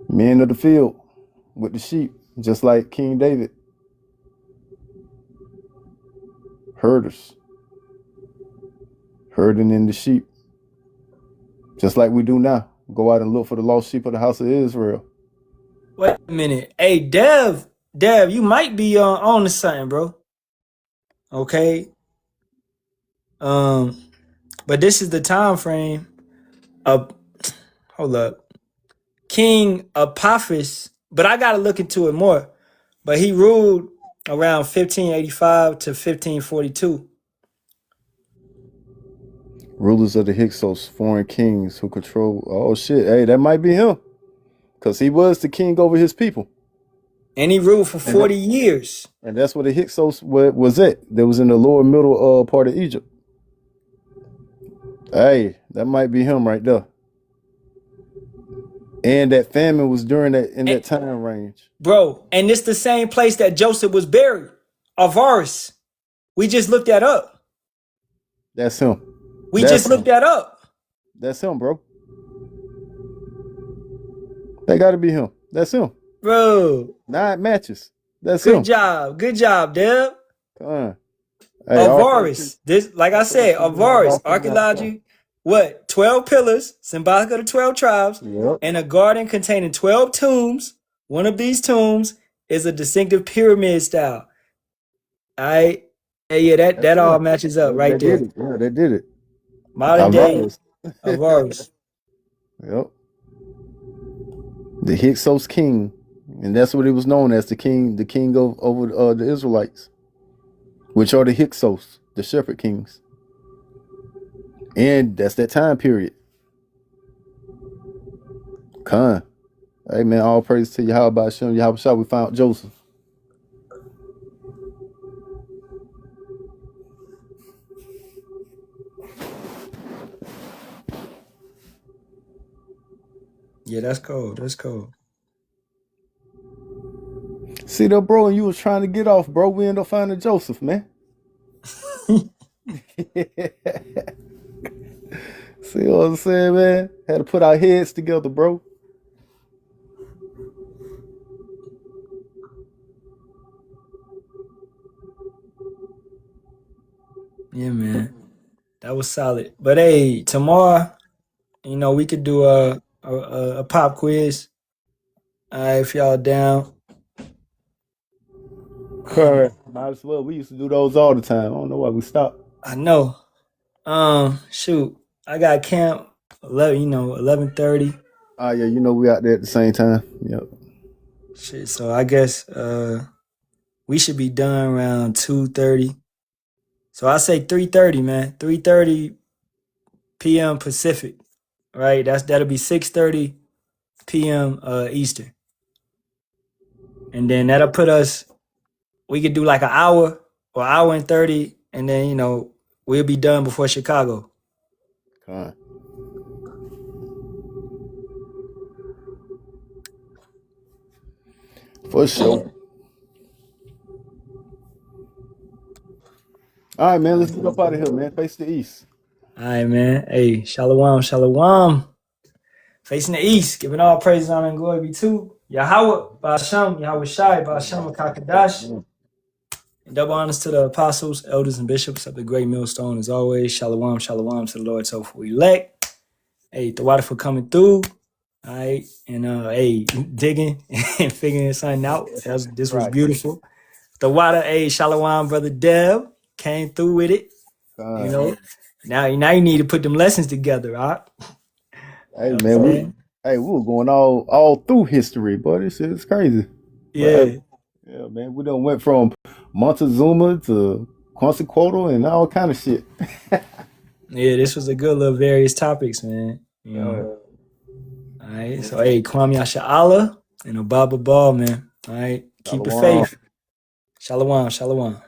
men of the field with the sheep, just like King David. Herders, herding in the sheep, just like we do now. Go out and look for the lost sheep of the house of Israel. Wait a minute. Hey, Dev, you might be on to something, bro. Okay. But this is the time frame of, hold up. King Apophis, but I got to look into it more. But he ruled around 1585 to 1542. Rulers of the Hyksos, foreign kings who control. Oh shit! Hey, that might be him, cause he was the king over his people, And he ruled for 40 years. and that's where the Hyksos was at. That was in the lower middle part of Egypt. Hey, that might be him right there. And that famine was during that time range. Bro, and it's the same place that Joseph was buried. Avaris. We just looked that up. That's him. We just looked that up. That's him, bro. That got to be him. That's him. Bro. 9 matches. That's him. Good job. Good job, Deb. Hey, Avaris. This, like I said, Avaris. Archaeology. What? 12 pillars, symbolic of the 12 tribes, and a garden containing 12 tombs. One of these tombs is a distinctive pyramid style. Hey, yeah, that all matches up right there. Yeah, they did it. Modern day Avaris. Yep. The Hyksos king, and that's what he was known as, the king over the Israelites, which are the Hyksos, the shepherd kings. And that's that time period. Khan. Hey man, all praise to Yahawah, Bahasham, Yahawashi. We found Joseph. Yeah, that's cool. That's cool. See that, bro, and you was trying to get off, bro. We ended up finding Joseph, man. See what I'm saying, man? Had to put our heads together, bro. Yeah, man. That was solid. But hey, tomorrow, we could do a pop quiz. If y'all down. Correct. Might as well. We used to do those all the time. I don't know why we stopped. I know. Shoot. I got camp 11:30. Oh yeah, we out there at the same time. Yep. Shit, so I guess we should be done around 2:30. So I say 3:30, man. 3:30 p.m. Pacific. Right? That'll be 6:30 p.m. Eastern. And then that'll put us, we could do like an hour or hour and 30, and then we'll be done before Chicago. Come on. For sure. All right, man. Let's get up out of here, man. Face the east. All right, man. Hey, Shalawam, Shalawam. Facing the east, giving all praise, honor, and glory be to Yahawah, Bahasham, Yahawashi, Bahasham, Kakadash. And double honors to the apostles, elders, and bishops of the great millstone, as always. Shalawam, Shalawam to the Lord's hopeful elect. Hey, the water for coming through. All right. And hey, digging and figuring something out. This was beautiful. The water, hey, Shalawam, brother Deb, came through with it. Now you need to put them lessons together, all right? Hey man, we were going all through history, but this shit is crazy. Yeah. Yeah, man. We done went from Montezuma to Quetzalcoatl and all kind of shit. Yeah, this was a good little various topics, man. All right. So hey, Kwame Yasharahla and Obaba Ball, man. All right. Keep the faith. Shalawam, Shalawam.